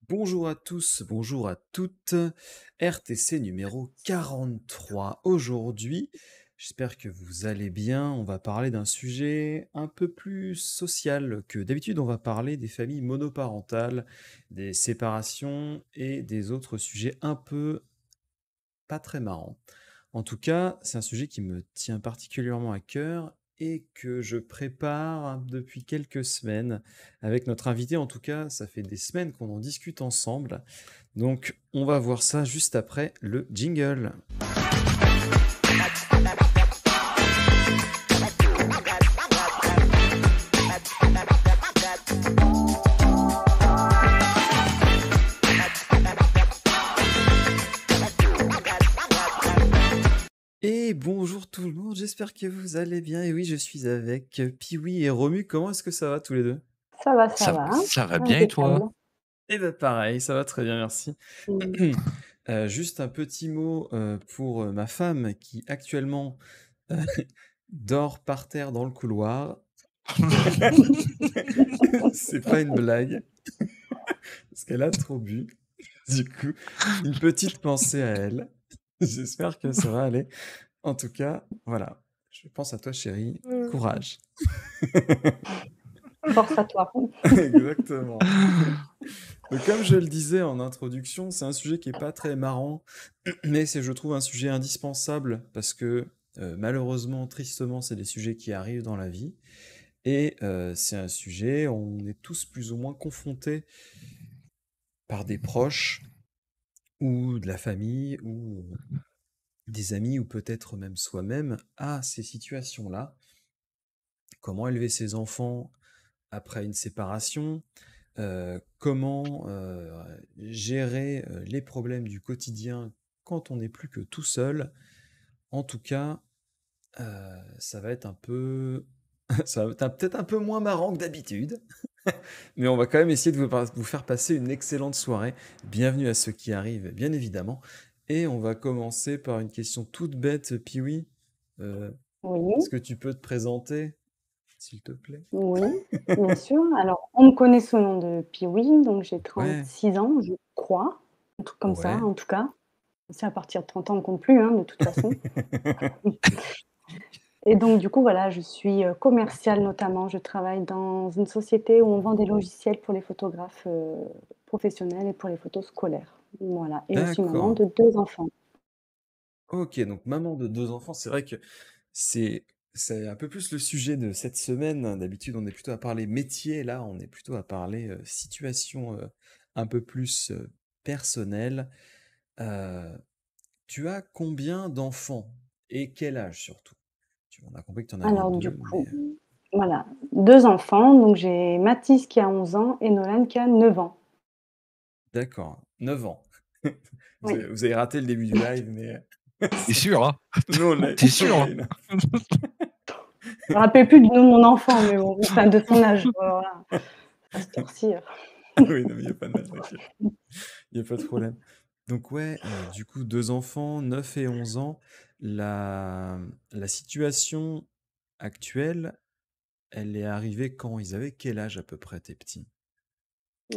Bonjour à tous, bonjour à toutes. RTC numéro 43. Aujourd'hui, j'espère que vous allez bien. On va parler d'un sujet un peu plus social que d'habitude. On va parler des familles monoparentales, des séparations et des autres sujets un peu pas très marrants. En tout cas, c'est un sujet qui me tient particulièrement à cœur et que je prépare depuis quelques semaines avec notre invité. En tout cas, ça fait des semaines qu'on en discute ensemble. Donc, on va voir ça juste après le jingle. Et bonjour tout le monde, j'espère que vous allez bien. Et oui, je suis avec Piwi et Romu. Comment est-ce que ça va tous les deux? Ça Ça va, ça va bien et toi? impeccable. Eh ben pareil, ça va très bien, merci. Mmh. Juste un petit mot pour ma femme qui actuellement euh, dort par terre dans le couloir. C'est pas une blague, parce qu'elle a trop bu. Du coup, une petite pensée à elle. J'espère que ça va aller. En tout cas, voilà. Je pense à toi, chérie. Courage. Force à toi. Exactement. Donc, comme je le disais en introduction, c'est un sujet qui est pas très marrant, mais c'est, je trouve, un sujet indispensable parce que malheureusement, tristement, c'est des sujets qui arrivent dans la vie. Et c'est un sujet, on est tous plus ou moins confrontés par des proches ou de la famille ou des amis ou peut-être même soi-même à ces situations-là. Comment élever ses enfants après une séparation, comment gérer les problèmes du quotidien quand on n'est plus que tout seul. En tout cas, ça va être un peu... ça va être peut-être un peu moins marrant que d'habitude, mais on va quand même essayer de vous faire passer une excellente soirée. Bienvenue à ceux qui arrivent, bien évidemment. Et on va commencer par une question toute bête, Piwi. Euh, Est-ce Oui, que tu peux te présenter, s'il te plaît? oui, bien sûr. Alors, on me connaît sous le nom de Piwi, donc j'ai Ouais, 36 ans, je crois, un truc comme ça, ouais. en tout cas. C'est à partir de 30 ans, on ne compte plus, hein, de toute façon. Et donc, du coup, voilà, je suis commerciale notamment. Je travaille dans une société où on vend des logiciels pour les photographes professionnels et pour les photos scolaires. Voilà. Et je suis maman D'accord. de 2 enfants. Ok, donc maman de deux enfants, c'est vrai que c'est c'est un peu plus le sujet de cette semaine. D'habitude, on est plutôt à parler métier, là, on est plutôt à parler situation un peu plus personnelle. Euh, Tu as combien d'enfants et quel âge surtout? On a compris que tu en avais Alors, du deux, mais coup, voilà, 2 enfants, donc j'ai Mathis qui a 11 ans et Nolan qui a 9 ans. d'accord, 9 ans. Oui. Vous avez raté le début du live, mais Tu sûr, hein? nous Tu on sûr, a hein? une... Je me rappelle plus du nom de mon enfant, mais bon, enfin de son âge, voilà, à cette heure-ci, Oui, non, mais il n'y a pas de mal, t'inquiète. Il y a pas de problème. Donc ouais, du coup, 2 enfants, 9 et 11 ans. La situation actuelle, elle est arrivée quand? Ils avaient quel âge à peu près, tes petits?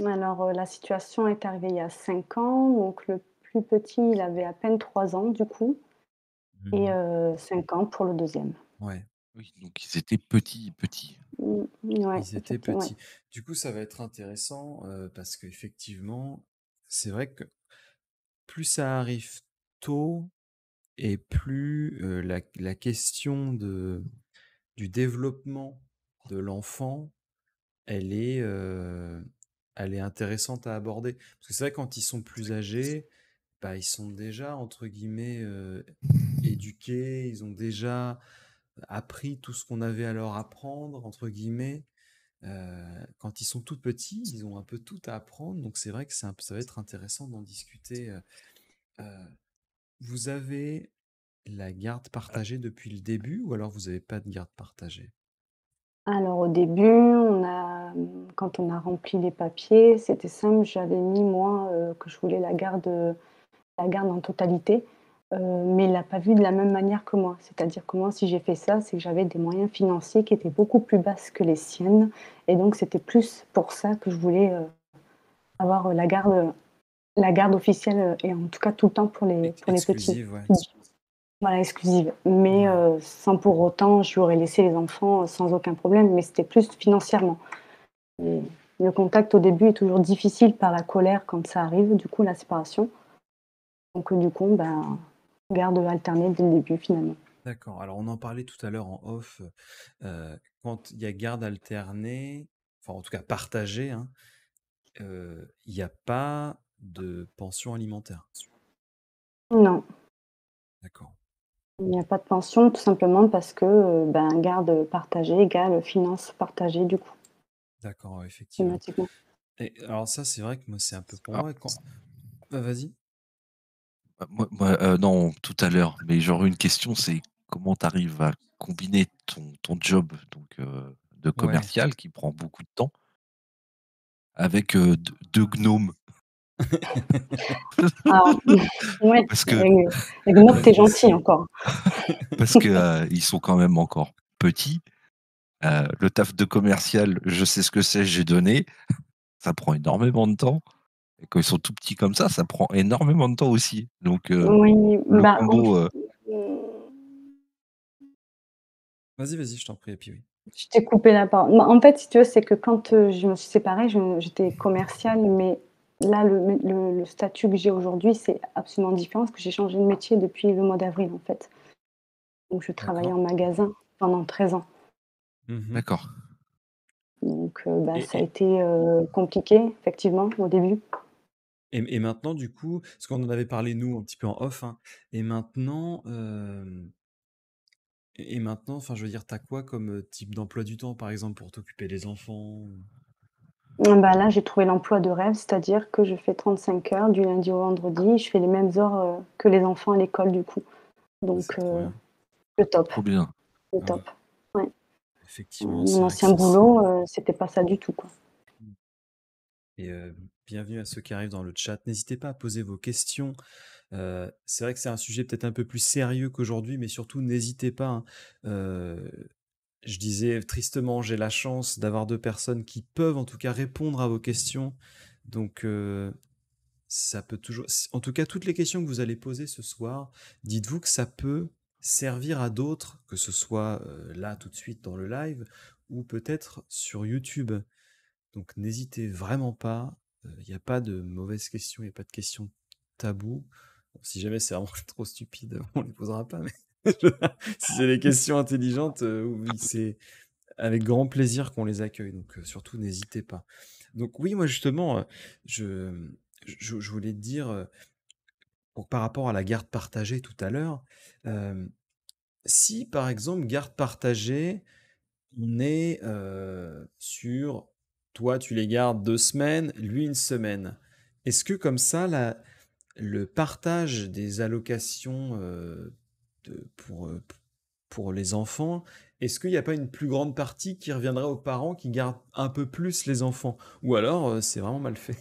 Alors, la situation est arrivée il y a 5 ans, donc le plus petit, il avait à peine 3 ans du coup et Mmh. 5 ans pour le deuxième. Ouais, Oui, donc ils étaient petits, petits. Ouais, ils étaient effectivement, ouais. petits. Du coup, ça va être intéressant, parce qu'effectivement, c'est vrai que plus ça arrive tôt et plus, la question du développement de l'enfant elle est elle est intéressante à aborder. Parce que c'est vrai quand ils sont plus âgés, bah, ils sont déjà entre guillemets, «éduqués», ils ont déjà appris tout ce qu'on avait à leur «apprendre» entre guillemets. Quand ils sont tout petits, ils ont un peu tout à apprendre, donc c'est vrai que ça va être intéressant d'en discuter. Vous avez la garde partagée depuis le début ou alors vous avez pas de garde partagée? Alors au début, quand on a rempli les papiers, c'était simple, j'avais mis moi, que je voulais la garde en totalité, mais il l'a pas vu de la même manière que moi. C'est-à-dire que moi, si j'ai fait ça, c'est que j'avais des moyens financiers qui étaient beaucoup plus basses que les siennes et donc c'était plus pour ça que je voulais, avoir la garde officielle et en tout cas tout le temps pour les petits. Exclusive, ouais. Voilà, exclusive. Mais Ouais. sans pour autant, je lui aurais laissé les enfants sans aucun problème, mais c'était plus financièrement. Et le contact au début est toujours difficile par la colère quand ça arrive, du coup, la séparation. Donc, du coup, ben, garde alternée dès le début, finalement. D'accord. Alors, on en parlait tout à l'heure en off. Quand il y a garde alternée, enfin, en tout cas partagée, hein, il n'y a pas de pension alimentaire. Non, D'accord. il n'y a pas de pension, tout simplement parce que ben, garde partagée égale finance partagée, du coup, D'accord, ouais, effectivement. automatiquement. Et alors ça, c'est vrai que moi, c'est un peu pour Alors, moi. Vas-y. non, tout à l'heure, mais genre une question, c'est comment tu arrives à combiner ton job donc, de Ouais. commercial qui prend beaucoup de temps avec deux gnomes. Alors, ouais, Parce que, avec Nob, t'es Vas-y, gentil essaye. encore. parce que ils sont quand même encore petits. Le taf de commercial, je sais ce que c'est, j'ai donné. Ça prend énormément de temps. Et quand ils sont tout petits comme ça prend énormément de temps aussi. Donc, Oui, le bah, combo, Vas-y, je t'en prie, et puis oui. je t'ai coupé la parole. Bah, en fait, si tu veux, c'est que quand, je me suis séparée, j'étais commerciale, mais là, le statut que j'ai aujourd'hui, c'est absolument différent parce que j'ai changé de métier depuis le mois d'avril, en fait. Donc je travaillais D'accord. en magasin pendant 13 ans. Mhm. d'accord. Donc bah, Et, ça a et, été, compliqué, effectivement, au début. et maintenant, du coup, parce qu'on en avait parlé, nous, un petit peu en off, hein, et maintenant, enfin, je veux dire, t'as quoi comme type d'emploi du temps, par exemple, pour t'occuper des enfants? Bah, là, j'ai trouvé l'emploi de rêve, c'est-à-dire que je fais 35 heures du lundi au vendredi. Je fais les mêmes heures, que les enfants à l'école, du coup. Donc C'est trop bien. le top, Trop bien. le Ah ouais. top. Ouais. Effectivement, c'est Mon vrai que ancien ça, c'est... boulot, c'était pas ça du tout, quoi. Et bienvenue à ceux qui arrivent dans le chat. N'hésitez pas à poser vos questions. C'est vrai que c'est un sujet peut-être un peu plus sérieux qu'aujourd'hui, mais surtout n'hésitez pas, hein. Euh, je disais tristement, j'ai la chance d'avoir deux personnes qui peuvent en tout cas répondre à vos questions. Donc ça peut toujours... En tout cas, toutes les questions que vous allez poser ce soir, dites-vous que ça peut servir à d'autres, que ce soit là tout de suite dans le live, ou peut-être sur YouTube. Donc n'hésitez vraiment pas, il n'y a pas de mauvaises questions, il n'y a pas de questions taboues. Bon, si jamais c'est vraiment trop stupide, on les posera pas, mais si c'est des questions intelligentes, oui, c'est avec grand plaisir qu'on les accueille, donc surtout n'hésitez pas. Donc oui, moi justement, je, je voulais te dire, par rapport à la garde partagée tout à l'heure, euh, si par exemple garde partagée, on est sur, toi tu les gardes 2 semaines, lui une semaine. Est-ce que comme ça, le partage des allocations pour les enfants, est-ce qu'il n'y a pas une plus grande partie qui reviendrait aux parents qui gardent un peu plus les enfants? Ou alors c'est vraiment mal fait?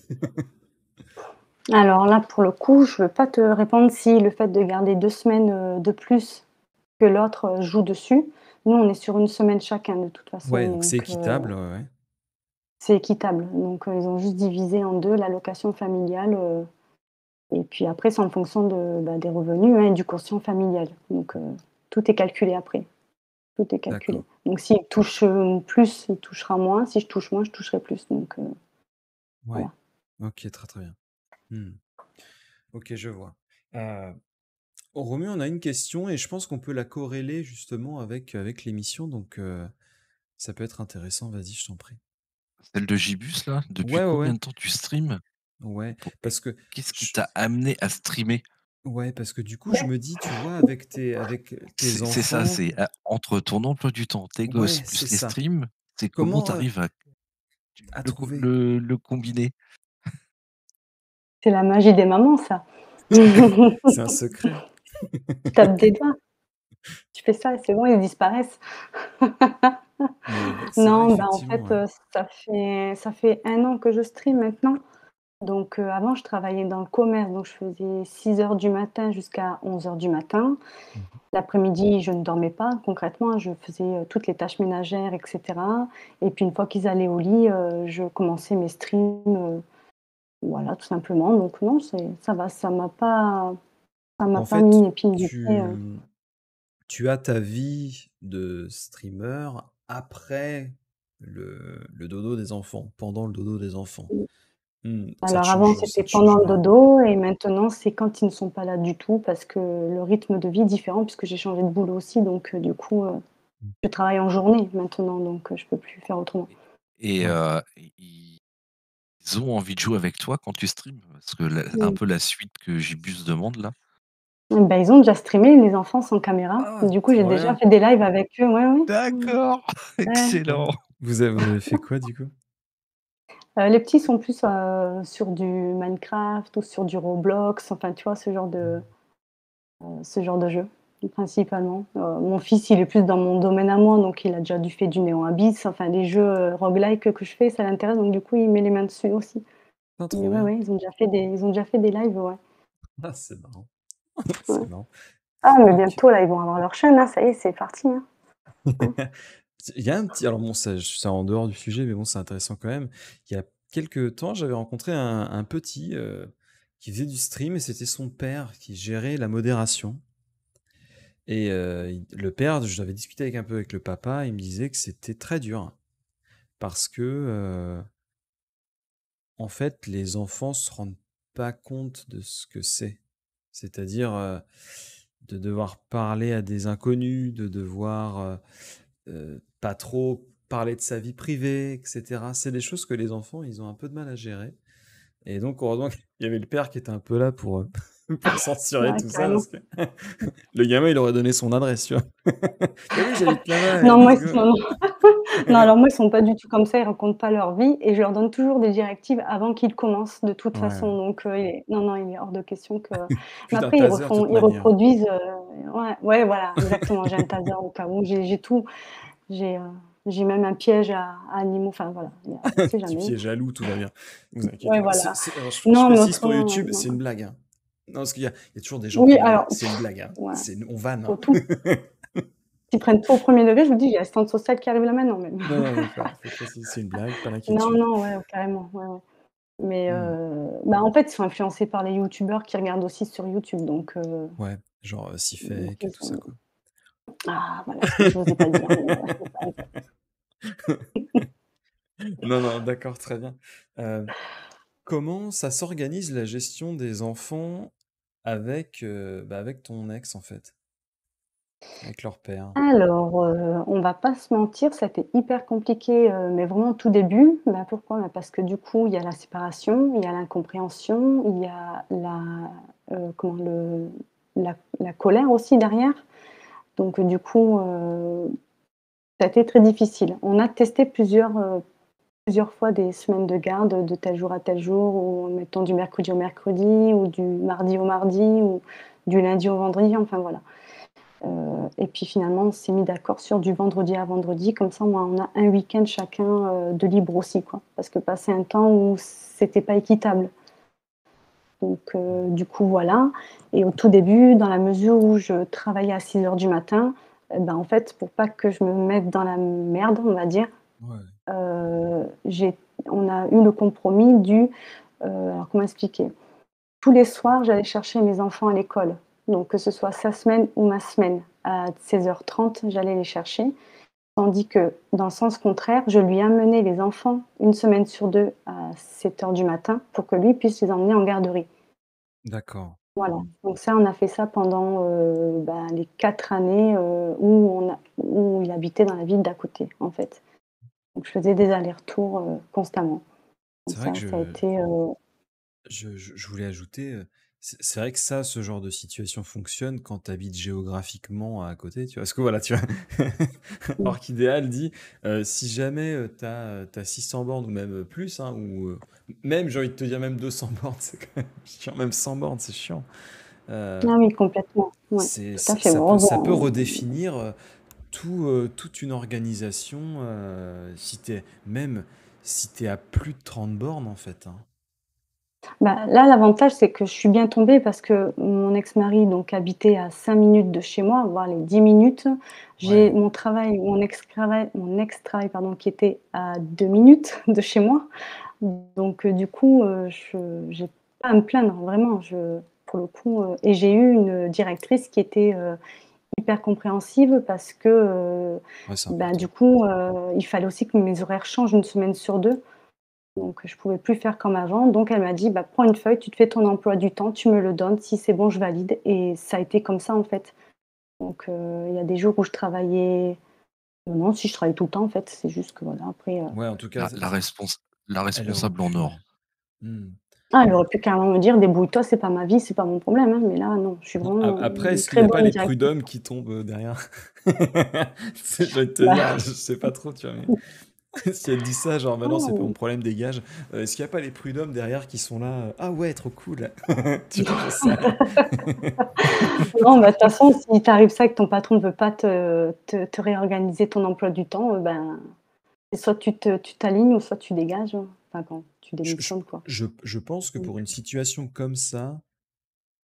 Alors là, pour le coup, je ne veux pas te répondre si le fait de garder 2 semaines, de plus que l'autre, joue dessus. Nous, on est sur une semaine chacun de toute façon, Ouais, donc c'est donc équitable, ouais, ouais. c'est équitable. Donc ils ont juste divisé en 2 l'allocation familiale, et puis après c'est en fonction de, bah, des revenus, hein, et du quotient familial. Donc tout est calculé après, tout est calculé. D'accord. Donc s'il touche, plus, il touchera moins, si je touche moins, je toucherai plus, donc Ouais. voilà. Ok, très très bien. Hmm. Ok, je vois. Euh, Romu, on a une question et je pense qu'on peut la corréler justement avec l'émission, donc ça peut être intéressant. Vas-y, je t'en prie. Celle de Gibus, là, depuis Ouais, ouais, combien ouais. de temps tu streames? Ouais, Pour- parce que Qu'est-ce qui je- t'a amené à streamer? ouais, parce que du coup, je me dis, tu vois, avec tes C'est ça, enfants, c'est entre ton emploi du temps, tes gosses, ouais, c'est plus les ça. streams, c'est comment Comment t'arrives à à trouver? le combiner? C'est la magie des mamans ça. C'est un secret. Tu tapes des doigts, tu fais ça et c'est bon, ils disparaissent. Mais oui, c'est vrai, Non, bah, en effectivement, fait, ouais. ça fait 1 an que je stream maintenant. Donc avant je travaillais dans le commerce, donc je faisais 6 heures du matin jusqu'à 11 heures du matin. Mhm. L'après-midi, je ne dormais pas concrètement, hein, je faisais, toutes les tâches ménagères et cetera et puis une fois qu'ils allaient au lit, je commençais mes streams, Voilà, tout simplement. Donc non, ça va, ça m'a En pas mis fait, une épine du pied. tu as ta vie de streamer après le dodo des enfants, pendant le dodo des enfants. Ça te Alors avant, change, c'était ça te change pendant le rien. dodo et maintenant, c'est quand ils ne sont pas là du tout parce que le rythme de vie est différent puisque j'ai changé de boulot aussi donc du coup, je travaille en journée maintenant donc je peux plus faire autrement. Et Ouais. ils ont envie de jouer avec toi quand tu streams? Parce que un Mmh. peu la suite que Gibus demande là. Bah, ils ont déjà streamé les enfants sans caméra. Ah, Du coup, j'ai trop déjà bien. fait des lives avec eux, ouais, ouais. Mmh. D'accord, Ouais. excellent. Vous avez fait quoi du coup? Les petits sont plus, sur du Minecraft ou sur du Roblox, enfin, tu vois? Ce genre de jeu, principalement. Mon fils, il est plus dans mon domaine à moi, donc il a déjà fait du Néo Abyss, enfin les jeux, roguelike que je fais, ça l'intéresse, donc du coup, il met les mains dessus aussi. Ah, Mais trop ouais, bien. ouais, ils ont déjà fait des lives, ouais. Ah, c'est marrant. Ouais. C'est marrant. Ah, mais OK. bientôt là, ils vont avoir leur chaîne, hein, ça y est, c'est parti, hein. Mmh. Il y a un petit alors bon, ça c'est en dehors du sujet, mais bon, c'est intéressant quand même. Il y a quelque temps, j'avais rencontré un petit, qui faisait du stream et c'était son père qui gérait la modération et il le père, j'avais discuté avec un peu avec le papa, il me disait que c'était très dur parce que, en fait, les enfants se rendent pas compte de ce que c'est. C'est-à-dire, de devoir parler à des inconnus, de devoir, pas trop parler de sa vie privée, et cetera. C'est des choses que les enfants, ils ont un peu de mal à gérer et donc heureusement qu'il y avait le père qui était un peu là pour, pour censurer Ouais, tout ça carrément. parce que le gamin, il aurait donné son adresse, tu vois? «Tu as vu, j'habite là-bas, Non, let's moi, go». non, non. Non, alors moi, ils sont pas du tout comme ça, ils racontent pas leur vie et je leur donne toujours des directives avant qu'ils commencent de toute Ouais, façon, donc non, non, il est hors de question que mais puis tu un après taser de toute ils manière. reproduisent, ouais, ouais, voilà, exactement, j'ai un taser au cas où, j'ai tout, j'ai, heu, j'ai même un piège à animaux, enfin voilà, on sait Petit jamais. pied jaloux, tout va bien. Vous inquiétez Ouais, pas. voilà. Alors je Non, mais précise pour autrement, YouTube, non. c'est une blague, hein. Non, parce qu'il y a toujours des gens Oui, pour dire: alors, «C'est une blague, hein». ouais, On vanne, faut hein. tout. S'ils prennent tout au premier degré, je vous dis, j'ai l'assistante sociale qui arrive là maintenant même. Non, non, d'accord, faut préciser, c'est une blague, pas Non, d'inquiétude. non, ouais, carrément, ouais, ouais. Mais Mmh. bah, en fait, ils sont influencés par les youtubeurs qui regardent aussi sur YouTube, Ouais, genre, donc Sifek et ils tout ça, ont quoi. voilà, ce que je n'osais pas dire, mais ouais, c'est ça, exact. Non, non, d'accord, très bien. Heu, comment ça s'organise la gestion des enfants avec, avec ton ex, en fait? Avec leur père? Alors, on va pas se mentir, ça a été hyper compliqué, mais vraiment au tout début. Bah, pourquoi? Bah, parce que du coup, il y a la séparation, il y a l'incompréhension, il y a comment la colère aussi derrière. Donc, du coup, ça a été très difficile. On a testé plusieurs fois des semaines de garde, de tel jour à tel jour, ou mettons du mercredi au mercredi, ou du mardi au mardi, ou du lundi au vendredi, enfin voilà. Et puis finalement, on s'est mis d'accord sur du vendredi à vendredi, comme ça, moi, on a un week-end chacun de libre aussi, quoi. Parce que passer un temps où c'était pas équitable. Donc, du coup, voilà. Et au tout début, dans la mesure où je travaillais à 6 heures du matin, eh ben, en fait, pour pas que je me mette dans la merde, on va dire, Ouais, j'ai on a eu le compromis alors comment expliquer? Tous les soirs, j'allais chercher mes enfants à l'école, donc que ce soit sa semaine ou ma semaine. À 16h30, j'allais les chercher, tandis que dans le sens contraire, je lui amenais les enfants une semaine sur 2 à 7h du matin pour que lui puisse les emmener en garderie. d'accord. Voilà, donc ça, on a fait ça pendant, les 4 années, où il habitait dans la ville d'à côté, en fait. Donc je faisais des allers-retours, constamment. Donc C'est vrai que ça a été, je voulais ajouter, c'est vrai que ça, ce genre de situation fonctionne quand tu habites géographiquement à côté, tu vois? Parce que voilà, tu vois? mmh, Arc Idéal dit, si jamais, tu as 600 bornes ou même, plus, hein, ou, même j'ai envie de te dire même 200 bornes, c'est quand même chiant, même 100 bornes, c'est chiant. Heu, ah oui, complètement, ouais, c'est tout à ça fait. ça Bon, peut ça peut heureusement, redéfinir, toute une organisation, si tu même si tu es à plus de 30 bornes, en fait, hein. bah, là, l'avantage, c'est que je suis bien tombée parce que mon ex-mari, donc, habitait à 5 minutes de chez moi, voire les 10 minutes. J'ai Ouais, mon ex-travail, pardon, qui était à 2 minutes de chez moi. Donc du coup, je j'ai pas à me plaindre, vraiment, pour le coup, et j'ai eu une directrice qui était, hyper compréhensive parce que, Ouais, c'est bah, du important. coup, il fallait aussi que mes horaires changent une semaine sur 2. Donc je pouvais plus faire comme avant. Donc elle m'a dit: «Bah, prends une feuille, tu te fais ton emploi du temps, tu me le donnes, si c'est bon, je valide», et ça a été comme ça, en fait. Donc il y a des jours où je travaillais non, si je travaille tout le temps, en fait, c'est juste que voilà, après, Ouais, en tout cas, La, la, respons- la elle aurait responsable en pu, ouais. or. Mmh. elle aurait pu carrément me dire: «Débrouille-toi, c'est pas ma vie, c'est pas mon problème», hein, mais là, non, je suis Non, vraiment après, une est-ce qu'il très n'y a pas bonne les directrice. prud'hommes qui tombent derrière? J'ai envie de te Bah, dire, je sais pas trop, tu vois, mais si elle dit ça, genre, bah non, c'est pas mon non, problème, dégage. Est-ce qu'il n'y a pas les prud'hommes derrière qui sont là? Ah ouais, trop cool. Tu vois, je sais rien. non, bah, de toute façon, si t'arrive ça et que ton patron ne veut pas te réorganiser ton emploi du temps, ben, c'est soit tu t'alignes ou soit tu dégages, hein. Enfin, quand tu Je, je, démissionnes, quoi. je pense que Donc pour une situation comme ça,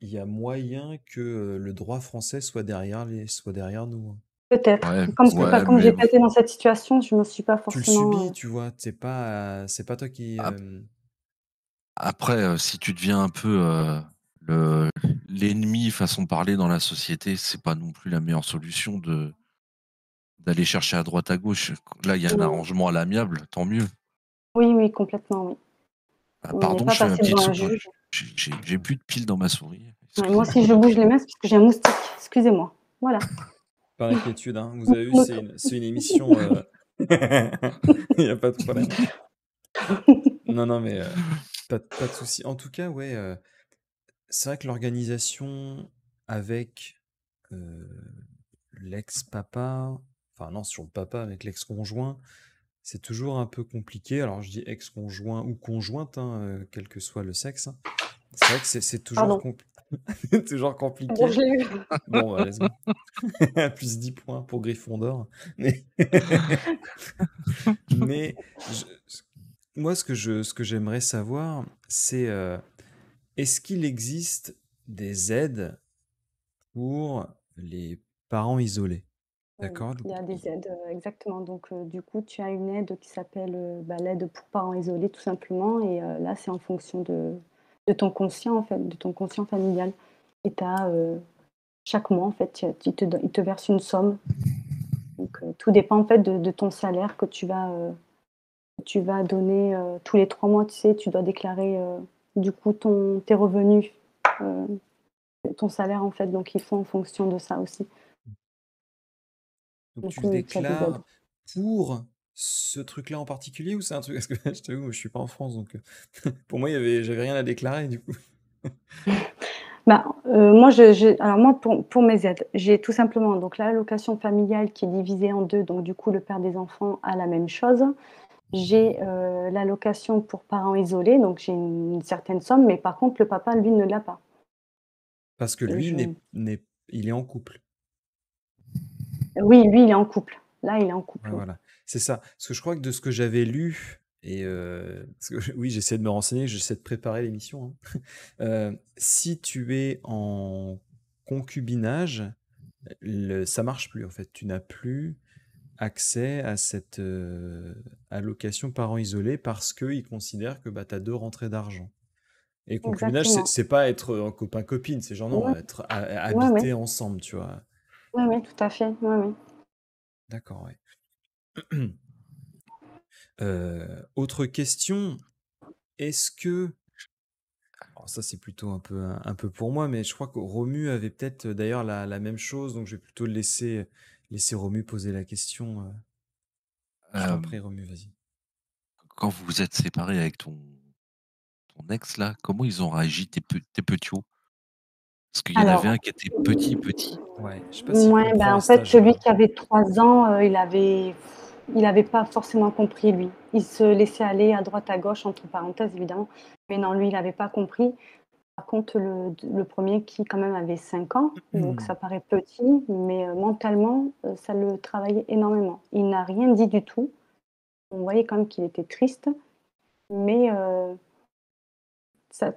il y a moyen que le droit français soit derrière nous, hein. peut-être. Ouais, Enfin, ouais, comme mais j'ai pas été dans cette situation, je me suis pas Tu le forcément, subis, tu vois. C'est pas toi qui. ap- après, si tu deviens un peu le l'ennemi façon de parler dans la société, c'est pas non plus la meilleure solution d'aller chercher à droite à gauche. Là, il y a un non. arrangement à l'amiable, tant mieux. Oui, oui, complètement, oui. Ah, Mais pardon, pas je fais ma passer devant petite un soupe. juge. J'ai plus de piles dans ma souris. Ouais, moi Excusez-moi. aussi, je bouge les mains, c'est parce que j'ai un moustique. Excusez-moi. Voilà. Pas d'inquiétude, hein. Vous avez vu, Moto. c'est une émission. Il n'y a pas de problème. Non, non, mais pas de souci. En tout cas, ouais, c'est vrai que l'organisation avec euh, l'ex-papa, enfin non, sur le papa, avec l'ex-conjoint, c'est toujours un peu compliqué. Alors je dis ex-conjoint ou conjointe, hein, quel que soit le sexe, hein. C'est vrai que c'est toujours, Pardon. toujours Bon, je compliqué. l'ai eu. Bon, bah, let's go. Plus 10 points pour Gryffondor. Mais, mais je- moi, ce que j'aimerais savoir, c'est est-ce qu'il existe des aides pour les parents isolés? Oui, D'accord? il Donc, y a des aides, exactement. Donc du coup, tu as une aide qui s'appelle, bah, l'aide pour parents isolés, tout simplement, et là, c'est en fonction de ton conscient, en fait, de ton conscient familial, et tu as, chaque mois, en fait, ils te versent une somme. Donc tout dépend, en fait, de ton salaire que tu vas donner, tous les 3 mois, tu sais, tu dois déclarer, du coup, tes revenus, heu, ton salaire, en fait, donc ils font en fonction de ça aussi. donc Donc tu le oui, tu as des aides. déclares pour ce truc-là en particulier ou c'est un truc? Parce que je t'avoue, moi, je suis pas en France, donc pour moi, j'avais rien à déclarer du coup. Bah, alors moi, pour mes aides, j'ai tout simplement donc l'allocation familiale qui est divisée en 2, donc du coup, le père des enfants a la même chose. J'ai, l'allocation pour parents isolés, donc j'ai une certaine somme, mais par contre, le papa, lui, ne l'a pas. Parce que Et lui, je il est en couple. Oui, lui, il est en couple. Là, il est en Ouais, couple, oui. voilà, c'est ça. Parce que je crois que de ce que j'avais lu, et parce que oui, j'essaie de me renseigner, j'essaie de préparer l'émission, hein. Si tu es en concubinage, ça marche plus en fait. Tu n'as plus accès à cette allocation parents isolés parce qu'ils considèrent que bah, tu as deux rentrées d'argent. Et concubinage, Exactement. c'est pas être en copain-copine, c'est genre non, Ouais, être ouais, ouais. habiter ensemble, tu vois. Ouais, ouais, tout à fait. Ouais, ouais. D'accord, ouais. Autre question, est-ce que alors ça, c'est plutôt un peu pour moi, mais je crois que Romu avait peut-être d'ailleurs la même chose, donc je vais plutôt laisser Romu poser la question. Je t'en Euh, prie, Romu, vas-y. Quand vous vous êtes séparé avec ton ex, là, comment ils ont réagi, tes petits? Parce qu'il y en avait Alors, un qui était petit, petit. Ouais, je sais pas s'il ouais, comprend ben, à en cet fait, celui âge-là. qui avait 3 ans, il avait pas forcément compris, lui. Il se laissait aller à droite, à gauche, entre parenthèses, évidemment. Mais non, lui, il avait pas compris. Par contre, le 1er qui quand même avait 5 ans, donc ça paraît petit, mais mentalement, ça le travaillait énormément. Il n'a rien dit du tout. On voyait quand même qu'il était triste, mais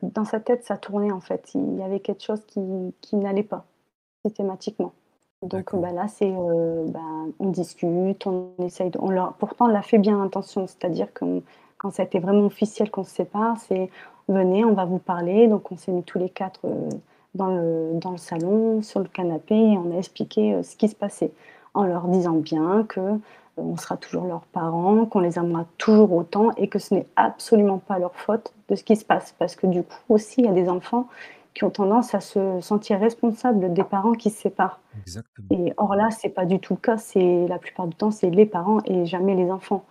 dans sa tête, ça tournait, en fait. Il y avait quelque chose qui n'allait pas, systématiquement. Donc D'accord. bah, là, on discute, on essaye pourtant, on l'a fait bien intention, c'est-à-dire que quand ça a été vraiment officiel qu'on se sépare, c'est: «Venez, on va vous parler». Donc on s'est mis tous les 4 dans le salon, sur le canapé et on a expliqué, ce qui se passait. En leur disant bien que, on sera toujours leurs parents, qu'on les aimera toujours autant et que ce n'est absolument pas leur faute de ce qui se passe. Parce que du coup aussi, il y a des enfants qui ont tendance à se sentir responsables des parents qui se séparent. Exactement. Et or là, c'est pas du tout le cas, c'est la plupart du temps, c'est les parents et jamais les enfants.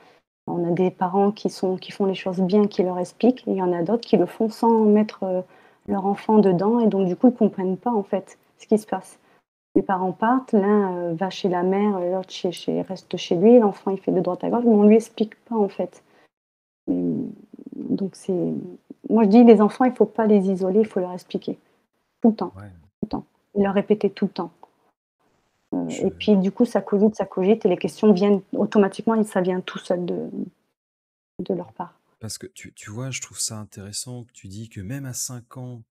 On a des parents qui font les choses bien, qui leur expliquent et il y en a d'autres qui le font sans mettre, leur enfant dedans et donc du coup, ils comprennent pas, en fait, ce qui se passe. Les parents partent, l'un, va chez la mère, l'autre reste chez lui, l'enfant, il fait de droite à gauche, mais on lui explique pas, en fait. Donc c'est moi, je dis: «Les enfants, il faut pas les isoler, il faut leur expliquer, tout le temps, Ouais, tout le temps et leur répéter tout le temps». je Et puis du coup, ça cogite et les questions viennent automatiquement et ça vient tout seul de leur part. parce que tu vois, je trouve ça intéressant que tu dis que même à 5 ans,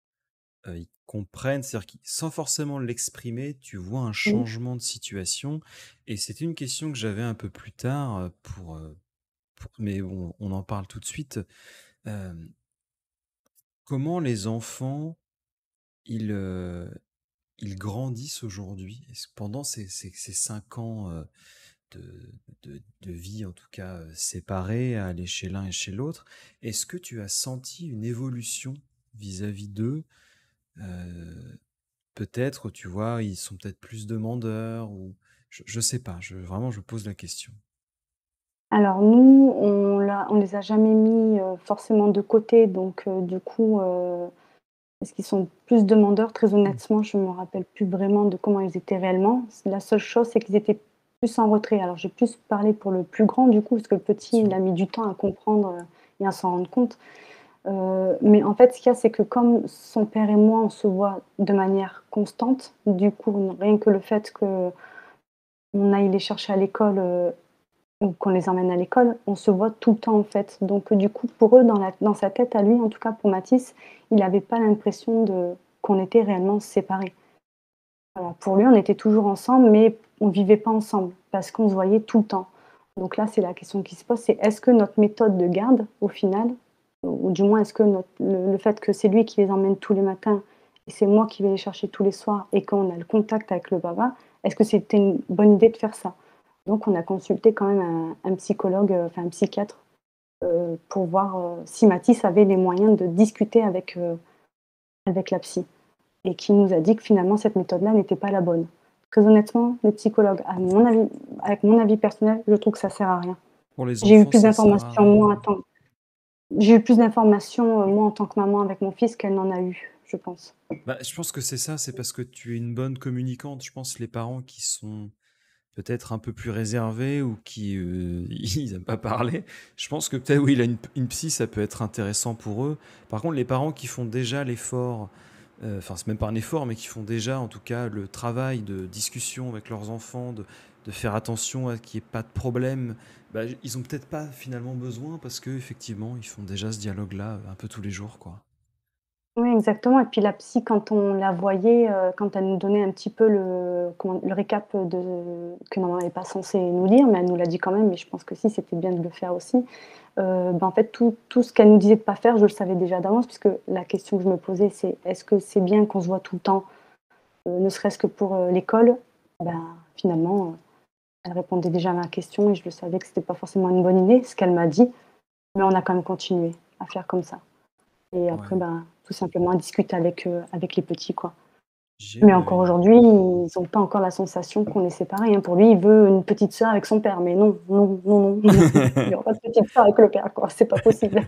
ils comprennent, c'est-à-dire qu'ils sans forcément l'exprimer, tu vois un Mmh. changement de situation et c'était une question que j'avais un peu plus tard, mais on en parle tout de suite. Hem, Comment les enfants, ils, ils grandissent aujourd'hui? Est-ce que pendant ces 5 ans, de vie, en tout cas, séparés, à aller chez l'un et chez l'autre, est-ce que tu as senti une évolution vis-à-vis d'eux? Heu, Peut-être, tu vois, ils sont peut-être plus demandeurs ou je sais pas, vraiment je pose la question. Alors nous, on les a jamais mis, forcément de côté donc du coup, est-ce qu'ils sont plus demandeurs? Très honnêtement, je me rappelle plus vraiment de comment ils étaient réellement. La seule chose, c'est qu'ils étaient plus en retrait. Alors j'ai plus parlé pour le plus grand du coup, parce que le petit, il Sûr. a mis du temps à comprendre, et à s'en rendre compte. Mais en fait, ce qu'il y a, c'est que comme son père et moi, on se voit de manière constante, du coup, rien que le fait qu'on aille les chercher à l'école, ou qu'on les emmène à l'école, on se voit tout le temps, en fait. Donc du coup, pour eux, dans sa tête à lui, en tout cas pour Mathis, il avait pas l'impression qu'on était réellement séparés. Voilà, pour lui, on était toujours ensemble, mais on vivait pas ensemble parce qu'on se voyait tout le temps. Donc là, c'est la question qui se pose, c'est est-ce que notre méthode de garde, au final, ou du moins est-ce que le fait que c'est lui qui les emmène tous les matins et c'est moi qui vais les chercher tous les soirs et qu'on a le contact avec le papa, est-ce que c'était une bonne idée de faire ça? Donc on a consulté quand même un psychologue, enfin un psychiatre, pour voir, si Mathis avait les moyens de discuter avec la psy et qui nous a dit que finalement cette méthode-là n'était pas la bonne. Très honnêtement, les psychologues, à mon avis, avec mon avis personnel, je trouve que ça sert à rien. Pour les J'ai eu enfants, plus ça sert à d'informations moi rien. en tant j'ai eu plus d'informations, moi en tant que maman avec mon fils qu'elle n'en a eu, je pense. Bah, je pense que c'est ça, c'est parce que tu es une bonne communicante. Je pense les parents qui sont peut-être un peu plus réservés ou qui, ils aiment pas parler, je pense que peut-être oui, là, une psy, ça peut être intéressant pour eux. Par contre, les parents qui font déjà l'effort, enfin, c'est même pas un effort, mais qui font déjà, en tout cas, le travail de discussion avec leurs enfants, de faire attention à qu'il n'y ait pas de problème, bah, ils ont peut-être pas finalement besoin parce qu'effectivement, ils font déjà ce dialogue-là un peu tous les jours, quoi. Oui, exactement et puis la psy, quand on la voyait, quand elle nous donnait un petit peu le récap de que normalement elle est pas censée nous dire, mais elle nous l'a dit quand même, mais je pense que si, c'était bien de le faire aussi. En fait, tout ce qu'elle nous disait de pas faire, je le savais déjà d'avance puisque la question que je me posais, c'est: «Est-ce que c'est bien qu'on se voit tout le temps, ne serait-ce que pour, l'école?» Ben, finalement, elle répondait déjà à ma question et je le savais que c'était pas forcément une bonne idée, ce qu'elle m'a dit, mais on a quand même continué à faire comme ça et après, Ouais, ben, tout simplement à discuter avec les petits, quoi. Mais j'aime, encore aujourd'hui, ils ont pas encore la sensation qu'on est séparés, hein. Pour lui, il veut une petite sœur avec son père, mais non, non, non, non, il y aura pas de petite sœur avec le père, quoi, c'est pas possible.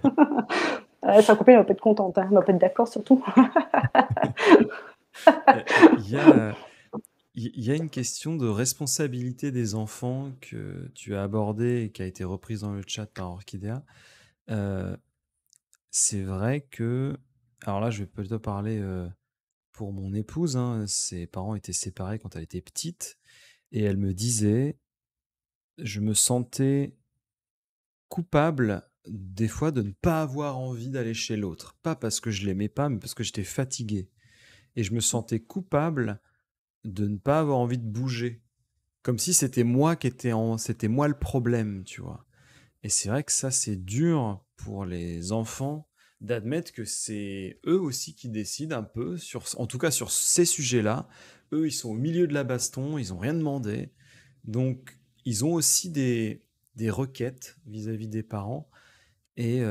Sa copine, elle va pas être contente, hein, elle va pas être d'accord surtout. il y a il y a une question de responsabilité des enfants que tu as abordée et qui a été reprise dans le chat par Orchidea. Heu, c'est vrai que alors là, je vais plutôt parler, pour mon épouse, hein. Ses parents étaient séparés quand elle était petite et elle me disait: «Je me sentais coupable, des fois, de ne pas avoir envie d'aller chez l'autre. Pas parce que je l'aimais pas, mais parce que j'étais fatigué et je me sentais coupable de ne pas avoir envie de bouger». Comme si c'était moi le problème, tu vois? Et c'est vrai que ça, c'est dur pour les enfants d'admettre que c'est eux aussi qui décident un peu, en tout cas sur ces sujets-là. Eux, ils sont au milieu de la baston, ils n'ont rien demandé. Donc, ils ont aussi des requêtes vis-à-vis des parents. Et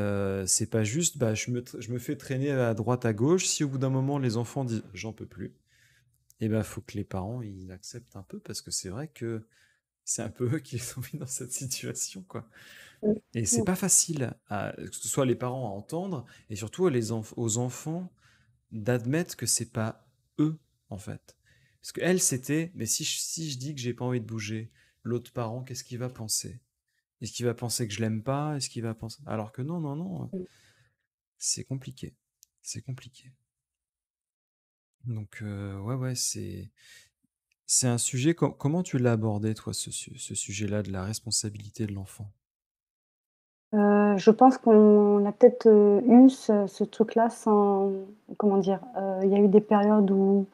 c'est pas juste, bah, je me fais traîner à droite, à gauche. Si au bout d'un moment, les enfants disent j'en peux plus, et ben faut que les parents ils acceptent un peu parce que c'est vrai que c'est un peu eux qui les ont mis dans cette situation, quoi. Et c'est pas facile, que ce soit les parents à entendre, et surtout aux enfants d'admettre que c'est pas eux, en fait. Parce que elle, c'était, mais si je dis que j'ai pas envie de bouger, l'autre parent, qu'est-ce qu'il va penser? Est-ce qu'il va penser que je l'aime pas? Est-ce qu'il va penser... Alors que non, non, non, c'est compliqué. C'est compliqué. Donc, ouais, ouais, c'est un sujet... Comment tu l'as abordé, toi, ce sujet-là de la responsabilité de l'enfant? Je pense qu'on a peut-être, eu ce truc-là sans comment dire? Il y a eu des périodes où,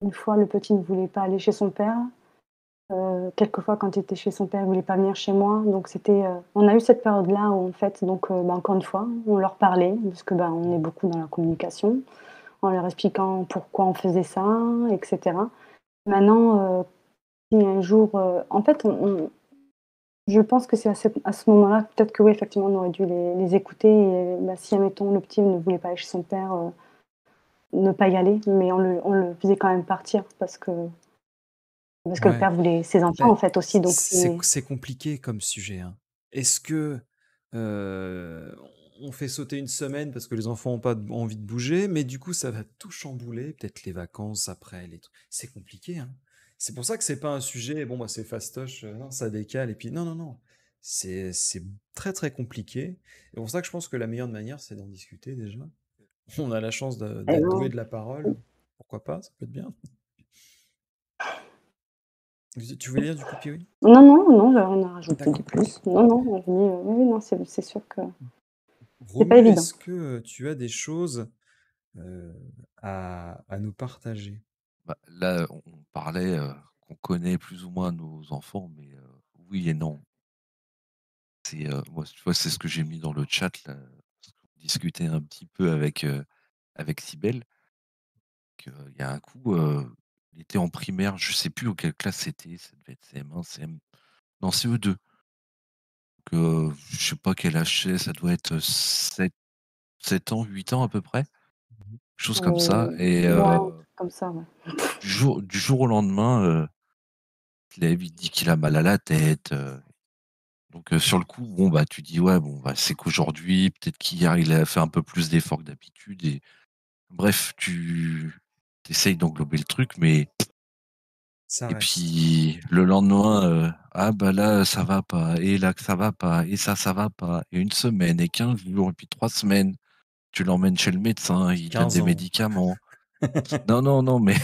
une fois, le petit ne voulait pas aller chez son père. Quelquefois, quand il était chez son père, il voulait pas venir chez moi. Donc c'était, on a eu cette période-là où en fait donc, encore une fois, on leur parlait parce que, on est beaucoup dans la communication, en leur expliquant pourquoi on faisait ça et cetera. Maintenant, si un jour, en fait, je pense que c'est à ce moment-là, peut-être que oui, effectivement, on aurait dû les écouter et si admettons le petit ne voulait pas aller chez son père, ne pas y aller, mais on le faisait quand même partir parce que le Ouais. père voulait ses enfants Ben, en fait aussi donc c'est compliqué comme sujet, hein. Est-ce que euh, on fait sauter une semaine parce que les enfants n'ont pas envie de bouger, mais du coup ça va tout chambouler, peut-être les vacances après, les trucs. C'est compliqué, hein. C'est pour ça que c'est pas un sujet, bon bah c'est fastoche, non, ça décale, et puis non, non, non. C'est très très compliqué. Et pour ça que je pense que la meilleure manière, c'est d'en discuter déjà. On a la chance d'être doué de la parole. Pourquoi pas, ça peut être bien. Tu voulais dire du coup, Piri? non, non, non, j'ai rien à rajouter de D'accord. plus. Non, non, je dis, oui, oui, non, c'est sûr que c'est pas Romu, évident. est-ce que tu as des choses euh, à nous partager? Bah, là, on parlait qu'on connaît plus ou moins nos enfants, mais oui et non. Moi, tu vois, c'est ce que j'ai mis dans le chat, là, parce qu'on discutait un petit peu avec Sibelle. Il y a un coup, il était en primaire, je sais plus auquel classe c'était, ça devait être CM1, non, CE2. Je sais pas quel âge c'est, ça doit être 7 ans, 8 ans à peu près, chose comme ça. Et Ouais, un truc comme ça, ouais. du jour au lendemain, il se lève, il dit qu'il a mal à la tête. Donc sur le coup, bon bah tu dis ouais, bon bah c'est qu'aujourd'hui, peut-être qu'hier il a fait un peu plus d'efforts que d'habitude. Et bref, tu essayes d'englober le truc, mais Ça et reste. puis le lendemain, ah bah là ça va pas, et là que ça va pas, et ça va pas, et une semaine, et 15 jours, et puis 3 semaines, tu l'emmènes chez le médecin, il te donne 15 des ans. médicaments. Non, non, non, mais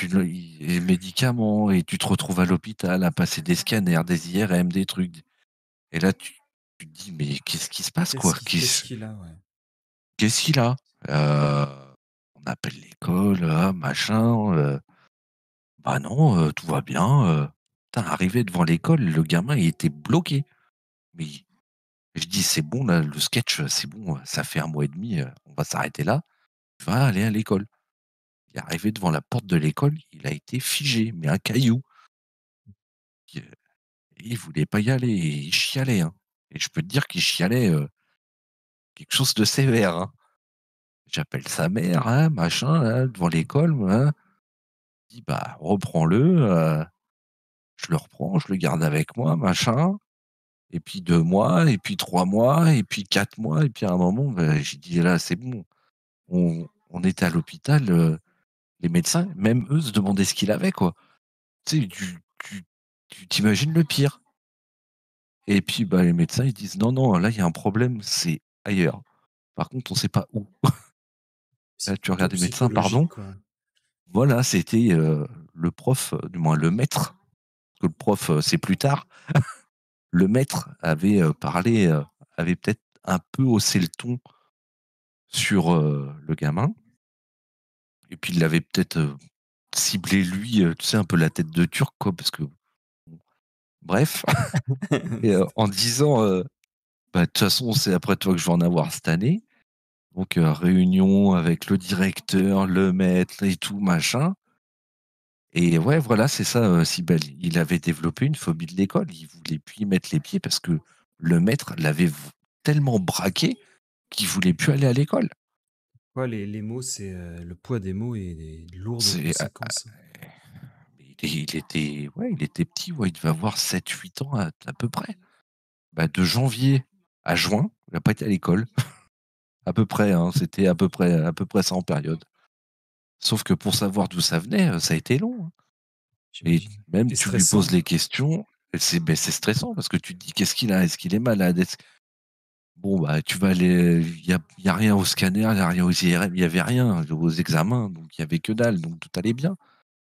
les médicaments, et tu te retrouves à l'hôpital à passer des scanners, des IRM, des trucs. Et là, tu te dis, mais qu'est-ce qui se passe, quoi? Qu'est-ce qu'il a, ouais. Qu'est-ce qu'il a? Euh, on appelle l'école, machin. Bah non, tout va bien. Putain, arrivé devant l'école, le gamin, il était bloqué. Mais je dis, c'est bon, là, le sketch, c'est bon, ça fait 1 mois et demi, on va s'arrêter là. Tu vas aller à l'école. Il est arrivé devant la porte de l'école, il a été figé, mais un caillou. Il il voulait pas y aller, il chialait, hein. Et je peux te dire qu'il chialait quelque chose de sévère, hein. J'appelle sa mère, hein, machin, là, devant l'école, hein. Je dis, bah, reprends-le. Je le reprends, je le garde avec moi, machin. Et puis 2 mois, et puis 3 mois, et puis 4 mois. Et puis à un moment, bah, j'ai dit, là, c'est bon. On était à l'hôpital, les médecins, même eux, se demandaient ce qu'il avait, quoi. Tu sais, tu t'imagines le pire. Et puis, bah, les médecins, ils disent, non, non, là, il y a un problème, c'est ailleurs. Par contre, on ne sait pas où. Là, tu Plutôt regardes les médecins, psychologique, pardon. quoi. Voilà, c'était le prof, du moins le maître, parce que le prof, c'est plus tard. Le maître avait parlé, avait peut-être un peu haussé le ton sur le gamin. Et puis, il l'avait peut-être ciblé, lui, tu sais, un peu la tête de Turc, quoi, parce que, bref, et, en disant, Bah, de toute façon, c'est après toi que je vais en avoir cette année. Donc, réunion avec le directeur, le maître et tout, machin. Et ouais, voilà, c'est ça, Cybèle. Il avait développé une phobie de l'école. Il voulait plus y mettre les pieds parce que le maître l'avait tellement braqué qu'il voulait plus aller à l'école. Ouais, les mots, c'est le poids des mots est lourd de C'est, conséquences. il était petit, ouais, il devait avoir 7, 8 ans à peu près. Bah, de janvier à juin, il n'a pas été à l'école. À peu près, hein, c'était à peu près ça en période. Sauf que pour savoir d'où ça venait, ça a été long, hein. Et J'imagine. même Et tu lui poses stressant. les questions, c'est stressant parce que tu te dis qu'est-ce qu'il a? Est-ce qu'il est malade? Bon, bah, tu vas aller, il y a rien au scanner, il y a rien aux IRM, il y avait rien aux examens, donc il y avait que dalle, donc tout allait bien.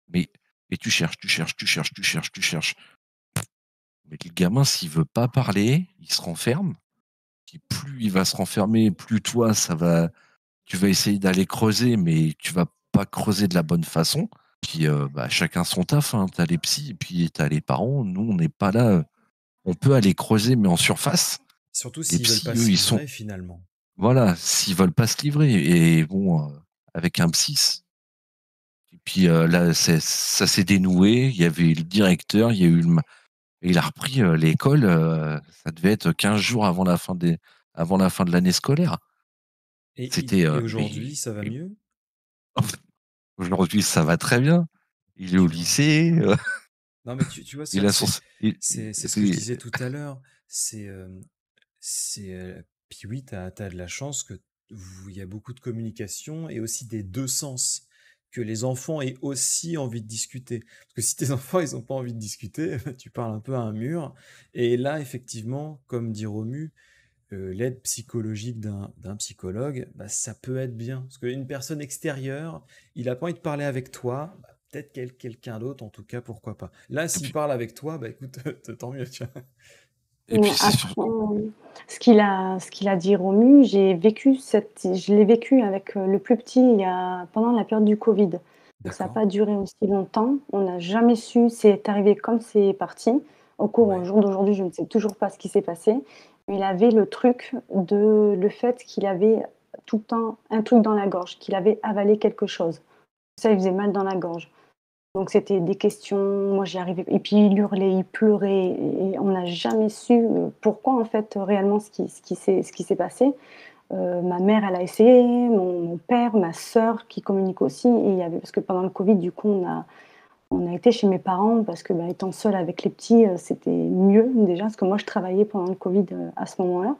Mais et tu cherches, tu cherches, tu cherches, tu cherches, tu cherches. Mais le gamin, s'il veut pas parler, il se renferme. Puis plus il va se renfermer, plus toi, tu vas essayer d'aller creuser, mais tu vas pas creuser de la bonne façon. Puis bah, chacun son taf, hein. T'as les psys et puis t'as les parents. Nous, on n'est pas là. On peut aller creuser, mais en surface. Surtout Les s'ils veulent psys, pas eux, se ils sont. livrer finalement. Voilà, s'ils veulent pas se livrer. Et bon, avec un psy. Et puis là, ça s'est dénoué. Il y avait le directeur, il y a eu et il a repris l'école. Ça devait être 15 jours avant la fin de l'année scolaire. C'était. Et Mais aujourd'hui, ça va mais- mieux? Aujourd'hui, ça va très bien. Il est au Tu vois? lycée. Non, mais tu vois, Il ça, a son. c'est ce que je disais tout à l'heure. Puis oui, tu as de la chance que il y a beaucoup de communication et aussi des deux sens. Que les enfants aient aussi envie de discuter. Parce que si tes enfants, ils ont pas envie de discuter, tu parles un peu à un mur. Et là, effectivement, comme dit Romu, l'aide psychologique d'un psychologue, bah, ça peut être bien. Parce qu'une personne extérieure, il a pas envie de parler avec toi, bah, peut-être quelqu'un d'autre, en tout cas, pourquoi pas. Là, Et s'il puis, parle avec toi, bah écoute, tant mieux, tiens. et Mais puis c'est après, surtout. ce qu'il a dit Romu, je l'ai vécu avec le plus petit pendant la période du Covid. Donc ça n'a D'accord. pas duré aussi longtemps. On n'a jamais su, c'est arrivé comme c'est parti. Au Ouais. jour d'aujourd'hui, je ne sais toujours pas ce qui s'est passé. Mais il avait le fait qu'il avait tout le temps un truc dans la gorge, qu'il avait avalé quelque chose. Ça lui faisait mal dans la gorge. Donc c'était des questions, moi j'y arrivais et puis il hurlait, il pleurait et on n'a jamais su, pourquoi en fait, réellement ce qui s'est passé. Ma mère, elle a essayé, mon père, ma sœur qui communique aussi et il y avait parce que pendant le covid, du coup, on a été chez mes parents parce que, bah, étant seule avec les petits, c'était mieux déjà parce que moi je travaillais pendant le covid, à ce moment-là.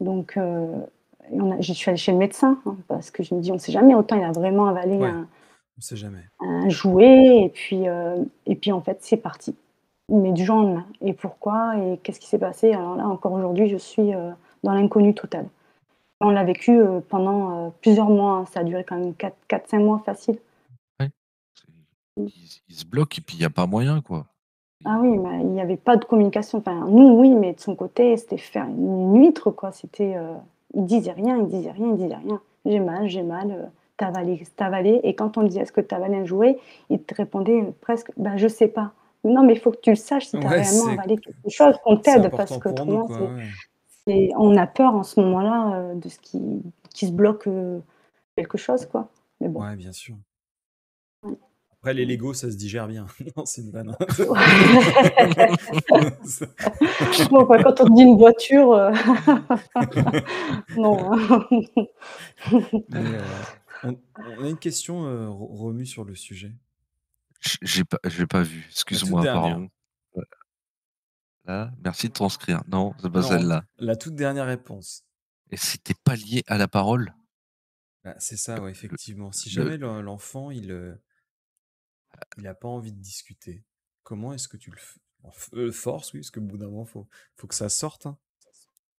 Donc et je suis allée chez le médecin, hein, parce que je me dis: «On ne sait jamais, autant il a vraiment avalé Ouais, un on sait jamais. un jouet et puis en fait, c'est parti. Mais du jour au lendemain et pourquoi et qu'est-ce qui s'est passé? Alors là, encore aujourd'hui, je suis, dans l'inconnu total. On l'a vécu, pendant, plusieurs mois, hein, ça a duré quand même 4-5 mois facile. Ouais, c'est- Mmh. il se bloque et puis il n'y a pas moyen, quoi. Ah oui, bah, il y avait pas de communication. Enfin, nous, oui, mais de son côté, c'était faire une huître, quoi. C'était, il disait rien, il disait rien, il disait rien. J'ai mal, tu avalé» et quand on lui disait: «Est-ce que tu as avalé un jouet?» il te répondait, presque: «Bah, je sais pas». Non, mais il faut que tu le saches si tu as Ouais, réellement avalé quelque chose, qu'on c'est t'aide parce important pour nous, qu'autrement, quoi. Ouais. on a peur en ce moment-là, de ce qui se bloque, quelque chose, quoi. Mais bon. Ouais, bien sûr. Ouais. Après, les Lego, ça se digère bien. Non, c'est une vanne, hein. Bon, enfin, quand on te dit une voiture, non, hein. Mais on a une question, Romu, sur le sujet. J'ai pas vu. La toute Excuse-moi, dernière. pardon. Là, merci de transcrire. Non, c'est pas Non, celle-là. la toute dernière réponse. Et c'était pas lié à la parole. Bah, c'est ça, ouais, Le, effectivement. Si le- jamais l'enfant, il a pas envie de discuter, comment est-ce que tu le forces, oui, parce qu'au bout d'un moment, faut que ça sorte, hein.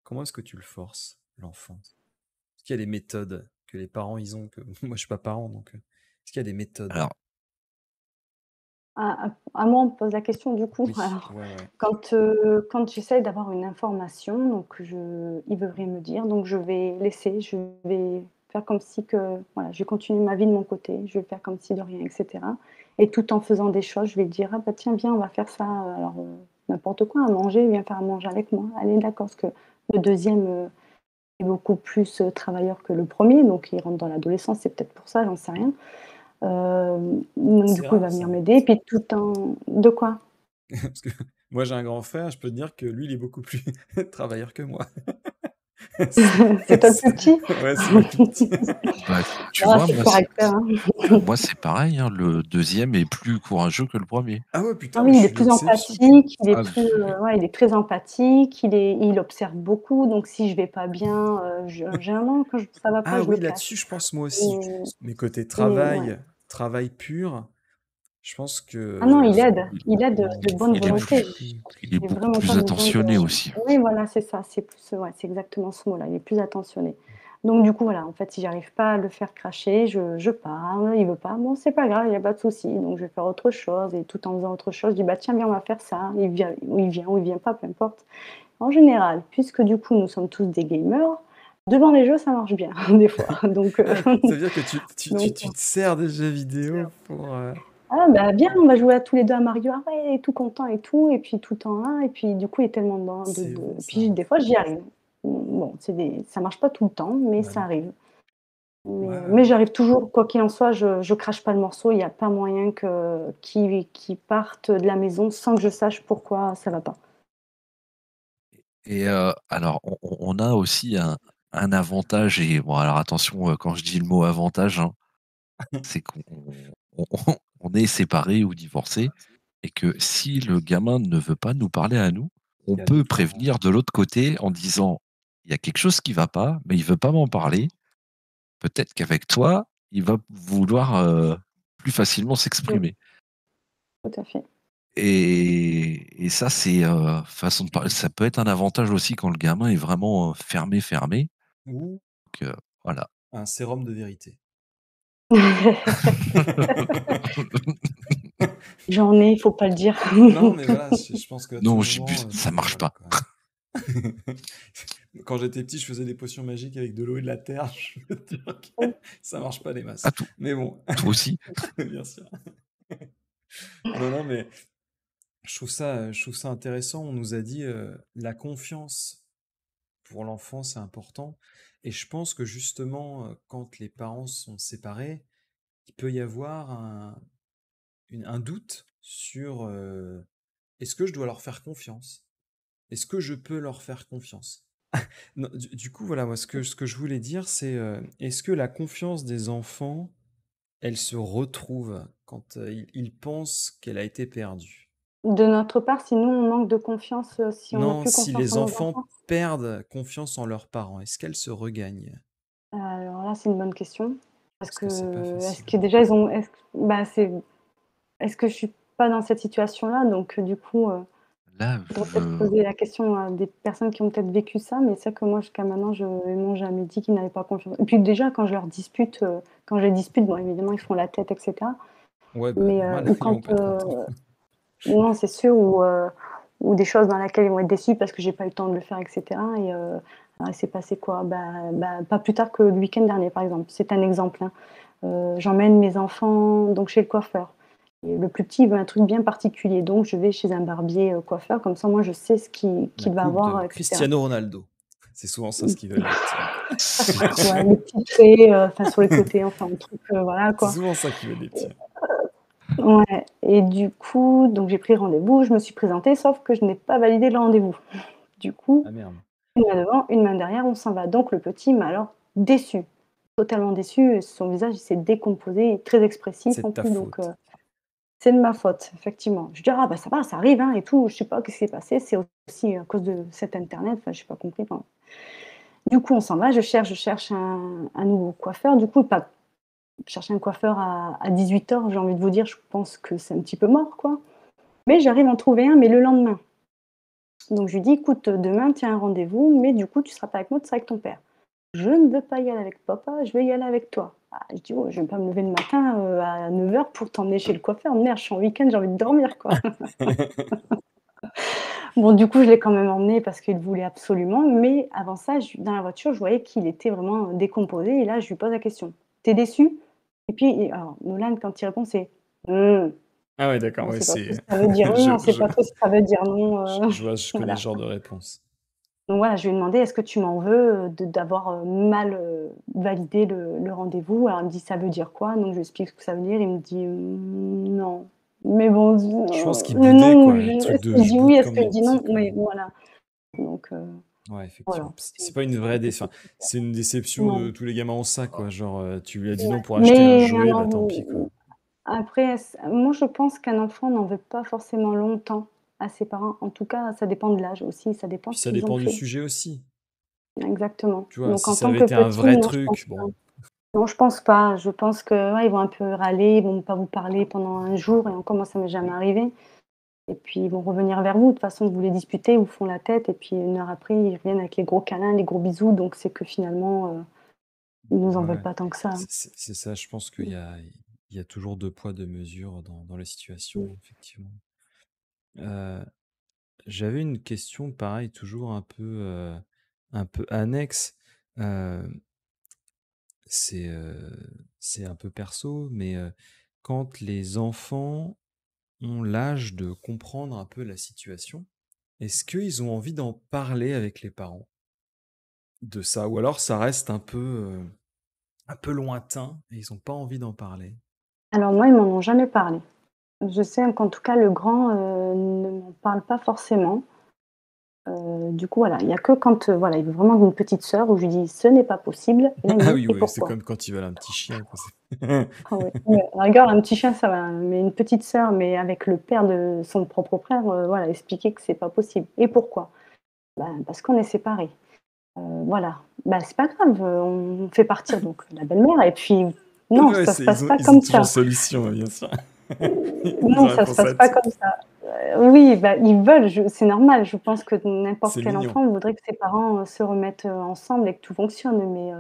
Comment est-ce que tu le forces, l'enfant? Est-ce qu'il y a des méthodes que les parents, ils ont, que moi, je suis pas parent, donc est-ce qu'il y a des méthodes? alors, À moi, on me pose la question du coup. Oui, Alors, ouais, ouais. quand j'essaye d'avoir une information, donc il veut rien me dire, donc je vais laisser, je vais faire comme si que voilà, je vais continuer ma vie de mon côté, je vais faire comme si de rien et cetera et tout en faisant des choses, je vais dire: «Ah bah tiens, viens, on va faire ça, alors, n'importe quoi, à manger, viens faire à manger avec moi. Allez d'accord, parce que Le deuxième est beaucoup plus travailleur que le premier, donc il rentre dans l'adolescence, c'est peut-être pour ça, j'en sais rien. Donc du C'est coup, il va rare venir ça. m'aider, puis tout en... De quoi? Parce que moi j'ai un grand frère, je peux te dire que lui il est beaucoup plus travailleur que moi. C'est toi le plus petit? Ouais, c'est moi le plus petit. Bah, tu Ah, vois, c'est le caractère, hein. moi c'est pareil, hein, le deuxième est plus courageux que le premier. Ah ouais, Ah putain, mais oui, je il est suis plus l'exception. empathique, il est Ah, plus, ouais, il est très empathique, il observe beaucoup, donc si je vais pas bien, généralement quand ça va pas, Ah je le oui, là-dessus, cache. je pense moi aussi. Mais Mais côté ouais. travail pur, je pense Ah non, que il aide de bonne il est volonté. plus, Je pense il est qu'il a beaucoup vraiment pas plus besoin de... attentionné aussi. Oui, voilà, c'est ça, c'est plus, ouais, c'est exactement ce mot-là, il est plus attentionné. Donc du coup, voilà, en fait, si j'arrive pas à le faire cracher, je parle, il veut pas, bon, c'est pas grave, il y a pas de souci, donc je vais faire autre chose, et tout en faisant autre chose, je dis, bah tiens, viens, on va faire ça, ou il vient pas, peu importe. En général, puisque du coup, nous sommes tous des gamers, devant les jeux, ça marche bien, des fois. Donc, Ah, ça veut dire que donc, tu te sers des jeux vidéo pour... ah bah viens, on va jouer à tous les deux à Mario. Ah ouais, il est tout content et tout, et puis tout en un, et puis du coup, il est tellement dedans. C'est bon Et ça. puis des fois, j'y arrive. Bon, ça marche pas tout le temps, mais Bah ça non. arrive. Ouais, Mais ouais. j'arrive toujours, quoi qu'il en soit, je crache pas le morceau. Il n'y a pas moyen qu'il parte de la maison sans que je sache pourquoi ça va pas. Et alors, on a aussi un avantage, et bon, alors attention, quand je dis le mot avantage, hein, c'est qu'on on est séparés ou divorcés, et que si le gamin ne veut pas nous parler à nous, on Il y a peut d'autres parents. prévenir de l'autre côté en disant, il y a quelque chose qui va pas, mais il veut pas m'en parler. Peut-être qu'avec toi, il va vouloir plus facilement Oui, s'exprimer. tout à fait. Et ça, c'est façon de parler. Ça peut être un avantage aussi quand le gamin est vraiment fermé. Ou Donc, voilà. un sérum de vérité. J'en ai, il faut pas le dire. Non, mais voilà, je pense qu'à tout Non, moment, ça marche voilà pas. quoi. Quand j'étais petit, je faisais des potions magiques avec de l'eau et de la terre. Je veux dire que ça marche pas les masses. Ah, tout, Mais bon, toi aussi. bien sûr. Non, non, mais je trouve ça intéressant. On nous a dit la confiance pour l'enfant, c'est important. Et je pense que justement, quand les parents sont séparés, il peut y avoir un doute sur est-ce que je dois leur faire confiance? Est-ce que je peux leur faire confiance? Non, du coup, voilà, moi, ce que je voulais dire, c'est est-ce que la confiance des enfants, elle se retrouve quand ils pensent qu'elle a été perdue? De notre part, si nous, on manque de confiance, si on n'a Non, plus si confiance les en nos enfants enfants? perdent confiance en leurs parents, est-ce qu'elle se regagne? Alors là, c'est une bonne question. Parce Parce que c'est pas est-ce facile. que déjà ils ont, bah, est-ce que je suis pas dans cette situation-là? Donc, du coup, Là, faudrait peut-être poser la question à des personnes qui ont peut-être vécu ça, mais c'est vrai que moi, jusqu'à maintenant, ils m'ont jamais dit qu'ils n'avaient pas confiance. Et puis déjà, quand je leur dispute, quand je les dispute, bon, évidemment, ils font la tête, et cetera. Ouais, bah Mais, normal, ou ils quand, vont pas être contents. non, c'est sûr, ou des choses dans lesquelles ils vont être déçus parce que j'ai pas eu le temps de le faire, et cetera. Et il s'est passé quoi? Pas plus tard que le week-end dernier, par exemple. C'est un exemple, hein. J'emmène mes enfants donc chez le coiffeur. Et le plus petit, il veut un truc bien particulier, donc je vais chez un barbier coiffeur, comme ça, moi, je sais ce La qu'il va coupe avoir, de etc. Cristiano Ronaldo. C'est souvent ça ce qu'ils veulent, les petits. Ouais, les petits traits, enfin sur les côtés, enfin un truc, voilà C'est quoi. souvent ça qu'ils veulent, les petits. Ouais, et du coup, donc j'ai pris rendez-vous, je me suis présentée, sauf que je n'ai pas validé le rendez-vous. Du coup, Ah merde. une main devant, une main derrière, on s'en va. Donc le petit m'a alors déçu, totalement déçu. Son visage il s'est décomposé, très expressif C'est en de ta plus, donc faute. c'est de ma faute, effectivement. Je dis: «Ah bah ça va, ça arrive, hein, et tout». Je sais pas qu'est-ce qui s'est passé, c'est aussi à cause de cet internet, enfin j'ai pas compris, enfin. Du coup, on s'en va, je cherche un nouveau coiffeur. Du coup, pas chercher un coiffeur à 18h, j'ai envie de vous dire, je pense que c'est un petit peu mort, quoi. Mais j'arrive à en trouver un, mais le lendemain. Donc je lui dis: «Écoute, demain, tu as un rendez-vous, mais du coup, tu seras pas avec moi, tu seras avec ton père». «Je ne veux pas y aller avec papa, je veux y aller avec toi». Ah, je dis: «Oh, je vais pas me lever le matin, à 9h pour t'emmener chez le coiffeur. Merde, je suis en week-end, j'ai envie de dormir, quoi». Bon, du coup, je l'ai quand même emmené parce qu'il voulait absolument, mais avant ça, dans la voiture, je voyais qu'il était vraiment décomposé, et là, je lui pose la question: «Tu es déçu?» Et puis, alors Nolan, quand il répond, c'est: «Mmh». Ah ouais, d'accord, On ouais, sait pas trop c'est si ça veut dire oui, on sait je pas trop si ça veut dire non, je vois, je connais ce voilà. genre de réponse. Donc voilà, je lui ai demandé: «Est-ce que tu m'en veux, d'avoir, mal, validé le rendez-vous?» Alors il me dit: «Ça veut dire quoi?» Donc je lui explique ce que ça veut dire. Il me dit: Non». Mais bon, Je pense qu'il le boudait, non, quoi. Le truc est-ce de qu'il je dit oui? boude Est-ce comme qu'il mon dit petit, non? quoi. Mais voilà, donc Ouais, voilà, effectivement. C'est pas une vraie déception. Enfin, c'est une déception de non, tous les gamins ont ça, quoi. Genre, tu lui as dit ouais. non pour acheter un Mais jouet, bah tant pis, quoi. après, moi je pense qu'un enfant n'en veut pas forcément longtemps à ses parents. En tout cas, ça dépend de l'âge aussi, ça dépend Puis ce ça qu'ils ont dépend du fait. sujet aussi. Exactement. Tu vois, Donc si en ça tant avait que été un petit, vrai non, je pense truc, pas. bon. Non, je pense pas. Je pense que, ouais, ils vont un peu râler, ils vont pas vous parler pendant un jour et encore moi ça m'est jamais arrivé et puis ils vont revenir vers vous. De toute façon, vous les disputez, ils vous font la tête et puis 1 heure après, ils reviennent avec les gros câlins, les gros bisous donc c'est que finalement, ils nous en veulent Ouais, pas tant que ça. c'est ça. Je pense qu'il y a toujours deux poids, deux mesures dans les situations, Mmh. effectivement. Euh, J'avais une question, pareil, toujours un peu annexe. Euh, c'est c'est un peu perso, mais quand les enfants ont l'âge de comprendre un peu la situation, est-ce qu'ils ont envie d'en parler avec les parents de ça? Ou alors ça reste un peu lointain et ils n'ont pas envie d'en parler? Alors moi, ils m'en ont jamais parlé. Je sais qu'en tout cas le grand, ne m'en parle pas forcément. Du coup, voilà, il y a que quand, voilà, il veut vraiment une petite sœur où je lui dis: «Ce n'est pas possible» et là il me Ah dit: oui, «Et oui, c'est pourquoi?» comme quand ils veulent un petit chien, quoi. Ah ouais, ouais, à la rigueur, un petit chien, ça va, mais une petite sœur, mais avec le père de son propre frère, voilà, expliquer que c'est pas possible. Et pourquoi? Bah, parce qu'on est séparés. Voilà. Bah, c'est pas grave, on fait partir donc la belle-mère et puis non, Ouais, ça se passe ils ont, pas ils ont comme toujours ça. solution, bien sûr. Ils ont Non, ça se réponse passe à pas tout. comme ça. Oui, bah, ils veulent, c'est normal. Je pense que n'importe C'est quel mignon. enfant voudrait que ses parents, se remettent, ensemble et que tout fonctionne, mais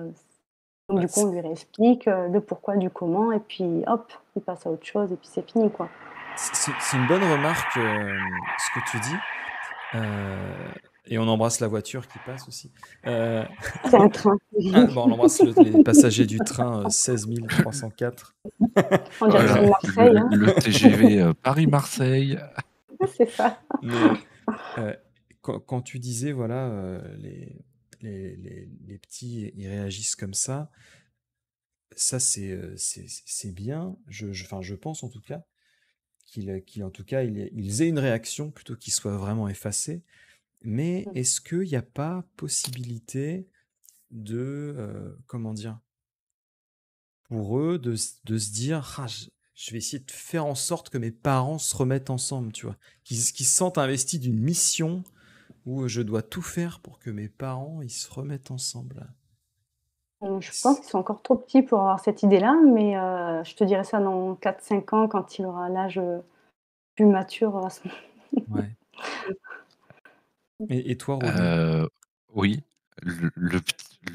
donc Ouais, du coup, on lui réexplique, le pourquoi du comment et puis hop, il passe à autre chose et puis c'est fini, quoi. c'est une bonne remarque, ce que tu dis. Et on embrasse la voiture qui passe aussi. Euh, C'est un train. bon, on embrasse les passagers du train 16 304. En direction Voilà, de Marseille, hein. le TGV Paris-Marseille. C'est ça. Mais quand tu disais, voilà, les petits, ils réagissent comme ça c'est bien. Enfin, je pense en tout cas en tout cas, ils aient une réaction plutôt qu'ils soient vraiment effacés. Mais Mmh. est-ce qu'il n'y a pas possibilité comment dire, pour eux de se dire, ah, je vais essayer de faire en sorte que mes parents se remettent ensemble, tu vois, qu'ils se sentent investis d'une mission où je dois tout faire pour que mes parents ils se remettent ensemble. Je pense qu'ils sont encore trop petits pour avoir cette idée-là, mais je te dirai ça dans 4, 5 ans quand il aura l'âge, plus mature à ce Ouais. Et toi, Roby? Euh, oui, le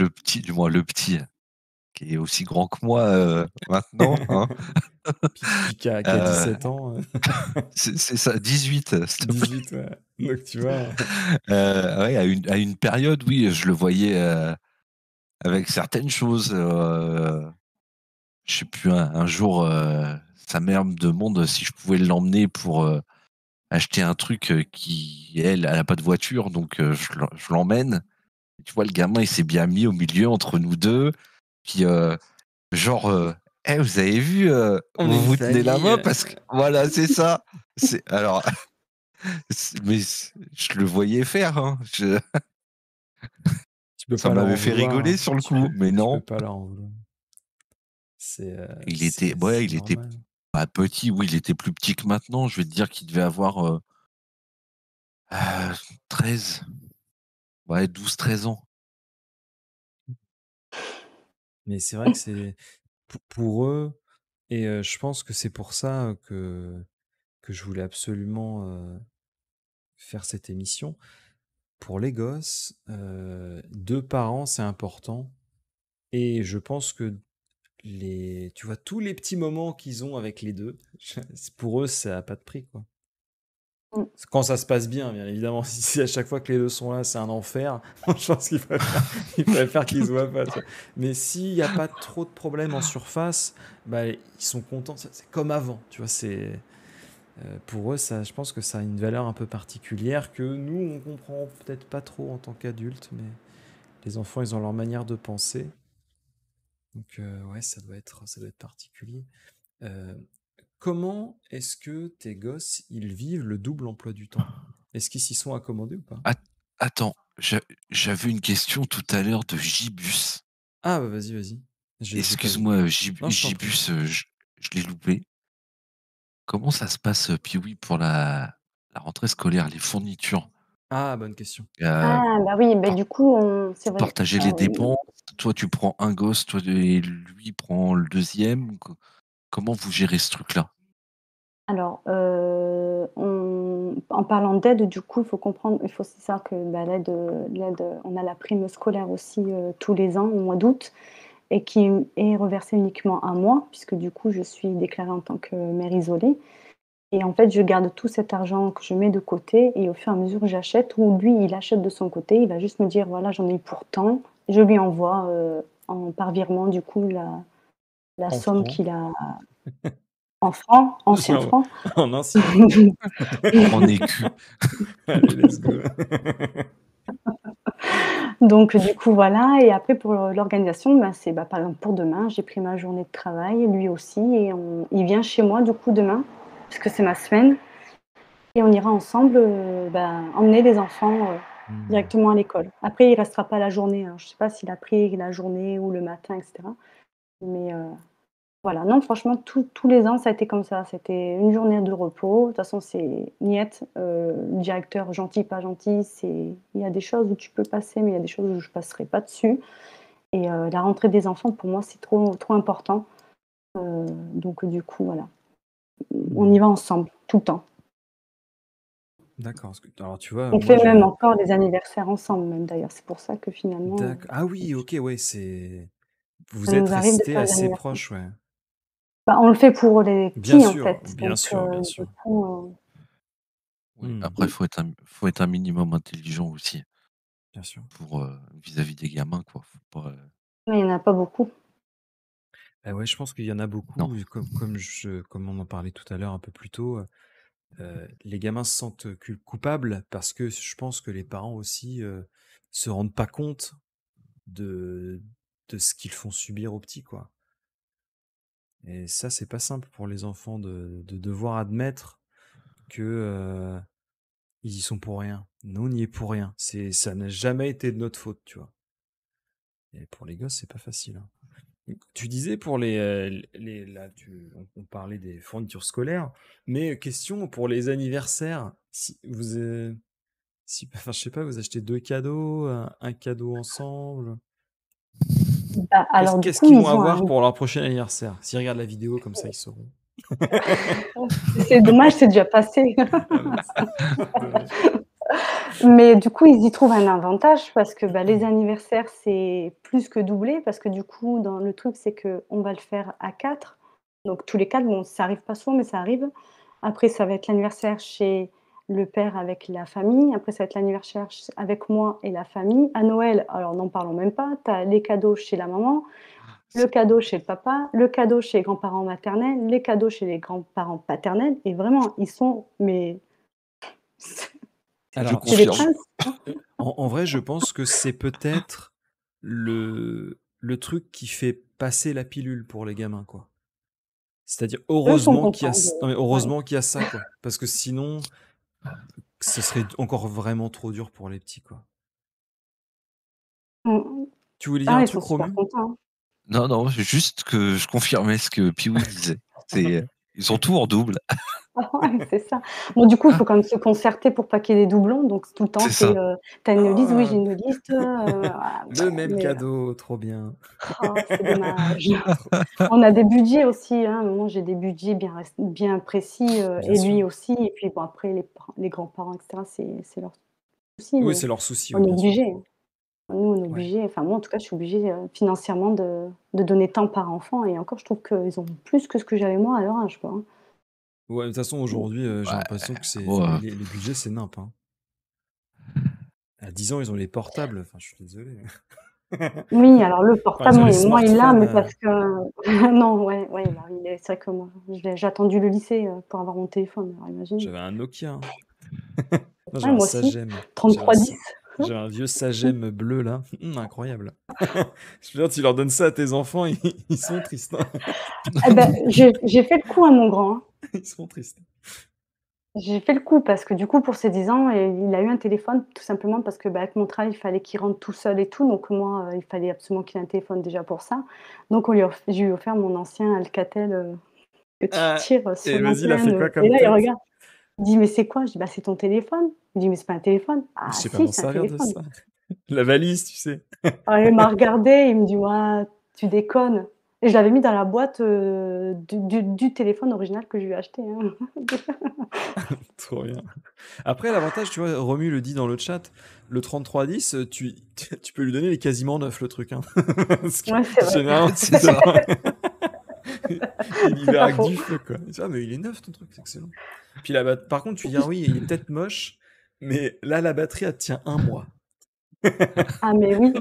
petit, du moins le petit, qui est aussi grand que moi maintenant, hein. Puis qui a Euh, 17 ans, c'est ça, 18, s'il te plaît. 18, ouais. Donc tu vois. Ouais, à une période, oui, je le voyais avec certaines choses. Je sais plus, un jour, sa mère me demande si je pouvais l'emmener pour acheter un truc qui, elle a pas de voiture, donc je l'emmène. Tu vois, le gamin, il s'est bien mis au milieu entre nous deux. Puis, genre, Eh, vous avez vu, On est vous une vous tenez la famille. main parce que voilà, c'est ça. Alors, je le voyais faire, hein. Tu peux Ça pas leur m'avait en fait vouloir, rigoler hein. sur le coup, mais Tu peux non. pas leur en vouloir. C'est Il était normal. pas petit, oui, il était plus petit que maintenant. Je vais te dire qu'il devait avoir 13, ouais, 12, 13 ans. Mais c'est vrai que c'est pour eux, et je pense que c'est pour ça que je voulais absolument faire cette émission. Pour les gosses, deux parents, c'est important. Et je pense que tu vois, tous les petits moments qu'ils ont avec les deux, pour eux, ça n'a pas de prix, quoi. Mmh. Quand ça se passe bien, bien évidemment. Si à chaque fois que les deux sont là, c'est un enfer, je pense qu'ils préfèrent qu'ils se voient pas, tu vois. Mais s'il n'y a pas trop de problèmes en surface, bah, ils sont contents. C'est comme avant, tu vois. Pour eux, ça, je pense que ça a une valeur un peu particulière que nous, on comprend peut-être pas trop en tant qu'adultes, mais les enfants, ils ont leur manière de penser. Donc, ouais, ça doit être particulier. Euh, Comment est-ce que tes gosses, ils vivent le double emploi du temps? Est-ce qu'ils s'y sont accommodés ou pas? At- Attends, j'avais une question tout à l'heure de Gibus. Ah, bah vas-y, vas-y. J'ai pas vu. Excuse-moi, Non, je t'en prie. Gibus, je l'ai loupé. Comment ça se passe, Pioui, pour la rentrée scolaire, les fournitures? Ah, bonne question. Euh, Ah, bah oui, par- du coup, c'est Vous vrai. partagez les dépenses? Toi, tu prends un gosse, toi, et lui prend le deuxième? Comment vous gérez ce truc-là? Alors, en parlant d'aide, du coup, il faut comprendre, c'est ça que bah, l'aide, on a la prime scolaire aussi tous les ans au mois d'août et qui est reversée uniquement à moi, puisque du coup, je suis déclarée en tant que mère isolée. Et en fait, je garde tout cet argent que je mets de côté et au fur et à mesure que j'achète, ou lui, il achète de son côté, il va juste me dire, voilà, j'en ai eu pour tant. Je lui envoie par virement, du coup, la En somme francs. qu'il a en francs, anciens Non, francs. en ancien franc. En écu. Allez, let's go. Donc du coup, voilà et après pour l'organisation, c'est, par exemple pour demain, j'ai pris ma journée de travail, lui aussi et il vient chez moi du coup demain, puisque c'est ma semaine et on ira ensemble, emmener les enfants, Hmm. directement à l'école. Après il restera pas la journée, hein. Je sais pas s'il a pris la journée ou le matin et cetera, mais voilà. Non franchement tous les ans ça a été comme ça. C'était une journée de repos. De toute façon c'est niette, le directeur gentil, pas gentil, il y a des choses où tu peux passer, mais il y a des choses où je passerai pas dessus. Et la rentrée des enfants, pour moi, c'est trop, trop important. Donc, du coup, voilà. On y va ensemble, tout le temps. D'accord. Alors, tu vois, On moi, fait même j'ai. encore des anniversaires ensemble, même d'ailleurs. C'est pour ça que finalement, D'accord. Ah oui, ok, ouais, c'est. ça Vous êtes nous arrive de restés faire des assez anniversaires. proches, ouais. On le fait pour les Bien petits, en sûr, fait. bien Donc, sûr, bien du sûr. coup, Oui, Hmm, après, faut être un minimum intelligent aussi bien sûr. pour vis-à-vis des gamins, quoi. Faut pas, mais il n'y en a pas beaucoup. Ah ouais, je pense qu'il y en a non. beaucoup, comme on en parlait tout à l'heure un peu plus tôt, les gamins se sentent coupables parce que je pense que les parents aussi se rendent pas compte de, de ce qu'ils font subir aux petits, quoi. Et ça, c'est pas simple pour les enfants de devoir admettre que ils y sont pour rien. Nous, on n'y est pour rien. Ça n'a jamais été de notre faute, tu vois. Et pour les gosses, c'est pas facile, hein. Tu disais pour là, on parlait des fournitures scolaires, mais question pour les anniversaires. Si vous, enfin, je sais pas, vous achetez deux cadeaux, un cadeau ensemble. Alors, du Qu'est-ce coup, qu'ils vont ils ont avoir un... pour leur prochain anniversaire? S'ils regardent la vidéo, comme ça, ils sauront. C'est dommage, c'est déjà passé. Ah mince, dommage. Mais du coup, ils y trouvent un avantage parce que, les anniversaires, c'est plus que doublé parce que du coup, dans le truc, c'est qu'on va le faire à 4. Donc tous les 4, bon, ça arrive pas souvent, mais ça arrive. Après, ça va être l'anniversaire chez le père avec la famille. Après, ça va être l'anniversaire avec moi et la famille. À Noël, alors n'en parlons même pas, tu as les cadeaux chez la maman, le cadeau chez le papa, le cadeau chez les grands-parents maternels, les cadeaux chez les grands-parents paternels et vraiment, ils sont mais Je Alors, c'est des confirme. princes. en vrai, je pense que c'est peut-être le truc qui fait passer la pilule pour les gamins, quoi. C'est-à-dire, Eux sont heureusement qu'il y a, contents de non mais ouais. heureusement qu'il y a ça, quoi. Parce que sinon, ce serait encore vraiment trop dur pour les petits, quoi. Mmh. Tu voulais dire Ah, un ils sont truc, super Romu? contents, hein. Non, non, c'est juste que je confirmais ce que Pioui disait. Ils ont tout en double. Ah ouais, c'est ça. Bon, du coup, il faut quand même se concerter pour pas qu'il y ait des doublons, donc tout le temps, C'est ça. «Tu as une liste?» «Oui, j'ai Ah, une liste», voilà, le même mais cadeau, trop bien. c'est dommage. Trop- On a des budgets aussi, hein. Moi, j'ai des budgets bien précis, Bien et sûr. lui aussi et puis bon, après les grands-parents et cetera, c'est leur souci, Oui, mais c'est leur souci, oui, on est bien sûr. obligé, hein. Nous, on est Ouais. obligé, enfin moi, en tout cas, je suis obligée, financièrement de donner tant par enfant et encore, je trouve qu'ils ont plus que ce que j'avais moi à leur âge, quoi, hein. Ouais, de toute façon, aujourd'hui, j'ai Ouais, l'impression que moi, les budgets, c'est nimp, hein. À 10 ans, ils ont les portables. Enfin, je suis désolé. Oui, alors le Enfin, ils ont portable, les moi, il l'a, smartphones. mais parce que non, ouais, ouais, bah, oui, c'est vrai que moi, j'ai attendu le lycée, pour avoir mon téléphone, alors imagine. J'avais un Nokia, hein. Non, Ouais, j'avais un moi aussi, Sagem. J'avais un, 3310. j'avais un vieux Sagem bleu là. Incroyable. Je veux dire, tu leur donnes ça à tes enfants, ils sont tristes, hein. Eh ben, j'ai fait le coup à mon grand, hein. Ils sont tristes. J'ai fait le coup parce que du coup, pour ses 10 ans, il a eu un téléphone tout simplement parce que, bah, avec mon travail, il fallait qu'il rentre tout seul et tout, donc moi, il fallait absolument qu'il ait un téléphone déjà pour ça. Donc j'ai lui ai offert mon ancien Alcatel, que tu Ah, tires sur et vas-y, il a fait l'antenne, quoi et comme là, il tête? regarde, il dit: «Mais c'est quoi?» Je dis: «Bah, c'est ton téléphone». Il dit: «Mais c'est pas un téléphone». Je «Ah sais pas si, m'en c'est un servir de téléphone». ça. La valise, tu sais. Alors il m'a regardé, il me dit: «Ouais, tu déconnes», et je l'avais mis dans la boîte, du téléphone original que je lui ai acheté, hein. Trop bien. Après, l'avantage, tu vois, Romu le dit dans le chat, le 3310, tu peux lui donner les quasiment neuf, le truc, hein. Parce que Ouais, c'est vrai. généralement, C'est tu donnes ça. il y C'est va pas avec faux. du feu, quoi. Il dit, ah, mais il est neuf, ton truc, c'est excellent. Puis par contre, tu dis, ah oui, il est peut-être moche, mais là, la batterie, elle tient un mois. Ah mais oui,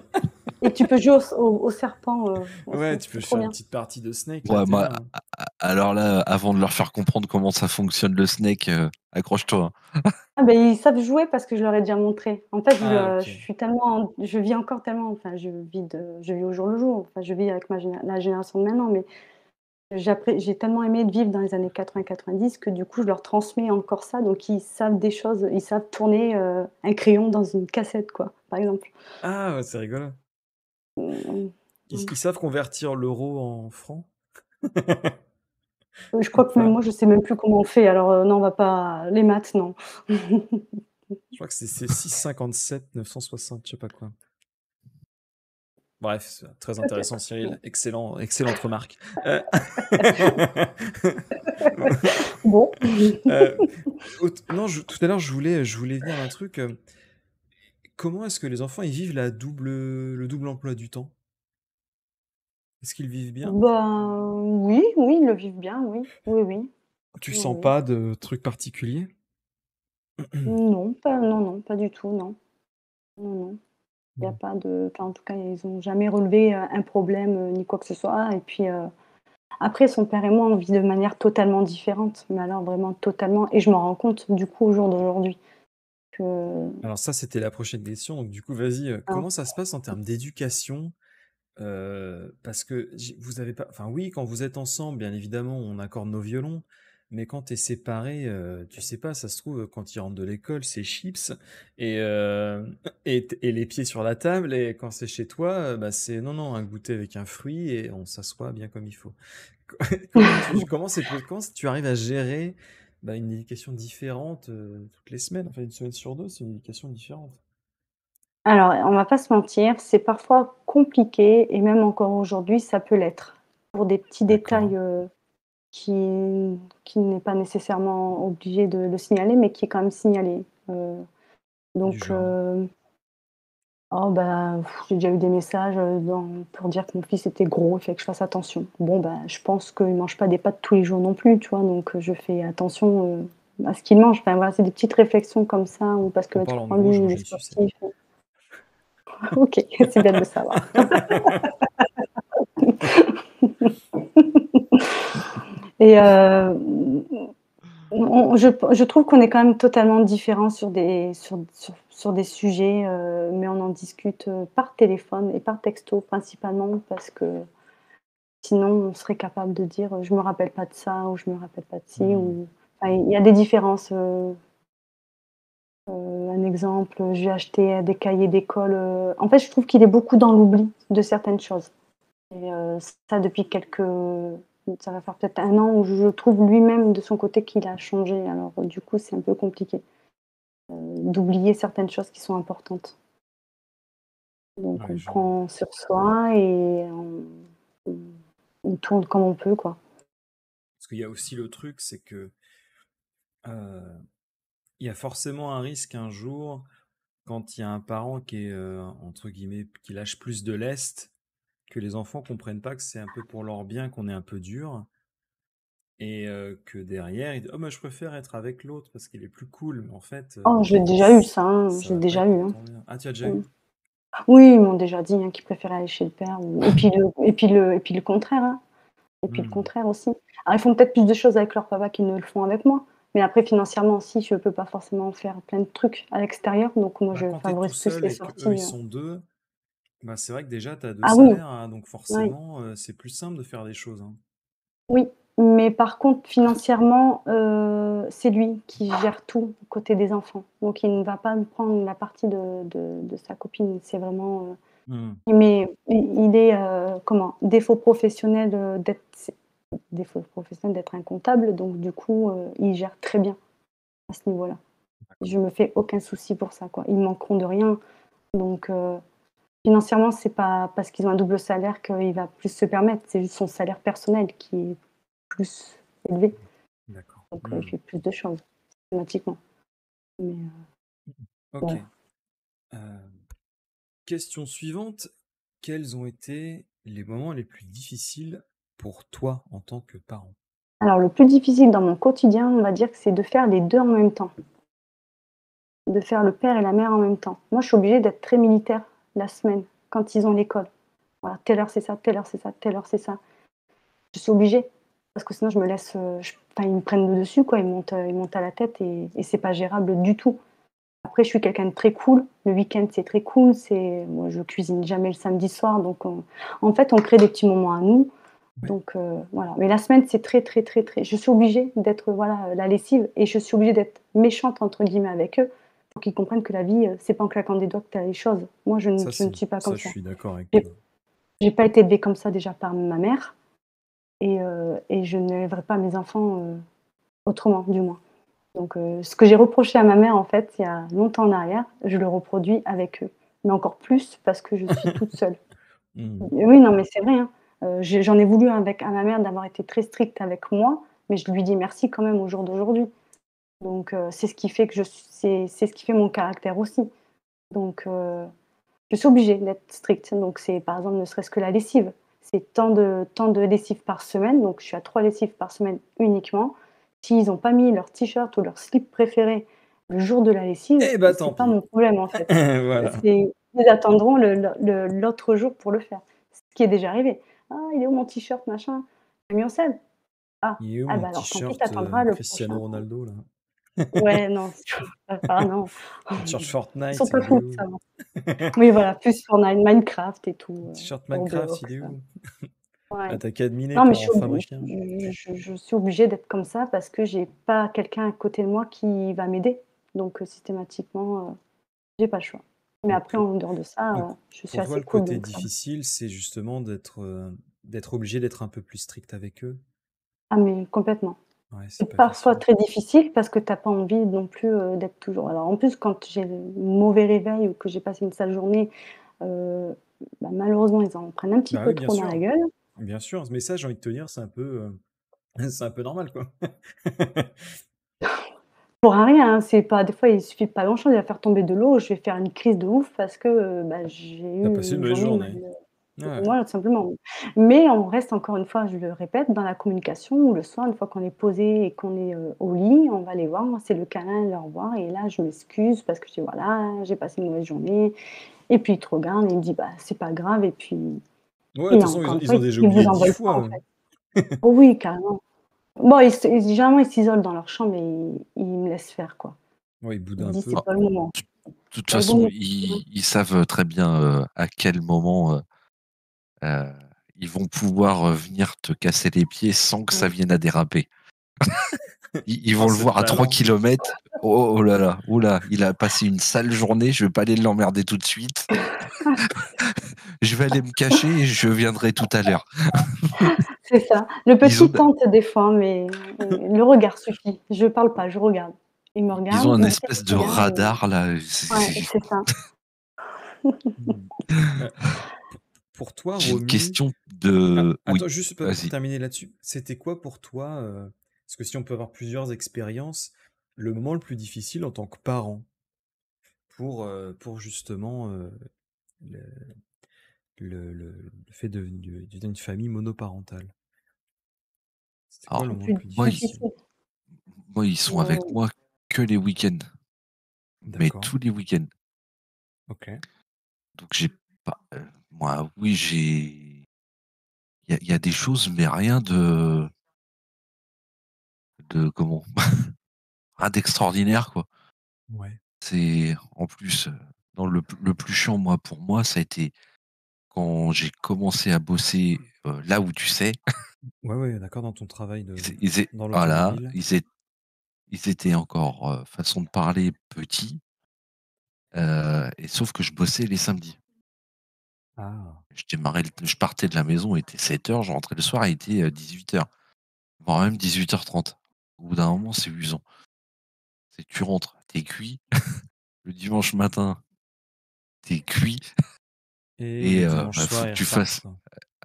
et tu peux jouer au serpent, aussi, Ouais, tu peux c'est trop faire une bien. petite partie de Snake, là, Ouais, t'es moi, là, hein. alors là, avant de leur faire comprendre comment ça fonctionne le Snake, accroche-toi, hein. Ah beh, ils savent jouer parce que je leur ai déjà montré. En fait, Ah, je ok. suis tellement je vis encore tellement, enfin, je vis au jour le jour, enfin, je vis avec la génération de maintenant, mais j'ai tellement aimé de vivre dans les années 80-90 que du coup, je leur transmets encore ça, donc ils savent des choses, ils savent tourner, un crayon dans une cassette, quoi, par exemple. Ah, ouais, c'est rigolo. Mmh, Ils savent convertir l'euro en francs? je Ou crois que même pas? moi, je sais même plus comment on fait, alors, non, on va pas les maths, non. Je crois que c'est 6,57, 960, je sais pas quoi. Bref, c'est très intéressant, Peut-être. Cyril. Excellente remarque. Bon. Euh, non, tout à l'heure, je voulais venir à un truc. Comment est-ce que les enfants ils vivent le double emploi du temps? Est-ce qu'ils vivent bien? Ben, oui, oui, ils le vivent bien, oui. Oui, oui. Tu Oui, sens oui. pas de trucs particuliers? Non, non, pas du tout, non. Non, non. Il y a pas de enfin, en tout cas, ils ont jamais relevé, un problème, ni quoi que ce soit, et puis, après son père et moi, on vit de manière totalement différente, mais alors vraiment totalement, et je m'en rends compte, du coup, au jour d'aujourd'hui que Alors ça, c'était la prochaine question. Donc du coup, vas-y, hein, comment ça se passe en termes d'éducation? Parce que vous avez pas, enfin oui, quand vous êtes ensemble, bien évidemment, on accorde nos violons, mais quand tu es séparé, tu sais pas, ça se trouve, quand ils rentrent de l'école, c'est chips et, et les pieds sur la table, et quand c'est chez toi, bah c'est non, non, un goûter avec un fruit et on s'assoit bien comme il faut. Comment tu arrives à gérer bah, une éducation différente toutes les semaines, enfin une semaine sur deux, c'est une éducation différente. alors, on va pas se mentir, c'est parfois compliqué, et même encore aujourd'hui, ça peut l'être, pour des petits D'accord. détails, qui n'est pas nécessairement obligé de le signaler, mais qui est quand même signalé. Du Donc, genre. oh bah, j'ai déjà eu des messages, pour dire que mon fils était gros, il fallait que je fasse attention. Bon, bah, je pense qu'il mange pas des pâtes tous les jours non plus, tu vois? Donc, je fais attention, à ce qu'il mange. Enfin voilà, c'est des petites réflexions comme ça, ou parce que, On bah, tu parle en prends gros, lui, je il mange est une sucette. sportif. OK, c'est bien de le savoir. Et je trouve qu'on est quand même totalement différents sur des sujets, mais on en discute, par téléphone et par texto principalement, parce que sinon on serait capable de dire, «Je me rappelle pas de ça» ou «Je me rappelle pas de ci», Hmm. ou enfin il y a des différences, un exemple, je lui ai acheté, des cahiers d'école, en fait je trouve qu'il est beaucoup dans l'oubli de certaines choses, et ça depuis ça va faire peut-être un an où je trouve lui-même de son côté qu'il a changé, alors du coup c'est un peu compliqué. D'oublier certaines choses qui sont importantes. Donc Ouais, on je vois. prend sur soi et on on tourne comme on peut, quoi. Parce qu'il y a aussi le truc, c'est que euh, il y a forcément un risque un jour, quand il y a un parent qui est, entre guillemets, qui lâche plus de lest, que les enfants comprennent pas que c'est un peu pour leur bien qu'on est un peu dur, et que derrière, ils disent, oh, moi je préfère être avec l'autre parce qu'il est plus cool, mais en fait, Oh, j'ai déjà eu ça, hein, ça j'ai va pas déjà être eu, pour hein. ton bien. Ah, tu as déjà Mmh. eu? Oui, ils m'ont déjà dit, hein, qu'ils préféraient aller chez le père ou et puis le contraire, hein, et puis le Mmh. contraire aussi. Alors ils font peut-être plus de choses avec leur papa qu'ils ne le font avec moi, mais après financièrement aussi, je peux pas forcément faire plein de trucs à l'extérieur, donc moi Bah, je quand tu es tout favorise plus seul les et qu'eux, sorties, ils sont 2, bah, c'est vrai que déjà tu as 2 ah oui, salaires, hein, donc oui. forcément, c'est plus simple de faire des choses, hein. Oui, mais par contre, financièrement, c'est lui qui gère tout côté des enfants. Donc il ne va pas me prendre la partie de sa copine. C'est vraiment, Mmh. mais il est, comment? Défaut professionnel d'être un comptable, donc du coup, il gère très bien à ce niveau-là. D'accord. Je me fais aucun souci pour ça, quoi. Ils manqueront de rien, donc financièrement, c'est pas parce qu'ils ont un double salaire qu'il va plus se permettre. C'est juste son salaire personnel qui est plus élevé. D'accord. Donc, il Mmh. fait plus de choses automatiquement. Mais, OK. voilà. Question suivante. Quels ont été les moments les plus difficiles pour toi en tant que parent? Alors le plus difficile dans mon quotidien, on va dire que c'est de faire les 2 en même temps, de faire le père et la mère en même temps. Moi, je suis obligée d'être très militaire la semaine, quand ils ont l'école. Voilà, telle heure c'est ça, telle heure c'est ça, telle heure c'est ça. Je suis obligée, parce que sinon je me laisse, enfin ils me prennent le dessus quoi, ils montent à la tête et c'est pas gérable du tout. Après, je suis quelqu'un de très cool. Le week-end, c'est très cool. Moi, je cuisine jamais le samedi soir, donc en fait, on crée des petits moments à nous. Ouais. Donc voilà. Mais la semaine, c'est très, très, très, très. Je suis obligée d'être voilà la lessive et je suis obligée d'être méchante entre guillemets avec eux pour qu'ils comprennent que la vie, c'est pas en claquant des doigts que tu as les choses. Moi, je ne suis pas Ça, comme je ça. suis d'accord avec J'ai toi. j'ai pas été élevée comme ça déjà par ma mère et je n'élèverai pas mes enfants autrement, du moins. Donc ce que j'ai reproché à ma mère, en fait, il y a longtemps en arrière, je le reproduis avec eux, mais encore plus parce que je suis toute seule. Mmh. Oui, non, mais c'est vrai, hein. J'en ai voulu avec à ma mère d'avoir été très stricte avec moi, mais je lui dis merci quand même au jour d'aujourd'hui. Donc c'est ce qui fait que c'est ce qui fait mon caractère aussi. Donc je suis obligée d'être stricte. Donc c'est par exemple, ne serait-ce que la lessive. C'est tant de lessive par semaine, donc je suis à 3 lessives par semaine uniquement. S'ils n'ont pas mis leur t-shirt ou leur slip préféré le jour de la lessive, Eh bah, tant c'est pas pis. mon problème en fait. Voilà. Ils attendront l'autre jour pour le faire. Ce qui est déjà arrivé. «Ah, il est où mon t-shirt machin? Tu l'as mis au sel? Ah, Il est où ah mon bah alors tant pis, tu t-shirt, attendras le Cristiano prochain». Ronaldo là? Ouais, non, ah non. Mon t-shirt Ils sont Fortnite, pas il est fous, où? ça va. Oui, voilà, plus Fortnite, Minecraft et tout, Mon t-shirt Minecraft, il Roblox, est où? ouais. Ah, tu qu'à deviner Non, mais pour en fabriquer un. je suis obligée d'être comme ça parce que j'ai pas quelqu'un à côté de moi qui va m'aider. Donc systématiquement, j'ai pas le choix. Mais après, OK. en dehors de ça, Donc je suis pour toi, assez le cool, côté donc ça va. difficile, c'est justement d'être obligé d'être un peu plus strict avec eux? Ah mais complètement. Ouais, c'est C'est pas parfois facile. très difficile parce que tu as pas envie non plus, d'être toujours alors en plus, quand j'ai le mauvais réveil ou que j'ai passé une sale journée, heu, bah, malheureusement, ils en prennent un petit Bah peu oui, bien trop dans la sûr. gueule. Bien sûr. Mais ça, j'ai envie de te dire, c'est un peu, c'est un peu normal, quoi. Pour un rien, hein, c'est pas des fois, il suffit de pas grand-chose, il va faire tomber de l'eau, je vais faire une crise de ouf parce que, bah, j'ai Tu as eu passé une une mauvaise journée mal journée. Ouais. voilà, tout simplement. Mais on reste encore une fois, je le répète, dans la communication où le soir, une fois qu'on est posé et qu'on est, au lit, on va les voir, moi, c'est le câlin, le au revoir et là, je m'excuse parce que je dis: «Voilà, j'ai passé une mauvaise journée» et puis il te regarde et il me dit: «Bah, c'est pas grave» et puis Ouais, de toute et façon, encore une ils fois, ont déjà il vous oublié en 10 veulent pas, en fois. fait. Oh oui, carrément. Bon, généralement, ils s'isolent dans leur chambre et ils me laissent faire, quoi. Ouais, ils boudent Ils me un disent: peu. «C'est pas le moment». De toute C'est pas le façon, moment. ils savent très bien à quel moment euh, ils vont pouvoir venir te casser les pieds sans que ça Ouais. vienne à déraper. Ils Oh, vont le c'est le voir à 3 talent. kilomètres. Oh, oh là là, oh là, il a passé une sale journée, je vais pas aller l'emmerder tout de suite. Je vais aller me cacher et je viendrai tout à l'heure. C'est ça. Le Ils ont, petit tente des fois, mais le regard suffit. Je parle pas, je regarde. Il me ils regarde, ont un il me fait espèce le de regard et radar là. ouais, c'est ça. Mmh. Heu, pour toi, J'ai une Romu, question de. attends, Oui, juste pour vas-y. terminer là-dessus, c'était quoi pour toi, parce que si on peut avoir plusieurs expériences, le moment le plus difficile en tant que parent pour justement, le le fait d'une famille monoparentale? C'était quoi le Alors, moment le Plus plus moi, difficile? difficile. ils sont avec Heu, moi que les week-ends, mais D'accord, tous les week-ends. OK. Donc j'ai pas, moi, oui, il y a des choses, mais rien de comment? Rien d'extraordinaire, quoi. Ouais. C'est en plus, non, le plus chiant, moi, pour moi, ça a été quand j'ai commencé à bosser, là où tu sais, Ouais, ouais, d'accord, dans ton travail dans voilà, l'automobile. ils étaient encore, façon de parler, petits, et sauf que je bossais les samedis. Ah. Je partais de la maison, il était 7 heures, je rentrais le soir, il était, 18 heures, voire même 18h30. Au bout d'un moment, c'est usant. C'est tu rentres, tu es cuit. Le dimanche matin, tu es cuit Et et le dimanche faut soir, que ils tu repartent, fasses quoi.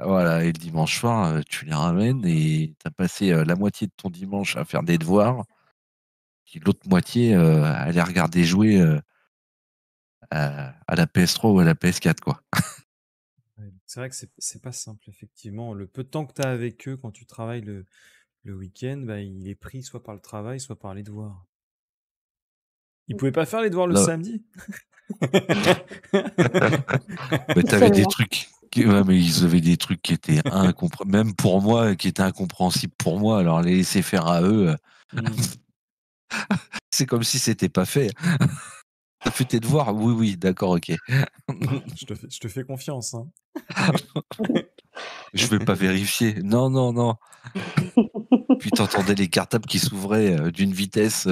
voilà, et le dimanche soir, tu les ramènes et tu as passé, la moitié de ton dimanche à faire des devoirs, puis l'autre moitié, à aller regarder jouer, à la PS3 ou à la PS4, quoi. Ouais, c'est vrai que c'est pas simple, effectivement. Le peu de temps que tu as avec eux quand tu travailles le week-end, bah, il est pris soit par le travail, soit par les devoirs. Ils pouvaient pas faire les devoirs le Là, samedi? bah, tu avais des Seulement. trucs qui ouais, mais ils avaient des trucs qui étaient même pour moi, qui étaient incompréhensibles pour moi, alors les laisser faire à eux, Mmh. c'est comme si c'était pas fait. «Tu as fait tes devoirs?» «Oui, oui, d'accord, OK.» Je te fais confiance, hein. «Je vais pas vérifier.» «Non, non, non.» Puis t'entendais les cartables qui s'ouvraient, d'une vitesse,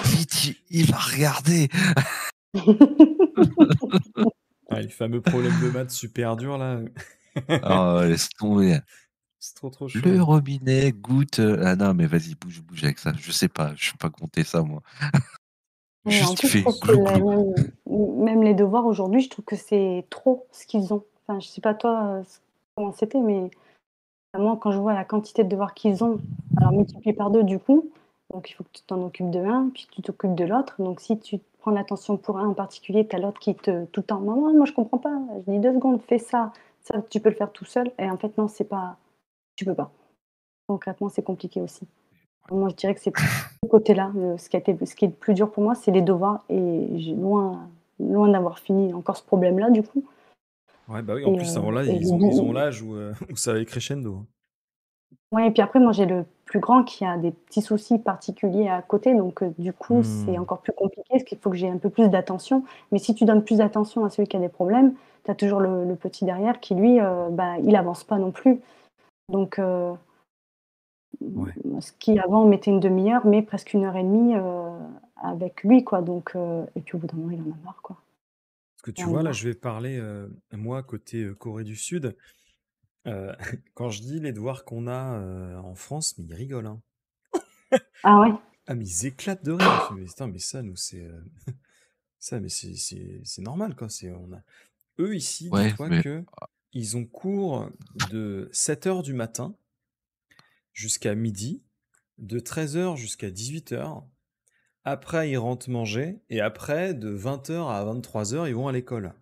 «Vite, il va regarder!» Ah, les fameux problèmes de maths super durs là, «Oh, laisse tomber. c'est trop Le chaud. robinet goutte, ah non, mais vas-y, bouge, bouge avec ça. Je sais pas, je sais pas compter ça, moi. Et en Juste, il plus, je fait trouve que glou glou. même les devoirs aujourd'hui, je trouve que c'est trop ce qu'ils ont. Enfin, je sais pas toi, comment c'était, mais moi, quand je vois la quantité de devoirs qu'ils ont, alors multiplié par 2 du coup, donc il faut que tu t'en occupes de un, puis tu t'occupes de l'autre. Donc si tu prends l'attention pour un en particulier, tu as l'autre qui te tout le temps: «Maman, moi je comprends pas». Je dis: 2 secondes, fais ça, ça tu peux le faire tout seul» et en fait non, c'est pas tu peux pas. Concrètement, c'est compliqué aussi. Moi, je dirais que c'est ce côté-là, ce qui est le plus dur pour moi, c'est les devoirs et j'ai loin d'avoir fini encore ce problème-là du coup Ouais, bah oui, en et plus, avant là, et ils ont l'âge où, où ça va aller crescendo, hein. ouais et puis après moi j'ai le plus grand qui a des petits soucis particuliers à côté donc du coup c'est Mmh. encore plus compliqué parce qu'il faut que j'ai un peu plus d'attention. Mais si tu donnes plus d'attention à celui qui a des problèmes, tu as toujours le petit derrière qui lui, bah, il avance pas non plus. Donc Ouais. ce qui avant mettait une demi-heure, met presque 1 heure et demie, avec lui quoi donc et puis au bout d'un moment il en a marre quoi. Parce que Il tu en a vois, là, marre. je vais parler, moi, côté, Corée du Sud, heu, quand je dis les devoirs qu'on a, en France, mais ils rigolent, hein. Ah ouais? Ah, mais ils éclatent de rire. Je fais: «Mais putain, mais ça, nous, c'est, ça, mais c'est normal, quoi, c'est on a» eux, ici, Ouais, dis-toi mais que ils ont cours de 7 heures du matin jusqu'à midi, de 13 heures jusqu'à 18 heures. Après, ils rentrent manger et après, de 20 heures à 23 heures, ils vont à l'école.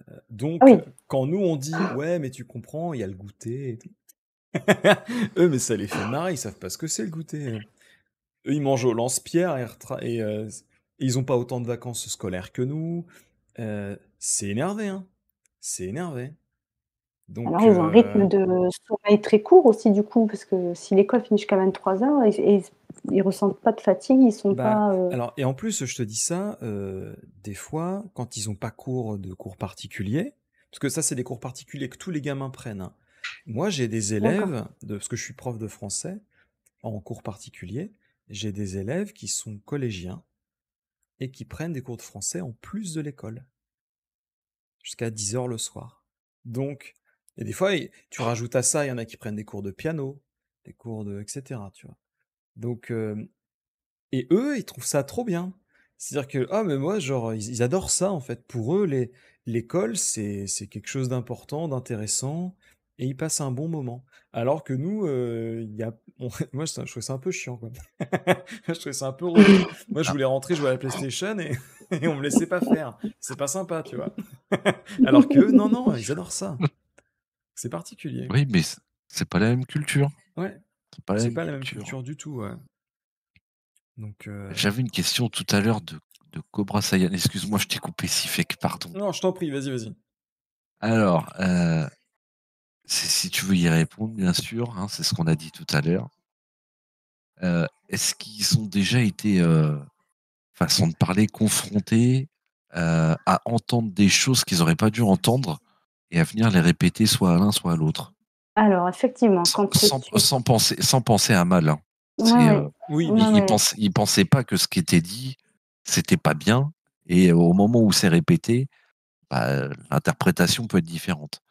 Ah Donc, oui. quand nous, on dit: «Ouais, mais tu comprends, il y a le goûter et tout». Eux, mais ça les fait marrer, ils savent pas ce que c'est le goûter. Eux, ils mangent au lance-pierre et ils ont pas autant de vacances scolaires que nous. C'est énervé, hein. C'est énervé. Alors Donc, ils ont un rythme de sommeil très court aussi du coup, parce que si l'école finit jusqu'à 23 heures et ils ressentent pas de fatigue, ils sont bah, pas, alors et en plus, je te dis ça, des fois, quand ils ont pas cours particuliers, parce que ça, c'est des cours particuliers que tous les gamins prennent, hein. Moi, j'ai des d'accord. élèves parce que je suis prof de français, en cours particulier, j'ai des élèves qui sont collégiens et qui prennent des cours de français en plus de l'école, jusqu'à 10 heures le soir. Donc, et des fois, tu rajoutes à ça, il y en a qui prennent des cours de piano, des cours de, etc. Tu vois. Donc, et eux, ils trouvent ça trop bien. C'est-à-dire que, ah, mais moi, genre, ils adorent ça, en fait. Pour eux, l'école, c'est quelque chose d'important, d'intéressant, et ils passent un bon moment. Alors que nous, moi, je trouvais ça un peu chiant, quoi. Je trouvais ça un peu relou. Moi, je ah, voulais rentrer jouer à la PlayStation et, et on me laissait pas faire. C'est pas sympa, tu vois. Alors que eux, non, non, ils adorent ça. C'est particulier. oui, mais c'est pas la même culture. Ouais, C'est pas la c'est même pas la même culture. culture du tout, ouais. Donc, J'avais une question tout à l'heure de Cobra Saiyan. Excuse-moi, je t'ai coupé si fait que pardon. non, je t'en prie, vas-y, vas-y. Alors, si tu veux y répondre, bien sûr, hein, c'est ce qu'on a dit tout à l'heure. Est-ce qu'ils ont déjà été, façon de parler, confrontés à entendre des choses qu'ils n'auraient pas dû entendre et à venir les répéter soit à l'un, soit à l'autre? Alors effectivement, Sans, quand c'est sans, sur sans penser à mal, hein. ouais, C'est, ouais, Oui, bien ouais, ils, sûr. ils ouais. pensaient, ils pensaient pas que ce qui était dit, c'était pas bien. Et au moment où c'est répété, bah, l'interprétation peut être différente.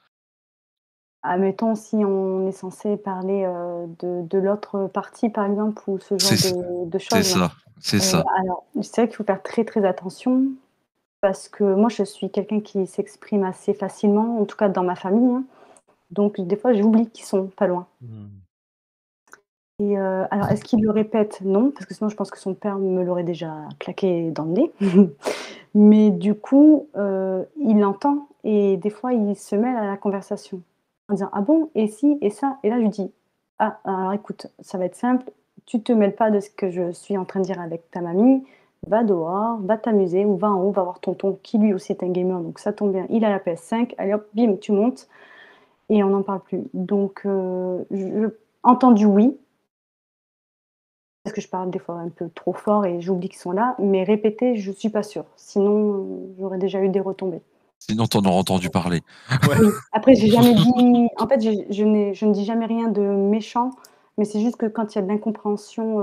Admettons si on est censé parler, de l'autre partie par exemple ou ce genre C'est de c'est choses. ça, c'est ça. Alors c'est vrai qu'il faut faire très, très attention parce que moi je suis quelqu'un qui s'exprime assez facilement, en tout cas dans ma famille, hein, donc des fois j'oublie qu'ils sont pas loin Mmh. et alors est-ce qu'il le répète? Non, parce que sinon je pense que son père me l'aurait déjà claqué dans le nez. Mais du coup, il l'entend et des fois, il se mêle à la conversation en disant: «Ah bon? Et si? Et ça?» et là, je lui dis: «Ah, alors écoute, ça va être simple, tu te mêles pas de ce que je suis en train de dire avec ta mamie, va dehors, va t'amuser ou va en haut, va voir tonton qui lui aussi est un gamer, donc ça tombe bien, il a la PS5, allez hop, bim, tu montes et on n'en parle plus». Donc je entendu oui, parce que je parle des fois un peu trop fort et j'oublie qu'ils sont là, mais répéter, je suis pas sûre. Sinon, j'aurais déjà eu des retombées. Sinon, t'en auras entendu parler. Ouais. Oui, après j'ai jamais dit en fait, je ne dis jamais rien de méchant, mais c'est juste que quand il y a de l'incompréhension,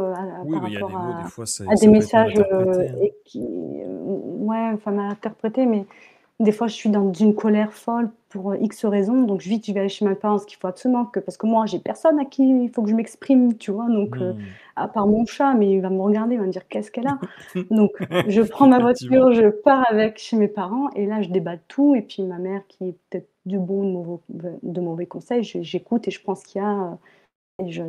Oui, par bah, il y a des rapport mots, des fois, à des ça peut être mal messages, interprété, hein. et qui ouais, enfin mal interprétés, mais des fois je suis dans une colère folle pour, X raisons, donc vite je vais aller chez mes parents, parce qu'il faut absolument que parce que moi j'ai personne à qui il faut que je m'exprime, tu vois? Donc Mmh. à part mon chat, mais il va me regarder, il va me dire: «Qu'est-ce qu'elle a?» Donc je prends ma Effectivement. voiture, je pars avec chez mes parents et là je déballe tout et puis ma mère qui est peut-être du bon ou de mauvais conseils, j'écoute et je prends ce qu'il y a, et je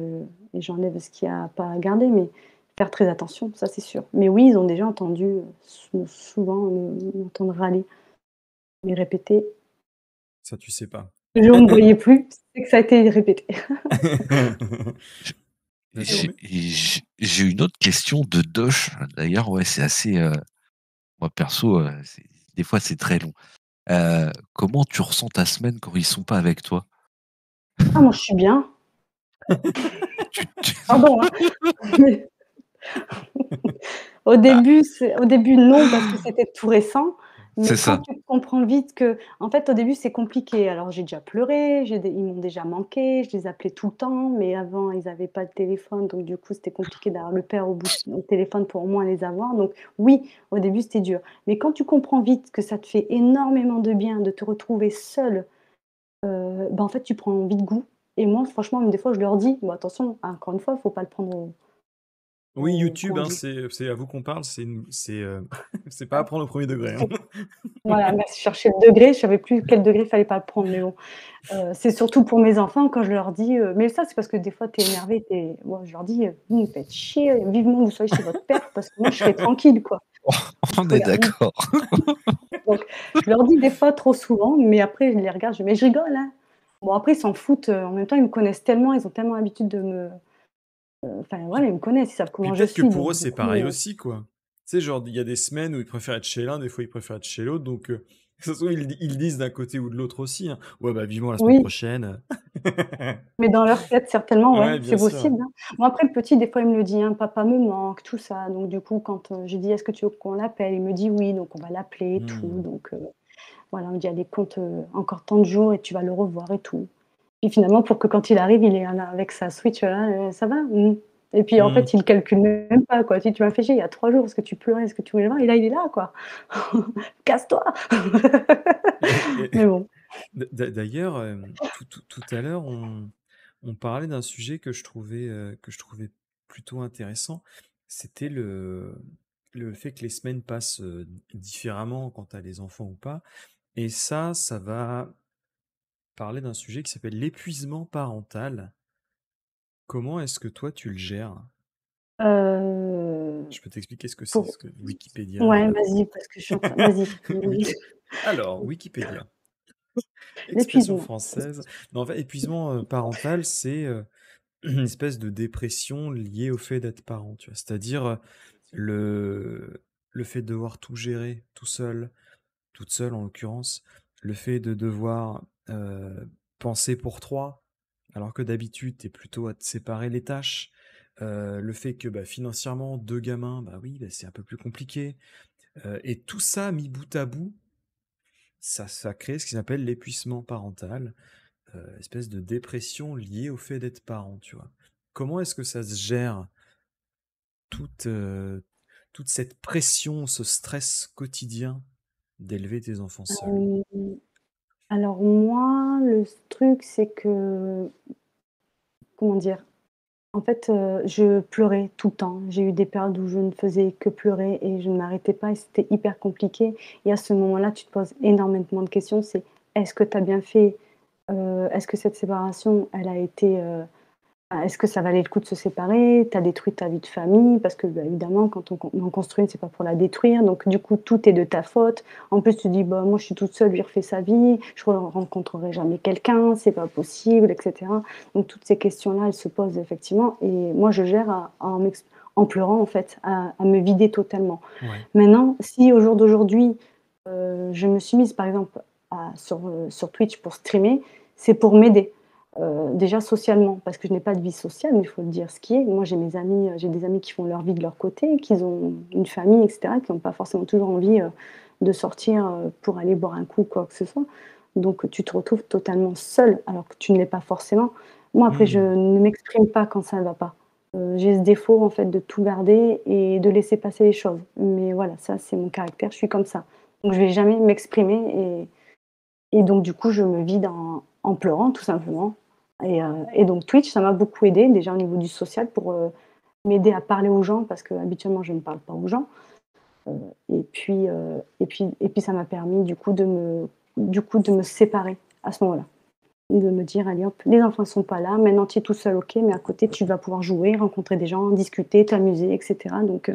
et j'enlève ce qu'il y a pas à garder, mais faire très attention, ça c'est sûr. Mais oui, ils ont déjà entendu, souvent m'entendre râler, mais répéter. Ça, tu sais pas. Le jour où on me voyait plus, c'est que ça a été répété. D'accord, mais J'ai une autre question de Doche. D'ailleurs, ouais, c'est assez. Moi, perso, des fois, c'est très long. Comment tu ressens ta semaine quand ils sont pas avec toi? Ah moi je suis bien, Tu- tu- pardon, hein, mais au début non, parce que c'était tout récent, C'est mais quand ça. tu comprends vite que en fait, au début, c'est compliqué. Alors j'ai déjà pleuré, ils m'ont déjà manqué, je les appelais tout le temps, mais avant, ils avaient pas de téléphone, donc du coup, c'était compliqué d'avoir le père au téléphone pour au moins les avoir, donc oui, au début, c'était dur. Mais quand tu comprends vite que ça te fait énormément de bien de te retrouver seule, bah, en fait, tu prends vite goût et moi, franchement, même des fois, je leur dis: «Bon attention, encore une fois, faut pas le prendre oui, YouTube, comment on hein, dit? c'est à vous qu'on parle, c'est pas à prendre au premier degré, hein. Voilà, merci, je cherchais le degré, je savais plus quel degré fallait pas le prendre, mais bon, c'est surtout pour mes enfants quand je leur dis, mais ça, c'est parce que des fois tu es énervé, moi je leur dis: «Vous me faites chier, vivement que vous soyez chez votre père parce que moi je serai tranquille, quoi». On est Regarde, d'accord. donc je leur dis des fois trop souvent, mais après je les regarde, je fais: «Mais je rigole, hein». Bon après ils s'en foutent, en même temps ils me connaissent tellement, ils ont tellement l'habitude de me enfin voilà, ils me connaissent, ils savent Puis comment je peut-être que suis, pour donc eux, du c'est coup, pareil aussi, quoi. Tu sais, genre, il y a des semaines où ils préfèrent être chez l'un, des fois ils préfèrent être chez l'autre, donc ça se trouve, ils le disent d'un côté ou de l'autre aussi, hein. Ouais, bah, vivement la semaine oui. prochaine. Mais dans leur tête certainement, ouais, Ouais, c'est bien sûr. possible, hein. Bon après le petit des fois il me le dit, hein: «Papa me manque», tout ça, donc du coup quand, j'ai dit: «Est-ce que tu veux qu'on l'appelle?» il me dit: «Oui», donc on va l'appeler et tout, Mmh. donc voilà, on me dit: «Allez compte, encore tant de jours et tu vas le revoir et tout». Et finalement pour que quand il arrive, il est là avec sa Switch là: «Ça va? Mmh». Et puis en Mmh. fait il calcule même pas quoi. Tu m'as fait chier il y a 3 jours parce que tu pleurais, est-ce que tu voulais le voir? Et là il est là quoi. «Casse-toi!» Et Mais bon. d'ailleurs, tout à l'heure, on parlait d'un sujet que je trouvais plutôt intéressant. C'était le fait que les semaines passent, différemment quand tu as les enfants ou pas. Et ça va parler d'un sujet qui s'appelle l'épuisement parental. Comment est-ce que toi tu le gères? Heu, Je peux t'expliquer ce que c'est, pour ce que Wikipédia, ouais, vas-y parce que je suis en train vas-y. Wiki alors Wikipédia, expression L'épuisement. française. Non, en fait, épuisement, parental, c'est, une espèce de dépression liée au fait d'être parent, tu vois? C'est-à-dire, le fait de devoir tout gérer tout seul, toute seule en l'occurrence, le fait de devoir, penser pour 3 alors que d'habitude tu es plutôt à te séparer les tâches, le fait que, bah, financièrement 2 gamins, bah, oui, bah, c'est un peu plus compliqué, et tout ça mis bout à bout, ça crée ce qu'ils appellent l'épuisement parental, espèce de dépression liée au fait d'être parent, tu vois? Comment est-ce que ça se gère toute, toute cette pression, ce stress quotidien d'élever tes enfants seuls? Hem, alors moi, le truc, c'est que, comment dire? En fait, je pleurais tout le temps. J'ai eu des périodes où je ne faisais que pleurer et je ne m'arrêtais pas et c'était hyper compliqué et à ce moment-là, tu te poses énormément de questions, c'est: «Est-ce que tu as bien fait?» Est-ce que cette séparation, elle a été, est-ce que ça valait le coup de se séparer? Tu as détruit ta vie de famille parce que, bah, évidemment, quand on en construit une, c'est pas pour la détruire, donc du coup, tout est de ta faute. En plus, tu dis: «Bah, moi, je suis toute seule, lui, refait sa vie, je rencontrerai jamais quelqu'un, c'est pas possible» et cetera. Donc toutes ces questions-là, elles se posent effectivement et moi, je gère en pleurant, en fait, à me vider totalement. Ouais. Maintenant, si au jour d'aujourd'hui, je me suis mise, par exemple, sur Twitch pour streamer, c'est pour m'aider. Déjà socialement, parce que je n'ai pas de vie sociale, mais il faut le dire ce qui est. Moi, j'ai mes amis, j'ai des amis qui font leur vie de leur côté, qui ont une famille et cetera, qui n'ont pas forcément toujours envie, de sortir, pour aller boire un coup ou quoi que ce soit. Donc tu te retrouves totalement seule, alors que tu ne l'es pas forcément. Moi, après, je Mmh. ne m'exprime pas quand ça ne va pas. J'ai ce défaut, en fait, de tout garder et de laisser passer les choses. Mais voilà, ça, c'est mon caractère, je suis comme ça. Donc je vais jamais m'exprimer et donc du coup, je me vide en pleurant tout simplement et donc Twitch, ça m'a beaucoup aidée déjà au niveau du social pour, m'aider à parler aux gens parce qu'habituellement je ne parle pas aux gens, heu et puis ça m'a permis du coup de me séparer à ce moment-là. De me dire: «Allez hop, les enfants ne sont pas là, maintenant tu es tout seul, OK, mais à côté tu vas pouvoir jouer, rencontrer des gens, discuter, t'amuser et cetera», donc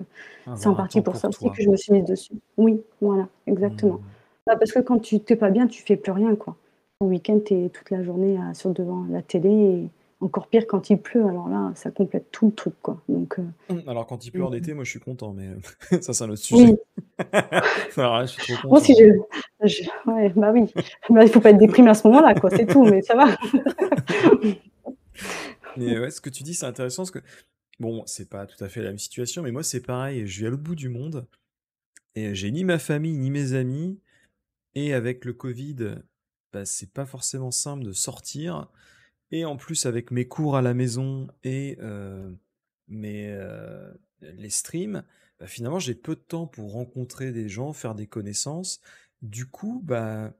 c'est en Avoir un partie temps pour pour ça aussi toi. que je me suis mise dessus. Oui, voilà, exactement. Mmh. Bah, parce que quand tu pas bien, tu fais plus rien, quoi. Ton week-end, tu es toute la journée devant la télé et encore pire quand il pleut, alors là, ça complète tout le truc, quoi, donc Alors quand il pleut donc en été, moi je suis content, mais ça c'est un autre sujet. oui, Alors là, je suis trop moi aussi content, ouais, bah, oui, bah, il faut pas être déprimé à ce moment-là, quoi, c'est tout, mais ça va. mais ouais, ce que tu dis, c'est intéressant parce que bon, c'est pas tout à fait la même situation, mais moi c'est pareil, je vis à l'autre bout du monde et j'ai ni ma famille ni mes amis et avec le Covid, bah, c'est pas forcément simple de sortir et en plus avec mes cours à la maison et mes, les streams, bah, finalement j'ai peu de temps pour rencontrer des gens, faire des connaissances. Du coup, bah,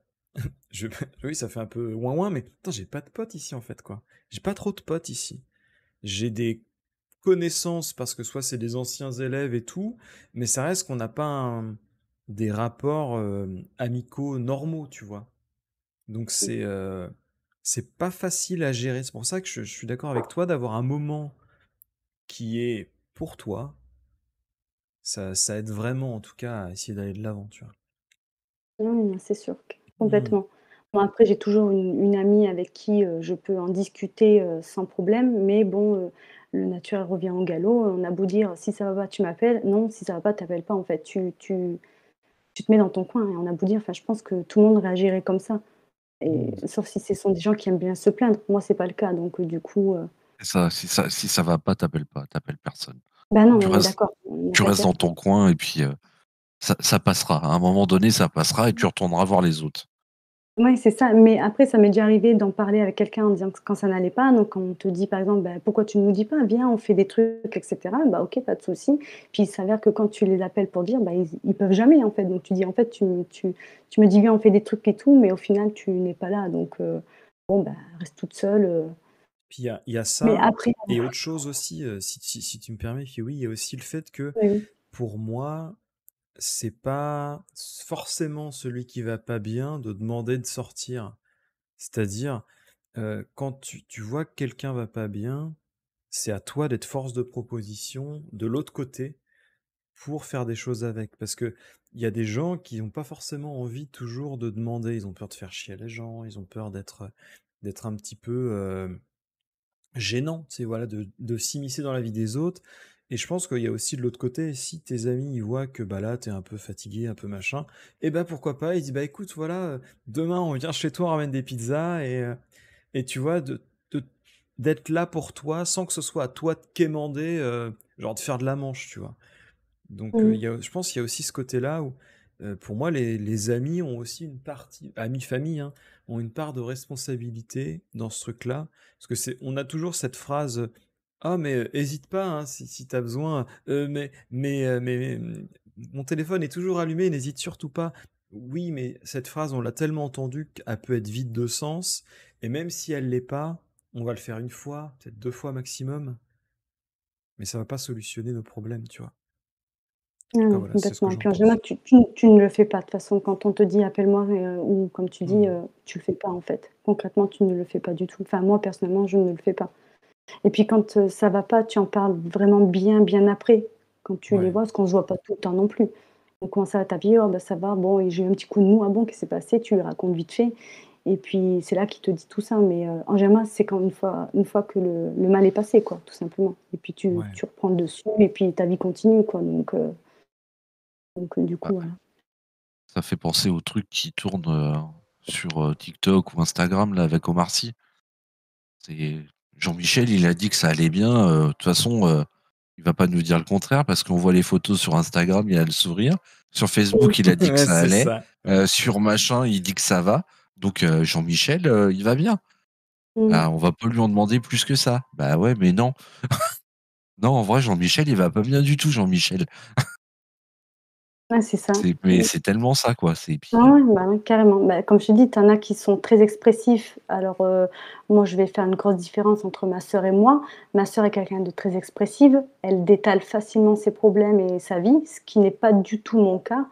je oui, ça fait un peu ouin-ouin, mais putain, j'ai pas de potes ici en fait, quoi. J'ai pas trop de potes ici. J'ai des connaissances parce que soit c'est des anciens élèves et tout, mais ça reste qu'on n'a pas des rapports amicaux normaux, tu vois. Donc c'est pas facile à gérer. C'est pour ça que je suis d'accord avec toi d'avoir un moment qui est pour toi. Ça aide vraiment, en tout cas, à essayer d'aller de l'avant, tu vois. Non, non, c'est sûr, Hmm. complètement. Bon après j'ai toujours une amie avec qui, je peux en discuter, sans problème, mais bon, le naturel revient au galop. On a beau dire: «Si ça va pas, tu m'appelles». Non, si ça va pas, tu appelles pas en fait. Tu te mets dans ton coin et on a beau dire enfin je pense que tout le monde réagirait comme ça et Hmm. sauf si ce sont des gens qui aiment bien se plaindre. Moi, c'est pas le cas donc du coup, C'est ça, si ça va pas, t'appelles pas, t'appelles personne. bah, non, Tu on est restes d'accord, on est tu pas restes dans dire que ton coin et puis, ça passera. À un moment donné, ça passera et tu retourneras voir les autres. ouais, c'est ça, mais après ça m'est déjà arrivé d'en parler avec quelqu'un en disant que quand ça n'allait pas, donc quand on te dit par exemple: «Bah, pourquoi tu ne nous dis pas? Viens, on fait des trucs et cetera». Bah, OK, pas de souci. Puis il s'avère que quand tu les appelles pour dire, bah, ils peuvent jamais en fait, donc tu dis: «En fait, tu me dis: "Viens, on fait des trucs et tout", mais au final tu n'es pas là, donc bon, bah, reste toute seule, Puis il y a mais ça, après et autre chose aussi, si tu me permets, puis oui, il y a aussi le fait que, oui, oui. pour moi, c'est pas forcément celui qui va pas bien de demander de sortir. C'est-à-dire, quand tu vois que quelqu'un va pas bien, c'est à toi d'être force de proposition de l'autre côté pour faire des choses avec. Parce que il y a des gens qui n'ont pas forcément envie toujours de demander. Ils ont peur de faire chier les gens, ils ont peur d'être un petit peu, gênant, tu sais, voilà, de s'immiscer dans la vie des autres. Et je pense qu'il y a aussi de l'autre côté, si tes amis ils voient que bah là t'es un peu fatigué, un peu machin, et bah pourquoi pas, ils disent bah écoute, voilà, demain on vient chez toi, on ramène des pizzas, et tu vois, de- d'être là pour toi sans que ce soit à toi de quémander, genre de faire de la manche, tu vois. Donc Mmh. je pense qu'il y a aussi ce côté-là où, pour moi, les amis ont aussi une partie, amis, famille, hein, ont une part de responsabilité dans ce truc-là. Parce que on a toujours cette phrase, ah mais hésite pas hein, si t'as besoin. Mon téléphone est toujours allumé, n'hésite surtout pas. Oui, mais cette phrase, on l'a tellement entendue qu'elle peut être vide de sens. Et même si elle l'est pas, on va le faire une fois, peut-être 2 fois maximum. Mais ça va pas solutionner nos problèmes, tu vois. En Ah tout cas, non, voilà, c'est ce que complètement. j'en Puis en général, pense. tu ne le fais pas. De toute façon, quand on te dit: «Appelle-moi» ou comme tu dis, Hmm. tu le fais pas, en fait. Concrètement, tu ne le fais pas du tout. Enfin, moi, personnellement, je ne le fais pas. Et puis quand, ça va pas, tu en parles vraiment bien, bien après, quand tu les Ouais, vois, parce qu'on se voit pas tout le temps non plus. Donc comment ça va ta vie? «Oh bah ça va, bon et j'ai eu un petit coup de mou». «Ah bon, qu'est-ce qui s'est passé?» Tu lui racontes vite fait et puis c'est là qu'il te dit tout ça. Mais, en général, c'est quand une fois que le mal est passé quoi, tout simplement. Et puis tu ouais. tu reprends le dessus et puis ta vie continue quoi, donc du Bah, coup, voilà. ça fait penser au truc qui tourne sur TikTok ou Instagram là avec Omar Sy. C'est Jean-Michel, il a dit que ça allait bien. De toute façon, il va pas nous dire le contraire parce qu'on voit les photos sur Instagram, il a le sourire. Sur Facebook, il a dit que Ouais, ça c'est allait. ça. Ouais. Sur machin, il dit que ça va. Donc Jean-Michel, il va bien. Mmh. Bah, on va pas lui en demander plus que ça. Bah ouais, mais non. Non, en vrai, Jean-Michel, il va pas bien du tout, Jean-Michel. Ouais, c'est ça. Mais c'est tellement ça, quoi. C'est Ah puis, ouais, bah, ouais, carrément. Bah, comme je te dis, tu en as qui sont très expressifs. Alors, moi, je vais faire une grosse différence entre ma sœur et moi. Ma sœur est quelqu'un de très expressive. Elle détale facilement ses problèmes et sa vie, ce qui n'est pas du tout mon cas.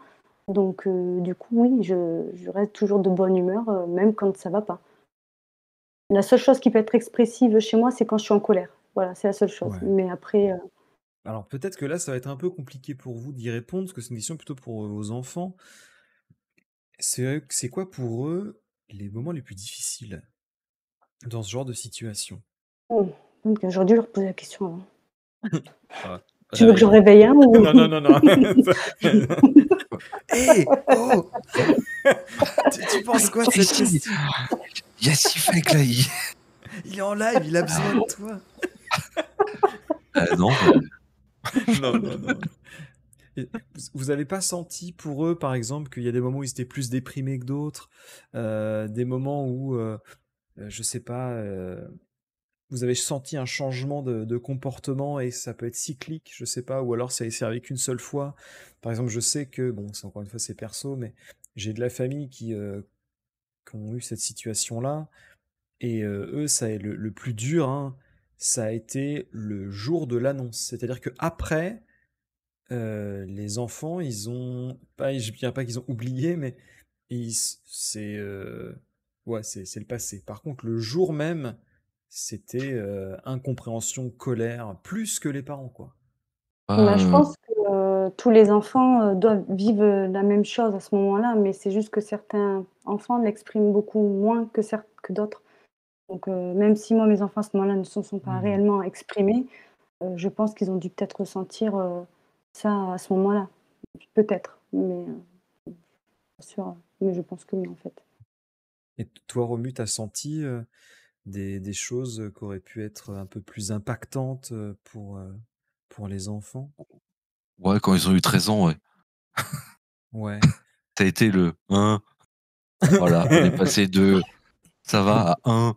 Donc, du coup, oui, je reste toujours de bonne humeur, même quand ça va pas. La seule chose qui peut être expressive chez moi, c'est quand je suis en colère. Voilà, c'est la seule chose. Ouais. Mais après, Alors peut-être que là, ça va être un peu compliqué pour vous d'y répondre, parce que c'est une question plutôt pour vos enfants. C'est quoi pour eux les moments les plus difficiles dans ce genre de situation? donc j'aurais dû leur poser la question avant. Ah, Tu veux que j'en réveille-les. réveille un ou? Non, non, non, non. Hé! Oh! Tu penses quoi de cette Tracy, question? il y a Sifek là. Il est en live, il a besoin de toi. Non, Non, non, non. Et vous avez pas senti pour eux, par exemple, qu'il y a des moments où ils étaient plus déprimés que d'autres, des moments où, je sais pas, vous avez senti un changement de comportement et ça peut être cyclique, je sais pas, ou alors ça s'est arrivé qu'une seule fois. Par exemple, je sais que, bon, c'est encore une fois c'est perso, mais j'ai de la famille qui ont eu cette situation-là, et eux, ça est le plus dur, hein, ça a été le jour de l'annonce. C'est-à-dire que après, les enfants, ils ont pas, je dirais pas qu'ils ont oublié, mais c'est ouais, c'est le passé. Par contre, le jour même, c'était incompréhension, colère, plus que les parents, quoi. Bah, je pas, pense que, tous les enfants, doivent vivre, la même chose à ce moment-là, mais c'est juste que certains enfants l'expriment beaucoup moins que d'autres. Donc, même si moi, mes enfants, à ce moment-là, ne se sont pas Hmm. réellement exprimés, je pense qu'ils ont dû peut-être ressentir, ça à ce moment-là. Peut-être, mais, pas sûre, mais je pense que oui, en fait. Et toi, Romu, t'as senti des choses qui auraient pu être un peu plus impactantes pour les enfants? ouais, quand ils ont eu 13 ans, ouais. Ouais. Ça a été le 1. Voilà, on est passé de ça va à 1. Ouais.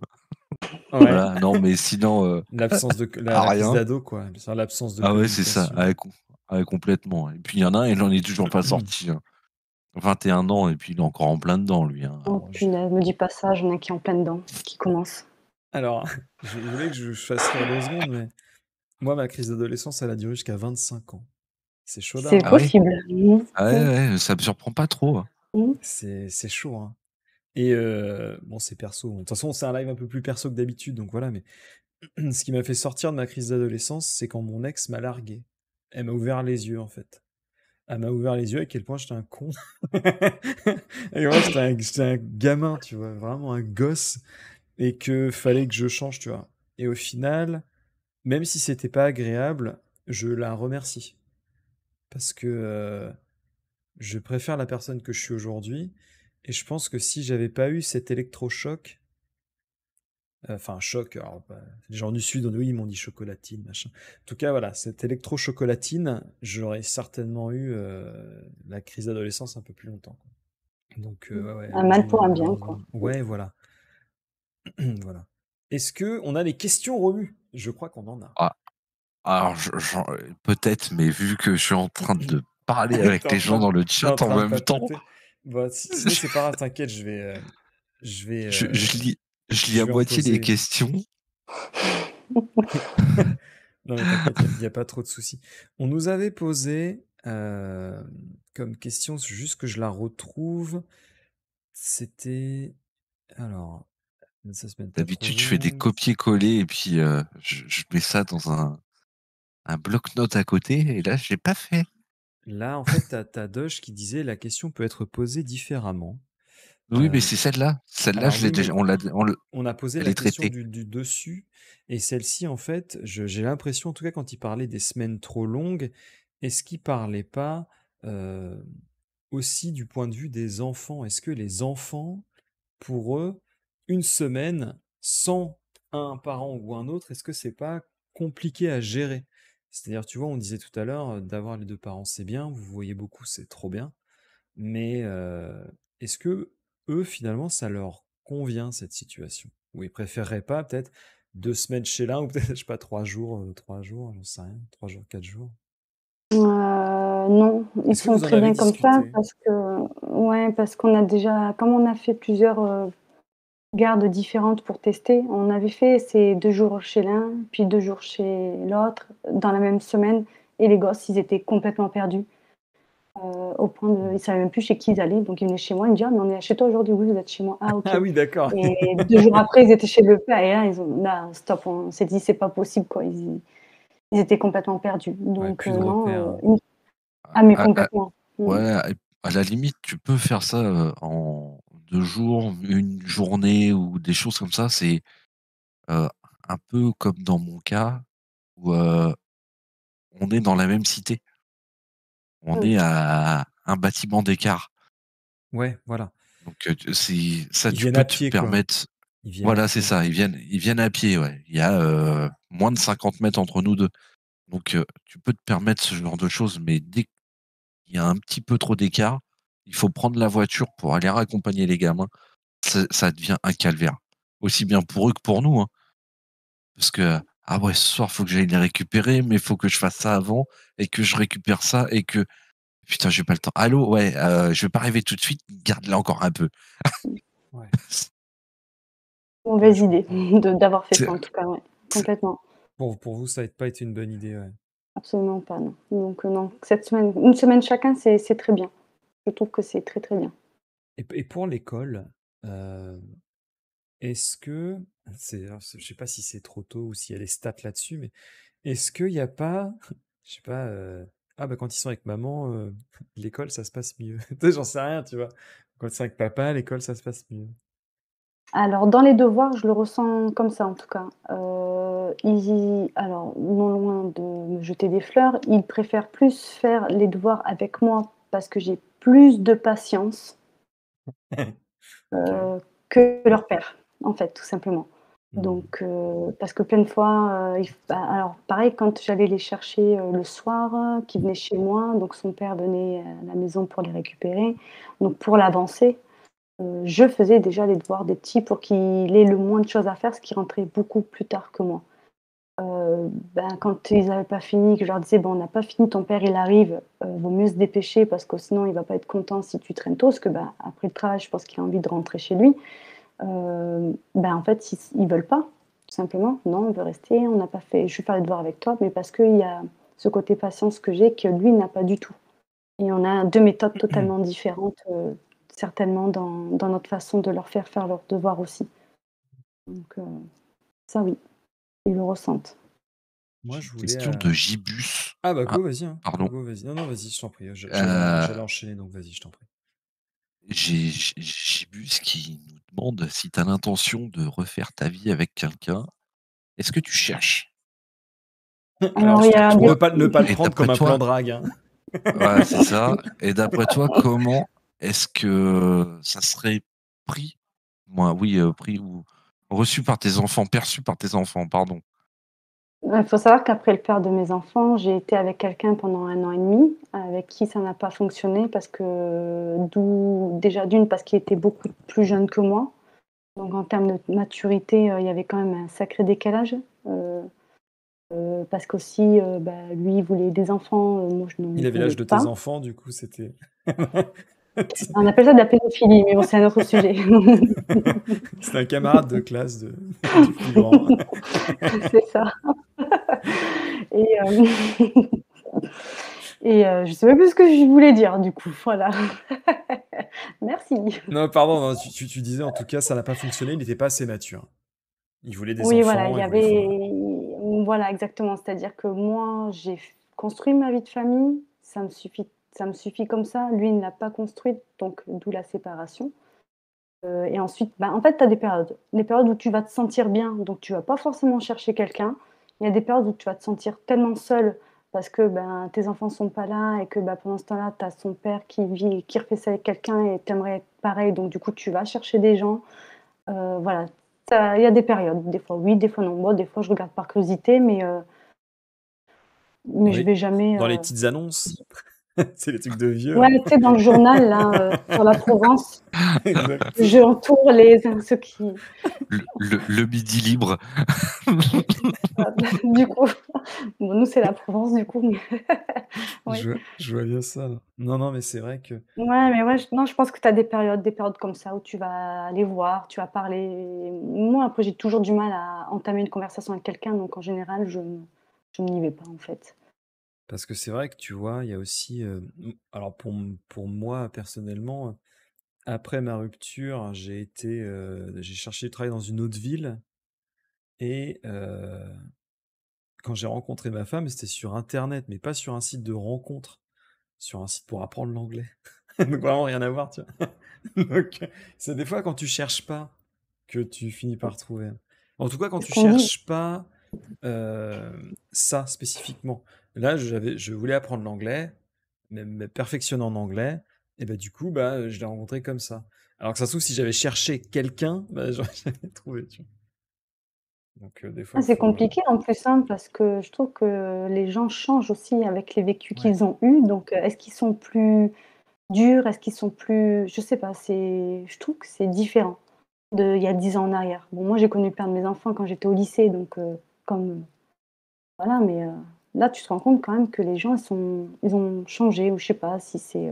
Voilà, non, mais sinon, La, à la crise rien. d'ado, quoi. C'est l'absence de Ah ouais, c'est ça, communication. complètement. Et puis il y en a un, il en est toujours pas sorti, hein. 21 ans, et puis il est encore en plein dedans, lui, hein. Oh Alors, punaise, me dis pas ça, j'en ai qui est en plein dedans, qui commence. Alors, je voulais que je fasse rire 2 secondes, mais moi, ma crise d'adolescence, elle a duré jusqu'à 25 ans. C'est chaud là, C'est Ah hein. oui? possible. Mmh. Ah ouais, Mmh. ouais, ça me surprend pas trop, hein. Mmh. C'est chaud, hein. Et bon, c'est perso. De toute façon, c'est un live un peu plus perso que d'habitude, donc voilà. Mais ce qui m'a fait sortir de ma crise d'adolescence, c'est quand mon ex m'a largué. Elle m'a ouvert les yeux, en fait. Elle m'a ouvert les yeux à quel point j'étais un con. Et moi, j'étais un gamin, tu vois, vraiment un gosse. Et que fallait que je change, tu vois. et au final, même si c'était pas agréable, je la remercie. Parce que je préfère la personne que je suis aujourd'hui. Et je pense que si j'avais pas eu cet électrochoc, enfin choc, alors, bah, les gens du Sud, oui, ils m'ont dit chocolatine, machin. En tout cas, voilà, cette électrochocolatine, j'aurais certainement eu la crise d'adolescence un peu plus longtemps, quoi. Donc, ouais, ouais, Un mal pour un bien, quoi. ouais, voilà. Voilà. Est-ce que on a les questions remues? Je crois qu'on en a. Ah, alors, peut-être, mais vu que je suis en train de parler avec T'es en les gens train de, dans le t'es en chat en train de même temps, papoter. Bah, sinon, c'est pas grave, t'inquiète, je vais, je, je lis, je lis je à vais en moitié les poser une. questions. Non, mais t'inquiète, il n'y a pas trop de soucis. On nous avait posé comme question, c'est juste que je la retrouve. C'était. Alors, ça se met pas trop D'habitude, je fais des long. copier-coller et puis je mets ça dans un bloc-notes à côté. Et là, je l'ai pas fait. Là, en fait, t'as Doge qui disait la question peut être posée différemment. Oui, mais Euh, c'est celle-là. Celle-là, alors, je l'ai oui, mais déjà. on a posé Elle la est question traitée. du dessus, et celle-ci, en fait, j'ai l'impression, en tout cas, quand il parlait des semaines trop longues, est-ce qu'il parlait pas euh, aussi du point de vue des enfants? Est-ce que les enfants, pour eux, une semaine sans un parent ou un autre, est-ce que c'est pas compliqué à gérer? C'est-à-dire, tu vois, on disait tout à l'heure, d'avoir les deux parents, c'est bien, vous voyez beaucoup, c'est trop bien, mais est-ce que eux, finalement, ça leur convient cette situation? Ou ils préféreraient pas peut-être 2 semaines chez l'un, ou peut-être, je sais pas, 3 jours, j'en sais rien, 3 jours, 4 jours. Non, ils Est-ce que sont vous en très avez bien comme ça discuté? parce que ouais, parce qu'on a déjà comme on a fait plusieurs, gardes différentes pour tester, on avait fait ces 2 jours chez l'un, puis 2 jours chez l'autre dans la même semaine et les gosses, ils étaient complètement perdus, au point de Hmm. ils savaient même plus chez qui ils allaient, donc ils venaient chez moi, ils me disaient: «Ah mais on est chez toi aujourd'hui?» «Oui, vous êtes chez moi». «Ah OK» Ah oui, d'accord. et 2 jours après, ils étaient chez le père et là stop, on s'est dit: «C'est pas possible quoi». Ils étaient complètement perdus, Ouais, donc plus de repères, non, hein. ah mais À, à- complètement. Mmh. ouais, à la limite, tu peux faire ça en 2 jours, une journée ou des choses comme ça. C'est euh, un peu comme dans mon cas où on est dans la même cité. On Mmh. est à un bâtiment d'écart. Ouais, voilà. Donc ça, Ils tu viennent peux à te pied, quoi. permettre. Ils viennent à Voilà, c'est pied. ça. Ils viennent à pied, ouais. Il y a moins de 50 mètres entre nous deux. Donc tu peux te permettre ce genre de choses, mais dès qu'il y a un petit peu trop d'écart, il faut prendre la voiture pour aller raccompagner les gamins. Ça devient un calvaire. Aussi bien pour eux que pour nous, hein. Parce que, ah ouais, ce soir, faut que j'aille les récupérer, mais il faut que je fasse ça avant, et que je récupère ça, et que, putain, j'ai pas le temps. Allô, ouais, je vais pas arriver tout de suite, garde-la encore un peu. Ouais, ouais, Mauvaise je idée comprends. d'avoir fait C'est- ça en tout cas, ouais, c'est- complètement. Pour vous, ça n'a pas été une bonne idée, ouais. Absolument pas, non. Donc non, cette semaine une semaine chacun, c'est très bien. Je trouve que c'est très, très bien. Et pour l'école, euh, est-ce que, alors, je sais pas si c'est trop tôt ou s'il y a des stats là-dessus, mais est-ce qu'il n'y a pas, je sais pas, ah bah quand ils sont avec maman, l'école ça se passe mieux. Tu sais, j'en sais rien, tu vois. Quand ils sont avec papa, l'école ça se passe mieux. Alors dans les devoirs, je le ressens comme ça en tout cas. Ils alors non loin de me jeter des fleurs, ils préfèrent plus faire les devoirs avec moi parce que j'ai plus de patience, Ok. que leur père, en fait, tout simplement. Hmm. Donc parce que plein de fois, alors pareil quand j'allais les chercher, le soir, qu'ils venaient chez moi, donc son père venait à la maison pour les récupérer. Donc pour l'avancer, je faisais déjà les devoirs des petits pour qu'il ait le moins de choses à faire, ce qui rentrait beaucoup plus tard que moi. Quand ils n'avaient pas fini, que je leur disais: «Bon, on n'a pas fini, ton père il arrive, vaut mieux se dépêcher parce que sinon il va pas être content si tu traînes tôt», parce que, après le travail, je pense qu'il a envie de rentrer chez lui. En fait, ils veulent pas, tout simplement. Non, on veut rester, on n'a pas fait je vais faire les devoirs avec toi, mais parce qu'il y a ce côté patience que j'ai que lui n'a pas du tout et on a 2 méthodes totalement différentes, certainement dans notre façon de leur faire leurs devoirs aussi. Donc ça oui, ils le ressentent. Moi, J'ai je une voulais. question de Gibus. Ah bah Ah, go, vas-y, hein. pardon. Go, vas-y. Non, non, vas-y, je t'en prie. J'allais Euh, enchaîner, donc vas-y, je t'en prie. j'ai Gibus qui nous demande si tu as l'intention de refaire ta vie avec quelqu'un est-ce que tu cherches? Alors, il y a ne des... pas le Et prendre comme d'après un plan toi, drague. Hein. ouais, c'est ça. Et d'après toi, comment est-ce que ça serait pris? Pris ou reçu par tes enfants, perçu par tes enfants, pardon. Il faut savoir qu'après le père de mes enfants, j'ai été avec quelqu'un pendant 1 an et demi, avec qui ça n'a pas fonctionné parce que déjà d'une parce qu'il était beaucoup plus jeune que moi. Donc en termes de maturité, il y avait quand même un sacré décalage. Parce qu'aussi, lui, il voulait des enfants, moi je n'en Il avait voulais l'âge de tes pas. enfants, du coup, c'était. On appelle ça de la pédophilie, mais bon, c'est un autre sujet. C'était un camarade de classe du plus grand. C'est ça. Et, je sais même plus ce que je voulais dire, du coup, voilà. Merci. Non, pardon, non, tu disais en tout cas, ça n'a pas fonctionné, il n'était pas assez mature. Il voulait des Oui, voilà, il enfants, y il voulait. voilà, exactement. C'est-à-dire que moi, j'ai construit ma vie de famille, ça me suffit comme ça. Lui, il ne l'a pas construite, donc d'où la séparation. Et ensuite, en fait, tu as des périodes. Les périodes où tu vas te sentir bien, donc tu vas pas forcément chercher quelqu'un. Il y a des périodes où tu vas te sentir tellement seule parce que tes enfants sont pas là et que pendant ce temps-là, tu as son père qui refait ça avec quelqu'un et tu aimerais être pareil. Donc, du coup, tu vas chercher des gens. Voilà. Il y a des périodes. Des fois, oui, des fois, non. Moi, des fois, je regarde par curiosité, mais Dans je les, vais jamais. dans les petites annonces. C'est les trucs de vieux, Ouais, là. tu sais, dans le journal, là, sur la Provence, je Exactement. entoure ceux qui. Le midi libre. Du coup, bon, nous, c'est la Provence, du coup. Oui. Je vois bien ça. Là. Non, non, mais c'est vrai que. Ouais, mais ouais, non, je pense que tu as des périodes comme ça où tu vas aller voir, tu vas parler. Moi, après, j'ai toujours du mal à entamer une conversation avec quelqu'un, donc en général, je n'y vais pas, en fait. Parce que c'est vrai que tu vois, il y a aussi. Alors, pour moi, personnellement, après ma rupture, j'ai cherché du travail dans une autre ville. Et quand j'ai rencontré ma femme, c'était sur Internet, mais pas sur un site de rencontre, sur un site pour apprendre l'anglais. Donc vraiment rien à voir, tu vois. Donc c'est des fois quand tu cherches pas que tu finis par trouver. En tout cas, quand C'est ce tu qu'on dit. cherches pas ça spécifiquement. Là, je voulais apprendre l'anglais, me perfectionner en anglais, et bah du coup, je l'ai rencontré comme ça. Alors que ça se trouve, si j'avais cherché quelqu'un, j'aurais jamais trouvé, tu vois. Donc des fois, Ah, il c'est faut... compliqué en plus, hein, parce que je trouve que les gens changent aussi avec les vécus Ouais. qu'ils ont eus. Donc, est-ce qu'ils sont plus durs? Est-ce qu'ils sont plus... Je sais pas, je trouve que c'est différent il y a 10 ans en arrière. Bon, moi, j'ai connu le père de mes enfants quand j'étais au lycée, donc comme... Voilà, mais là, tu te rends compte quand même que les gens, ils ont changé, ou je sais pas si c'est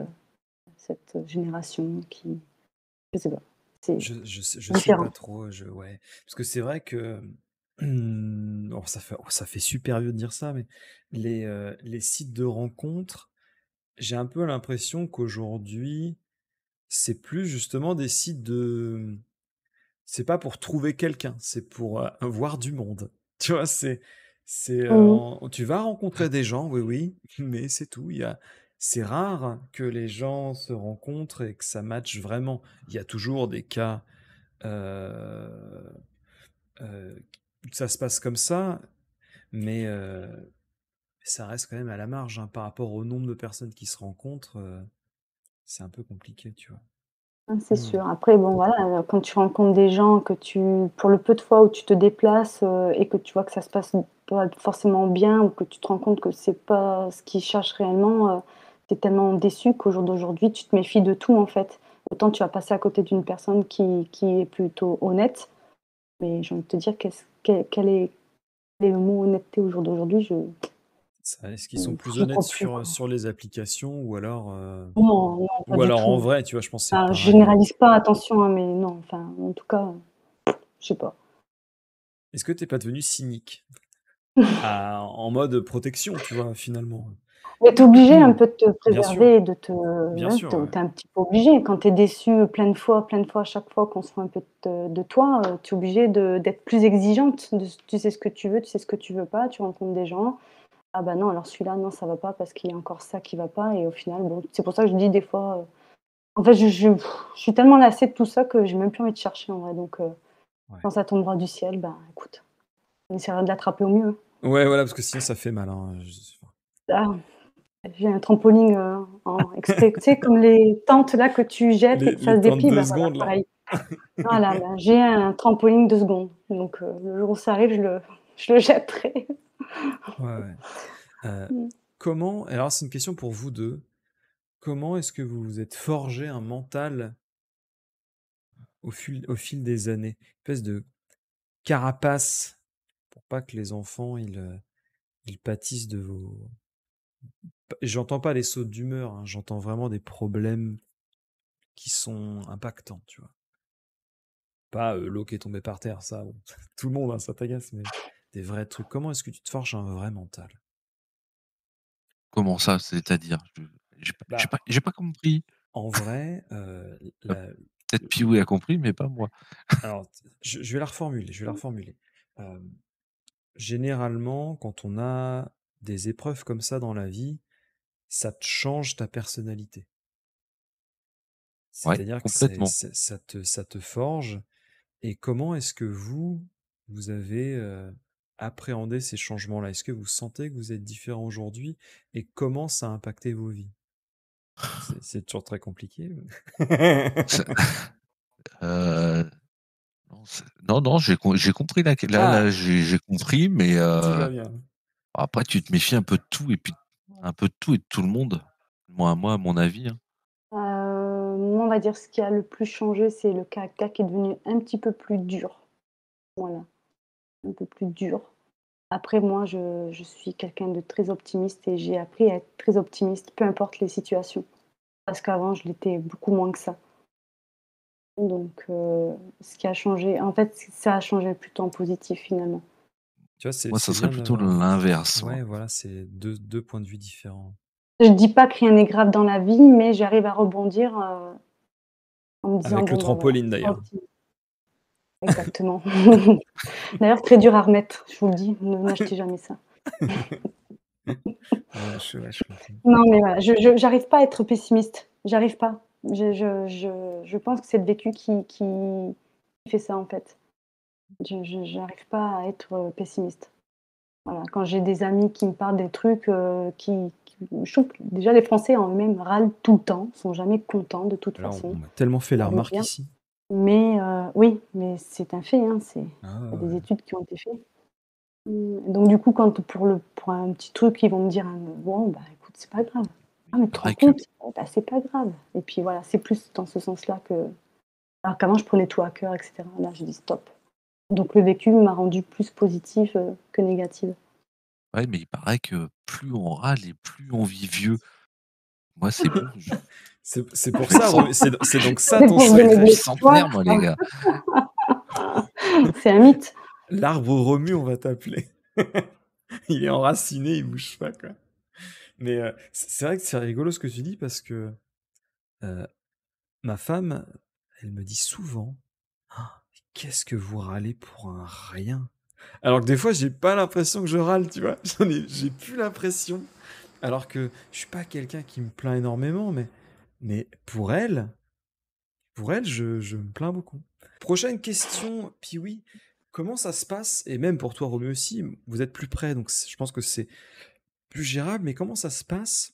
cette génération qui... Je sais pas, c'est Je sais différent. pas trop, ouais. Parce que c'est vrai que ça fait super vieux de dire ça, mais les sites de rencontres, j'ai un peu l'impression qu'aujourd'hui, c'est plus justement des sites de... C'est pas pour trouver quelqu'un, c'est pour voir du monde. Tu vois, Mhm. tu vas rencontrer des gens, oui, oui, mais c'est tout. C'est rare que les gens se rencontrent et que ça matche vraiment. Il y a toujours des cas euh, euh, ça se passe comme ça, mais ça reste quand même à la marge hein, par rapport au nombre de personnes qui se rencontrent. C'est un peu compliqué, tu vois. Ah, c'est Hmm. sûr. Après, bon, voilà, quand tu rencontres des gens, pour le peu de fois où tu te déplaces et que tu vois que ça se passe pas forcément bien ou que tu te rends compte que c'est pas ce qu'ils cherchent réellement, tu es tellement déçu qu'au jour d'aujourd'hui, tu te méfies de tout en fait. Autant tu vas passer à côté d'une personne qui est plutôt honnête, mais j'ai envie de te dire quel est le mot honnêteté au jour d'aujourd'hui, Est-ce qu'ils sont plus j'y honnêtes crois plus, quoi. sur les applications Non, non, pas ou du alors en tout. vrai, tu vois, je pense que c'est Enfin, je pareil. Hein. généralise pas, attention, hein, mais non, enfin, en tout cas, je sais pas. Est-ce que t'es pas devenu cynique en mode protection, tu vois, finalement? Mais tu es obligé un peu de te Bien sûr, préserver et de bien ouais, sûr, tu ouais. es un petit peu obligé. Quand tu es déçu plein de fois, à chaque fois qu'on se fout un peu de toi, tu es obligé d'être plus exigeante. Tu sais ce que tu veux, tu sais ce que tu veux pas, tu rencontres des gens. Ah bah non, alors celui-là, non, ça va pas parce qu'il y a encore ça qui va pas. Et au final, bon, c'est pour ça que je dis des fois. En fait, je suis tellement lassée de tout ça que j'ai même plus envie de chercher en vrai. Donc, Ouais. quand ça tombera du ciel, bah écoute. On essaiera de l'attraper au mieux. Ouais, voilà, parce que sinon ça fait mal, hein, Ah, j'ai un trampoline, en exprès, tu sais, comme les tentes là que tu jettes et que ça les se temps de déplie, 2 bah, voilà, secondes là. pareil. Voilà, bah, j'ai un trampoline 2 secondes, donc le jour où ça arrive, je le jetterai. Ouais, ouais. Mmh. Comment alors c'est une question pour vous 2. Comment est-ce que vous vous êtes forgé un mental au fil des années? Une espèce de carapace pour pas que les enfants ils pâtissent de vos j'entends pas les sautes d'humeur, hein, j'entends vraiment des problèmes qui sont impactants, tu vois? Pas, l'eau qui est tombée par terre, ça bon, tout le monde, hein, ça t'agace, mais des vrais trucs. Comment est-ce que tu te forges un vrai mental? Comment ça, c'est-à-dire? Bah, J'ai pas compris. en vrai, Heu, la peut-être Piou a compris, mais pas moi. alors je vais la reformuler, je vais la reformuler. Généralement, quand on a des épreuves comme ça dans la vie, ça te change ta personnalité. Ouais, C'est-à-dire que complètement. ça te forge. Et comment est-ce que vous avez, appréhendé ces changements-là? Est-ce que vous sentez que vous êtes différent aujourd'hui? Et comment ça a impacté vos vies? C'est toujours très compliqué, C'est heu, non, non, j'ai compris là, Ah! j'ai compris, mais Tout va bien. après tu te méfies un peu de tout et puis un peu de tout et de tout le monde. Moi, à mon avis, hein. Moi, on va dire ce qui a le plus changé, c'est le caractère qui est devenu un petit peu plus dur. Voilà, un peu plus dur. Après moi, je suis quelqu'un de très optimiste et j'ai appris à être très optimiste, peu importe les situations. Parce qu'avant, je l'étais beaucoup moins que ça. Donc ce qui a changé en fait, ça a changé plutôt en positif finalement. Tu vois, c'est Moi, ça c'est serait bien plutôt d'avoir l'inverse, moi. ouais, voilà, c'est deux points de vue différents. Je dis pas que rien n'est grave dans la vie, mais j'arrive à rebondir, en me disant: Avec le «Bon, bah, voilà, trampoline, je serai d'ailleurs. optimiste». Exactement. D'ailleurs, très dur à remettre, je vous le dis, ne n'achetez jamais ça. Ouais, je comprends. Non, mais voilà, je j'arrive pas à être pessimiste, j'arrive pas. Je pense que c'est le vécu qui fait ça, en fait. Je j'arrive pas à être, pessimiste. Voilà, quand j'ai des amis qui me parlent des trucs, qui je trouve que déjà les Français en eux-mêmes râlent tout le temps, sont jamais contents de toute Alors, façon, on m'a tellement fait la pour remarque rien. ici. Mais oui, mais c'est un fait, hein, c'est Ah il y a ouais, des ouais. études qui ont été faites. Donc du coup, quand pour un petit truc, ils vont me dire: «Bon, bah, écoute, c'est pas grave. Ah Il mais tu te rends paraît que compte? Oh bah, c'est pas grave» et puis voilà, c'est plus dans ce sens-là que alors qu'avant je prenais tout à cœur et cetera. Là, j'ai dit: «Stop». Donc le vécu m'a rendue plus positive, que négative. ouais, mais il paraît que plus on râle et plus on vit vieux. Moi, c'est bon, C'est je pour vais être ça, cent c'est donc Ça ça ton dépend se je donner vais de secret. être l'espoir. centenaire, moi, les gars. C'est un mythe. L'arbre remue, on va t'appeler. Il est enraciné, il bouge pas, quoi. Mais c'est vrai que c'est rigolo ce que tu dis parce que euh, ma femme, elle me dit souvent: Ah, qu'est-ce que vous râlez pour un rien? Alors que des fois, j'ai pas l'impression que je râle, tu vois. J'ai plus l'impression. Alors que je suis pas quelqu'un qui me plaint énormément, mais pour elle, je me plains beaucoup. Prochaine question, puis oui, comment ça se passe? Et même pour toi, Roméo aussi, vous êtes plus près, donc je pense que c'est plus gérable, mais comment ça se passe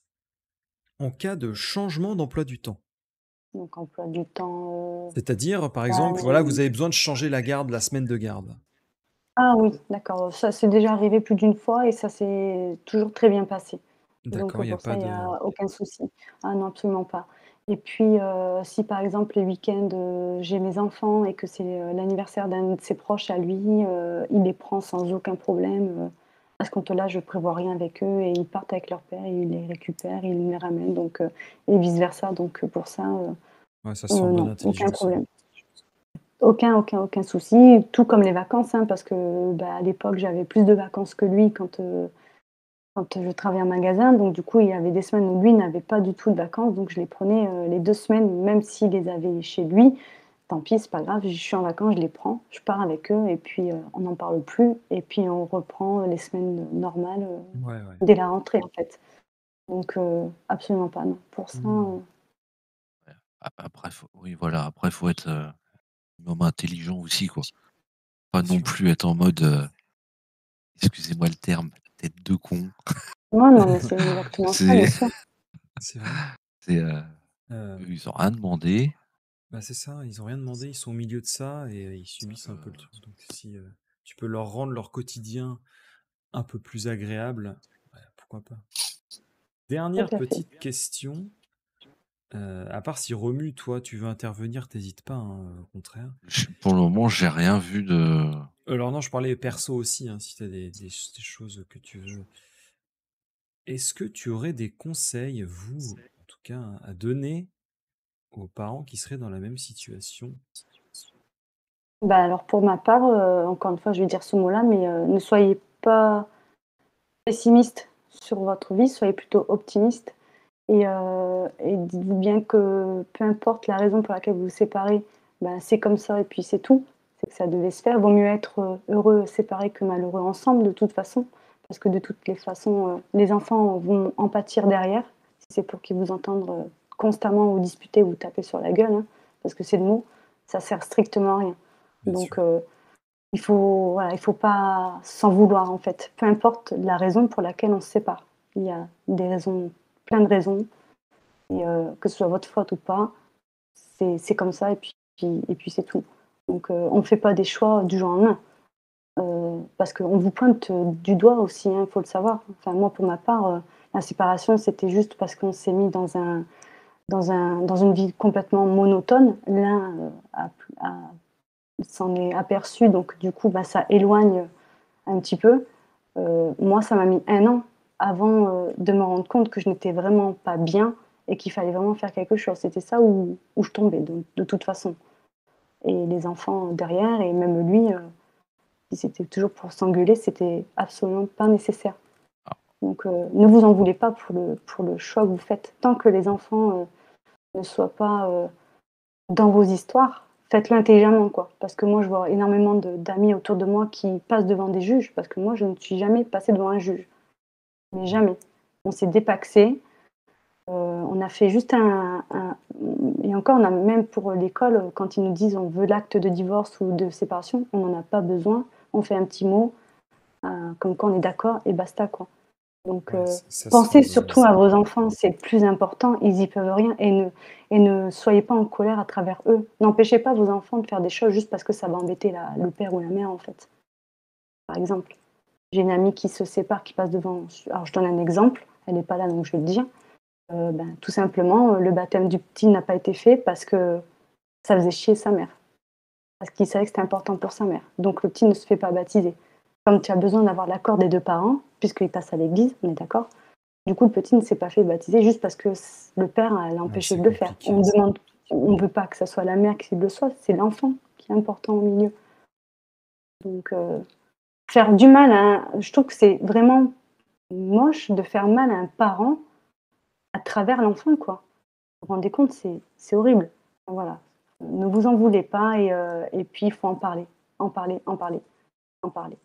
en cas de changement d'emploi du temps? Donc emploi du temps, C'est-à-dire, par bah, exemple, voilà, vous avez besoin de changer la garde, la semaine de garde. ah oui, d'accord, ça c'est déjà arrivé plus d'une fois et ça s'est toujours très bien passé. Donc D'accord, il n'y a pour pas ça, il y de... a aucun souci. Ah non, absolument pas. Et puis, si par exemple les week-ends, j'ai mes enfants et que c'est, l'anniversaire d'un de ses proches à lui, il les prend sans aucun problème, à ce compte-là, je prévois rien avec eux et ils partent avec leur père et ils les récupèrent, ils les ramènent donc et vice versa donc pour ça, Ouais, ça sent bonne non, aucun intelligence, hein. problème. Aucun souci, tout comme les vacances, hein, parce que, bah, à l'époque, j'avais plus de vacances que lui quand je travaillais en magasin, donc du coup, il y avait des semaines où lui n'avait pas du tout de vacances, donc je les prenais, les 2 semaines, même s'il les avait chez lui, tant pis, c'est pas grave, je suis en vacances, je les prends, je pars avec eux et puis, on n'en parle plus et puis on reprend, les semaines, normales, Ouais, ouais. dès la rentrée, en fait. Donc absolument pas, non. Pour ça, Hmm. Après, oui, voilà, après, faut être, un homme intelligent aussi, quoi. Pas Bien non sûr. plus être en mode, excusez-moi le terme, tête de con. Non, mais c'est exactement ça, bien C'est, sûr. C'est vrai. c'est, Euh, ils ont rien demandé. Bah c'est ça, ils ont rien demandé, ils sont au milieu de ça et ils subissent un peu le truc. Donc si tu peux leur rendre leur quotidien un peu plus agréable, ouais, pourquoi pas. Dernière Tout à fait. petite question. À part si Romu, toi, tu veux intervenir, t'hésites pas, hein, au contraire. Pour le moment, j'ai rien vu de. Alors non, je parlais perso aussi, hein, si t'as des choses que tu veux. Est-ce que tu aurais des conseils, vous, en tout cas, à donner aux parents qui seraient dans la même situation? Bah, alors pour ma part, encore une fois, je vais dire ce mot-là, mais ne soyez pas pessimiste sur votre vie, soyez plutôt optimiste et dites-vous bien que peu importe la raison pour laquelle vous vous séparez, bah, c'est comme ça et puis c'est tout. C'est que ça devait se faire. Vaut mieux être, heureux séparés que malheureux ensemble de toute façon, parce que de toutes les façons, les enfants vont en pâtir derrière, si c'est pour qu'ils vous entendent, constamment vous disputer, vous taper sur la gueule, hein, parce que c'est le mot, ça sert strictement à rien. Bien Donc, sûr. il faut pas s'en vouloir en fait, peu importe la raison pour laquelle on se sépare. Il y a des raisons, plein de raisons, et que ce soit votre faute ou pas, c'est comme ça et puis c'est tout. Donc, on ne fait pas des choix du jour au lendemain, parce qu'on vous pointe du doigt aussi, il faut le savoir. Enfin, moi, pour ma part, la séparation, c'était juste parce qu'on s'est mis dans une vie complètement monotone. L'un s'en est aperçu, donc du coup, bah, ça éloigne un petit peu. Moi, ça m'a mis 1 an avant de me rendre compte que je n'étais vraiment pas bien et qu'il fallait vraiment faire quelque chose. C'était ça où je tombais, de toute façon. Et les enfants derrière, et même lui, si c'était toujours pour s'engueuler, c'était absolument pas nécessaire. Donc, ne vous en voulez pas pour le choix que vous faites. Tant que les enfants ne soient pas dans vos histoires, faites-le intelligemment, quoi. Parce que moi, je vois énormément d'amis autour de moi qui passent devant des juges, parce que moi, je ne suis jamais passée devant un juge. Mais jamais. On s'est dépaxé. On a fait juste et encore, on a même pour l'école, quand ils nous disent on veut l'acte de divorce ou de séparation, on n'en a pas besoin. On fait un petit mot, comme quoi on est d'accord et basta, quoi. Donc, Ouais, ça serait pensez une bonne surtout leçon. à vos enfants, c'est le plus important. Ils y peuvent rien et ne soyez pas en colère à travers eux. N'empêchez pas vos enfants de faire des choses juste parce que ça va embêter le père ou la mère, en fait. Par exemple, j'ai une amie qui se sépare, qui passe devant. Alors, je donne un exemple, elle n'est pas là, donc je vais le dire. Tout simplement, le baptême du petit n'a pas été fait parce que ça faisait chier sa mère. Parce qu'il savait que c'était important pour sa mère. Donc, le petit ne se fait pas baptiser. Comme tu as besoin d'avoir l'accord des deux parents, puisqu'il passe à l'église, on est d'accord. Du coup, le petit ne s'est pas fait baptiser juste parce que le père l'a Ouais, empêché c'est de le faire. compliqué, ça. On ne veut pas que ce soit la mère qui le soit, c'est l'enfant qui est important au milieu. Donc, faire du mal je trouve que c'est vraiment moche de faire mal à un parent à travers l'enfant, quoi. Vous vous rendez compte, c'est horrible. Voilà. Ne vous en voulez pas et puis il faut en parler, en parler, en parler, en parler.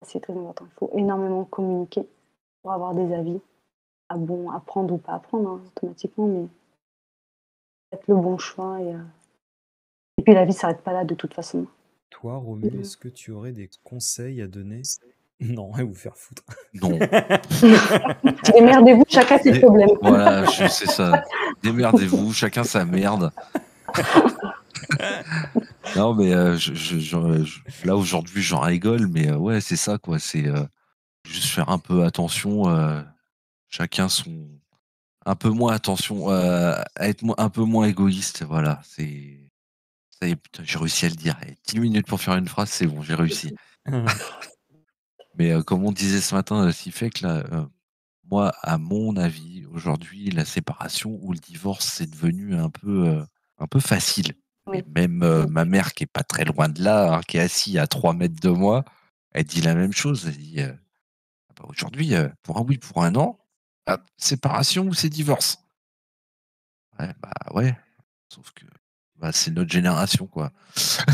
C'est très important. Il faut énormément communiquer pour avoir des avis, à prendre ou pas à prendre, hein, automatiquement, mais faites le bon choix et puis la vie s'arrête pas là de toute façon. Toi, Romu, est-ce que tu aurais des conseils à donner? Non, et vous faire foutre. Non. Démerdez-vous, chacun ses problèmes. Voilà, c'est ça. Démerdez-vous, chacun sa merde. Non, mais là aujourd'hui, j'en rigole, mais ouais, c'est ça, quoi. C'est juste faire un peu attention, chacun son. Un peu moins attention, à être un peu moins égoïste, voilà. Ça y est, putain, j'ai réussi à le dire. 10 minutes pour faire une phrase, c'est bon, j'ai réussi. Mais comme on disait ce matin, Sifek, là, moi, à mon avis, aujourd'hui, la séparation ou le divorce, c'est devenu un peu facile. Oui. Et même ma mère, qui est pas très loin de là, hein, qui est assise à 3 mètres de moi, elle dit la même chose. Elle dit ah bah, aujourd'hui, pour un oui, pour un non, hop, séparation ou c'est divorce. Ouais, bah ouais. Sauf que bah, c'est notre génération, quoi. Je pense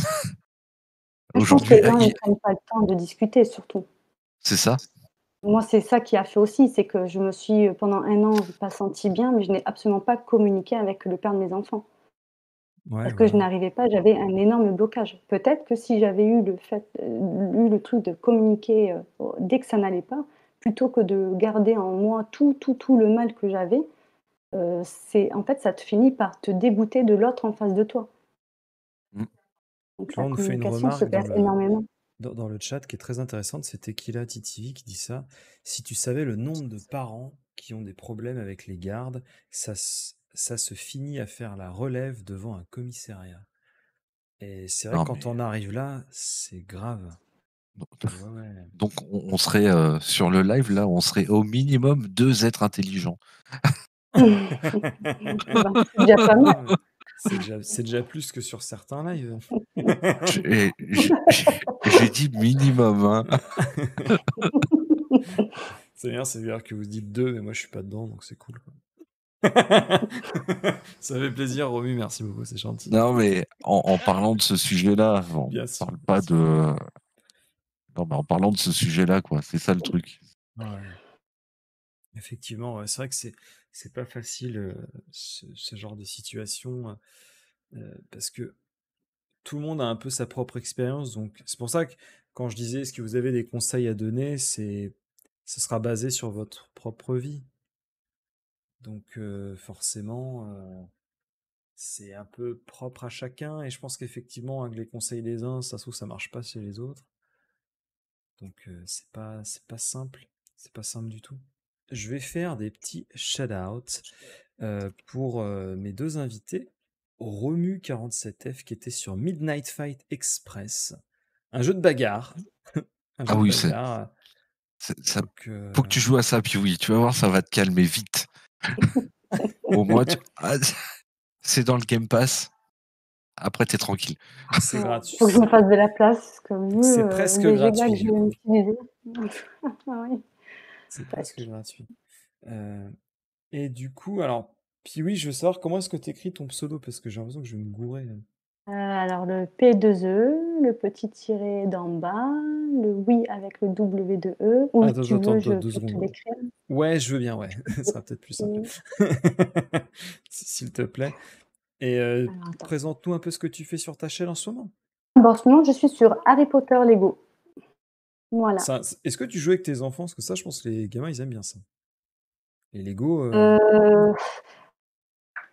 que Aujourd'hui, les gens ne prennent pas le temps de discuter, surtout. c'est ça. Moi, c'est ça qui a fait aussi, c'est que je me suis, pendant 1 an, pas sentie bien, mais je n'ai absolument pas communiqué avec le père de mes enfants. Ouais, parce que je voilà. n'arrivais pas, j'avais un énorme blocage. Peut-être que si j'avais eu le truc de communiquer, dès que ça n'allait pas, plutôt que de garder en moi tout le mal que j'avais, c'est en fait, ça te finit par te dégoûter de l'autre en face de toi. Mmh. Donc Tu vois, la on nous fait une communication se remarque perd énormément. dans le chat qui est très intéressante, c'est Tequila Titivi qui dit ça. Si tu savais le nombre de parents qui ont des problèmes avec les gardes, ça se finit à faire la relève devant un commissariat. Et c'est vrai que Non, quand mais on arrive là, c'est grave. donc Et ouais, ouais. donc on serait, sur le live là, on serait au minimum 2 êtres intelligents. Ben, c'est déjà pas mal. Ouais, c'est déjà plus que sur certains lives. J'ai dit minimum, hein. C'est bien, c'est bien que vous dites deux, mais moi je suis pas dedans, donc c'est cool, quoi. Ça fait plaisir, Romu, merci beaucoup, c'est gentil. Non, mais en parlant de ce sujet-là, on Bien sûr, parle bien pas sûr. de non, mais en parlant de ce sujet-là, quoi, c'est ça le truc. Ouais. Effectivement, ouais, c'est vrai que c'est pas facile ce genre de situation parce que tout le monde a un peu sa propre expérience, donc c'est pour ça que quand je disais est-ce que vous avez des conseils à donner, ce sera basé sur votre propre vie. Donc forcément, c'est un peu propre à chacun et je pense qu'effectivement avec les conseils des uns, ça se trouve ça marche pas chez les autres. Donc c'est pas simple, c'est pas simple du tout. Je vais faire des petits shout-outs pour mes deux invités, Romu47F qui était sur Midnight Fight Express, un jeu de bagarre, un Ah jeu de oui, bagarre. ça Donc faut que tu joues à ça, puis oui, tu vas voir, ça va te calmer vite. Au moins, c'est dans le Game Pass. Après, t'es tranquille. c'est Ouais. gratuit, Faut que je me fasse de la place, parce que vu, c'est presque les gigas que gratuit je du vais coup. utiliser. Ah oui, C'est presque presque. gratuit. Euh, et du coup, alors, puis oui, je veux savoir comment est-ce que tu écris ton pseudo parce que j'ai l'impression que je vais me gourer. Alors le P2E, le petit tiret d'en bas, le oui avec le W2E, ou Attends, tu attends, veux, je deux peux te secondes. l'écrire. Ouais, je veux bien, ouais. Ça sera peut-être plus simple. Et- S'il te plaît. Et Alors attends. présente-nous un peu ce que tu fais sur ta chaîne en ce moment. Bon, en ce moment, je suis sur Harry Potter Lego. Voilà. Est-ce que tu joues avec tes enfants? Parce que ça, je pense que les gamins, ils aiment bien ça. Les Lego, Euh,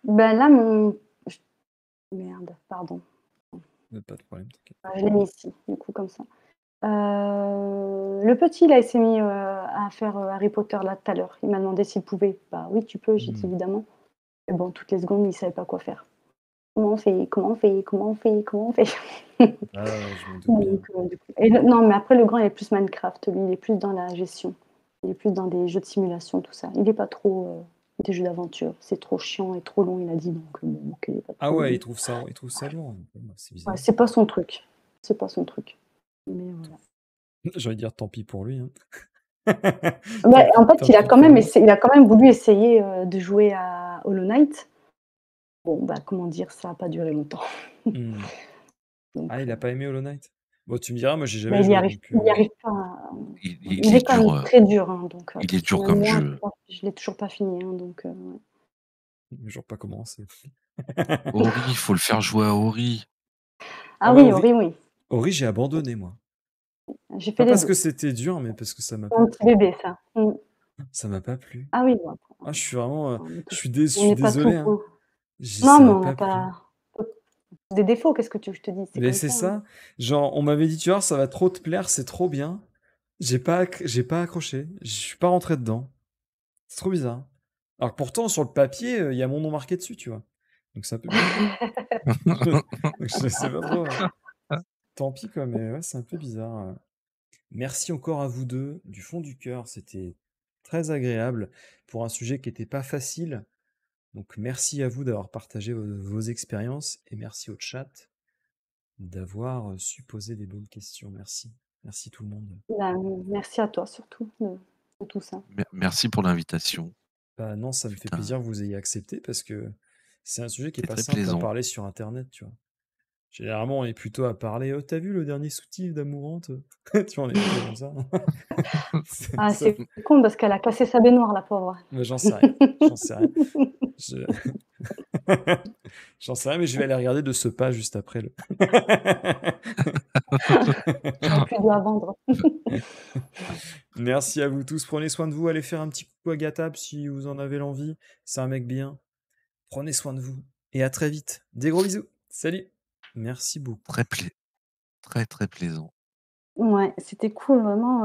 ben là, Merde, pardon. pas de problème, t'inquiète. Je l'ai mis ici, du coup, comme ça. Le petit, là, il s'est mis à faire Harry Potter là tout à l'heure. Il m'a demandé s'il pouvait. Bah oui, tu peux, j'ai dit évidemment. Et bon, toutes les secondes, il savait pas quoi faire. Comment on fait? Comment on fait? Comment on fait? Comment on fait? Ah ouais, je me doute bien. Donc, du coup. Non, mais après, le grand, il est plus Minecraft. Lui, il est plus dans la gestion. Il est plus dans des jeux de simulation, tout ça. Il n'est pas trop des jeux d'aventure. C'est trop chiant et trop long, il a dit. Donc, bon, ok, il est pas Ah trop. ouais, il trouve ça lourd. Bah, c'est Ouais, bizarre. c'est pas son truc. C'est pas son truc. Mais voilà. J'ai envie de dire tant pis pour lui. Hein. Ouais, en fait, Tant pis pour lui. il a quand même voulu essayer de jouer à Hollow Knight. Bon, bah, comment dire, ça n'a pas duré longtemps. Hmm. Donc, Ah, il a pas aimé Hollow Knight? Bon, tu me diras, moi j'ai bah, jamais joué, donc il y arrive pas. Il Il est est quand même dur, très dur, hein, donc il est parce que dur même comme moi, jeu. je l'ai toujours pas fini, hein, donc ouais. Toujours pas commencé. Ori, il faut le faire jouer à Ori. Ah Ah ouais, oui, Ori, Ori, oui. Ori, j'ai abandonné, moi. J'ai fait Pas les parce que 2. c'était dur, mais parce que ça m'a C'est pas un petit plu. bébé, ça. Ça m'a pas plu. Ah oui, bon, Ah, je suis vraiment. on est Je tous suis, je on suis n'est pas désolé, tous hein. non, Ça mais m'a on n'a pas plu. pas des défauts, qu'est-ce que tu veux que je te dise? C'est Mais comme c'est ça, hein. ça. Genre, on m'avait dit, tu vois, ça va trop te plaire, c'est trop bien. J'ai pas accroché. Je suis pas rentré dedans. C'est trop bizarre. Alors que pourtant, sur le papier, il y a mon nom marqué dessus, tu vois. Donc c'est un peu bizarre. Donc je sais pas trop. Tant pis, quoi, mais ouais, c'est un peu bizarre. Merci encore à vous deux, du fond du cœur. C'était très agréable pour un sujet qui n'était pas facile. Donc merci à vous d'avoir partagé vos expériences et merci au chat d'avoir su poser des bonnes questions. Merci. Merci tout le monde. Bah, merci à toi surtout de tout ça. Merci pour l'invitation. Bah non, ça me fait Putain, plaisir que vous ayez accepté parce que c'est un sujet qui est c'est pas très simple à plaisant. parler sur Internet, tu vois. Généralement, on est plutôt à parler. Oh, t'as vu le dernier soutif d'Amourante? Tu vois, on est plutôt comme ça. Ah, Ça- c'est con parce qu'elle a cassé sa baignoire, la pauvre. Mais j'en sais rien. J'en sais rien. Je- J'en sais rien, mais je vais aller regarder de ce pas juste après le. J'aurais pu lui la vendre. Merci à vous tous. Prenez soin de vous. Allez faire un petit coucou à Gatab si vous en avez l'envie. C'est un mec bien. Prenez soin de vous. Et à très vite. Des gros bisous. Salut. Merci beaucoup. Très plaisant. Ouais, c'était cool, vraiment.